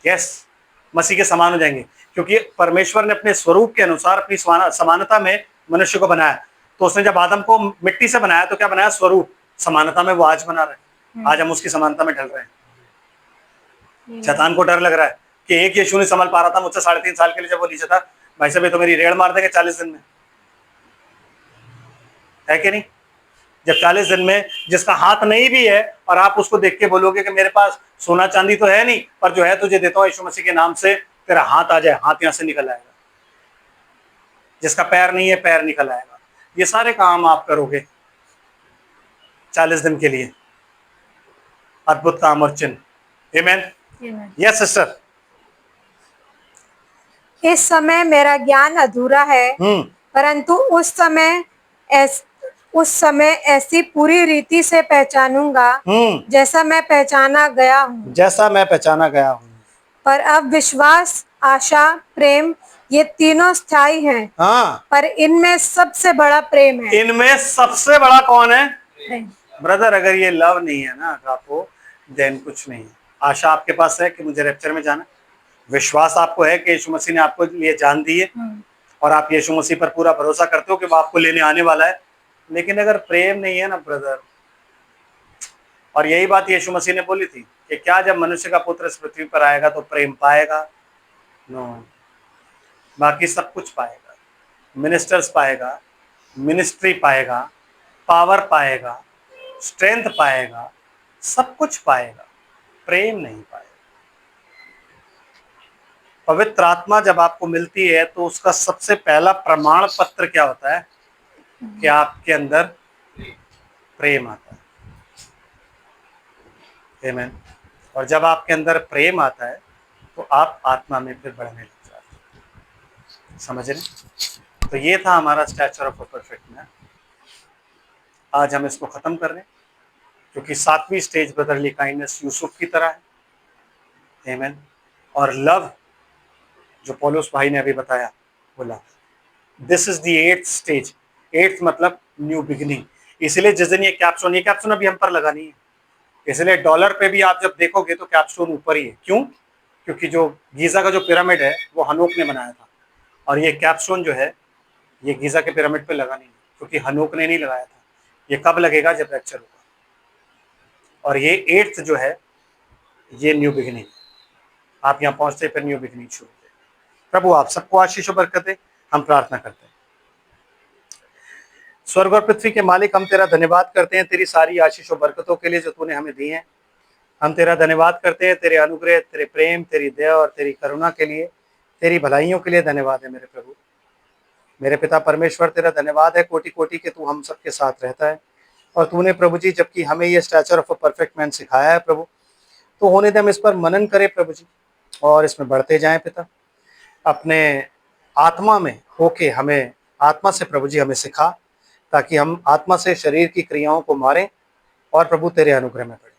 S1: Yes, मसीह के समान हो जाएंगे, क्योंकि परमेश्वर ने अपने स्वरूप के अनुसार अपनी समानता में मनुष्य को बनाया। तो उसने जब आदम को मिट्टी से बनाया तो क्या बनाया? स्वरूप। समानता में वो आज बना रहे हैं, आज हम उसकी समानता में ढल रहे हैं। शैतान को डर लग रहा है कि एक यीशु नहीं संभल पा रहा था मुझसे 3.5 साल के लिए, जब वो नीचे था। भाई साहब, ये तो मेरी रेड़ मार देंगे 40 दिन में, है कि नहीं? जब 40 दिन में जिसका हाथ नहीं भी है, और आप उसको देख के बोलोगे कि मेरे पास सोना चांदी तो है नहीं, पर जो है तुझे देता हूं यीशु मसीह के नाम से, तेरा हाथ आ जाए, हाथ यहां से निकल आएगा। जिसका पैर नहीं है, पैर निकल आएगा। ये सारे काम आप करोगे 40 दिन के लिए, अद्भुत काम और चिन्ह। आमीन। Yes sister.
S2: इस समय मेरा ज्ञान अधूरा है, परंतु उस समय ऐसी पूरी रीति से पहचानूंगा जैसा मैं पहचाना गया हूँ।
S1: जैसा मैं पहचाना गया हूँ।
S2: पर अब विश्वास, आशा, प्रेम, ये तीनों स्थायी हैं।
S1: हाँ,
S2: पर इनमें सबसे बड़ा प्रेम है।
S1: इनमें सबसे बड़ा कौन है? ब्रदर अगर ये लव नहीं है ना आपको, देन कुछ नहीं है। आशा आपके पास है कि मुझे रैप्चर में जाना, विश्वास आपको है कि यीशु मसीह ने आपको लिए जान दी है और आप यीशु मसीह पर पूरा भरोसा करते हो कि वो आपको लेने आने वाला है, लेकिन अगर प्रेम नहीं है ना ब्रदर, और यही बात यीशु मसीह ने बोली थी कि क्या जब मनुष्य का पुत्र इस पृथ्वी पर आएगा तो प्रेम पाएगा? नो, बाकी सब कुछ पाएगा, मिनिस्टर्स पाएगा, मिनिस्ट्री पाएगा, पावर पाएगा, स्ट्रेंथ पाएगा, सब कुछ पाएगा, प्रेम नहीं पाएगा। पवित्र आत्मा जब आपको मिलती है तो उसका सबसे पहला प्रमाण पत्र क्या होता है कि आपके अंदर प्रेम आता है। आमीन। और जब आपके अंदर प्रेम आता है तो आप आत्मा में फिर बढ़ने लग जाते हैं। समझ रहे? तो ये था हमारा stature of a perfect man. आज हम इसको खत्म कर रहे हैं क्योंकि 7वीं स्टेज ब्रदरली काइंडनेस यूसुफ की तरह है। आमीन। और लव जो पौलुस भाई ने अभी बताया वो love, this is the 8th stage. 8th मतलब न्यू बिगिनिंग। इसलिए जिस दिन ये कैप्स्टोन अभी हम पर लगा नहीं है, इसलिए डॉलर पे भी आप जब देखोगे तो कैप्स्टोन ऊपर ही है। क्यों? क्योंकि जो गीजा का जो पिरामिड है वो हनोक ने बनाया था, और ये कैप्स्टोन जो है ये गीजा के पिरामिड पे लगा नहीं, क्योंकि हनोक ने नहीं लगाया था। ये कब लगेगा? जब रैप्चर होगा। और ये 8th जो है ये न्यू बिगिनिंग, आप यहाँ पहुंचते फिर न्यू बिगिनिंग शुरू होते। प्रभु आप सबको आशीष और बरकत दे, हम प्रार्थना करते हैं। स्वर्ग और पृथ्वी के मालिक, हम तेरा धन्यवाद करते हैं तेरी सारी आशीष और बरकतों के लिए जो तूने हमें दी हैं। हम तेरा धन्यवाद करते हैं तेरे अनुग्रह, तेरे प्रेम, तेरी दया और तेरी करुणा के लिए, तेरी भलाइयों के लिए धन्यवाद है मेरे प्रभु। मेरे पिता परमेश्वर तेरा धन्यवाद है कोटि कोटि के तू हम सबके साथ रहता है। और तूने प्रभु जी जबकि हमें ये stature of a perfect man सिखाया है प्रभु, तो होने दे हम इस पर मनन करें प्रभु जी और इसमें बढ़ते जाएं पिता। अपने आत्मा में होके हमें आत्मा से प्रभु जी हमें सिखा, ताकि हम आत्मा से शरीर की क्रियाओं को मारें और प्रभु तेरे अनुग्रह में बढ़े।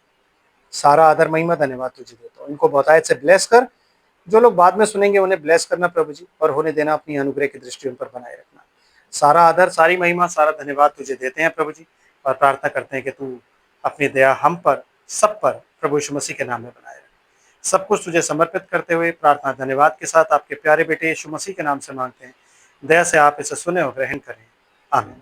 S1: सारा आदर महिमा धन्यवाद तुझे देता हूँ। इनको बहुतायत से ब्लेस कर, जो लोग बाद में सुनेंगे उन्हें ब्लेस करना प्रभु जी, और होने देना अपनी अनुग्रह की दृष्टि उन पर बनाए रखना। सारा आदर, सारी महिमा, सारा धन्यवाद तुझे देते हैं प्रभु जी, और प्रार्थना करते हैं कि तू अपनी दया हम पर, सब पर प्रभु यीशु मसीह के नाम में बनाए रखे। सब कुछ तुझे समर्पित करते हुए प्रार्थना धन्यवाद के साथ आपके प्यारे बेटे यीशु मसीह के नाम से मांगते हैं। दया से आप इसे सुने और ग्रहण करें। आमीन।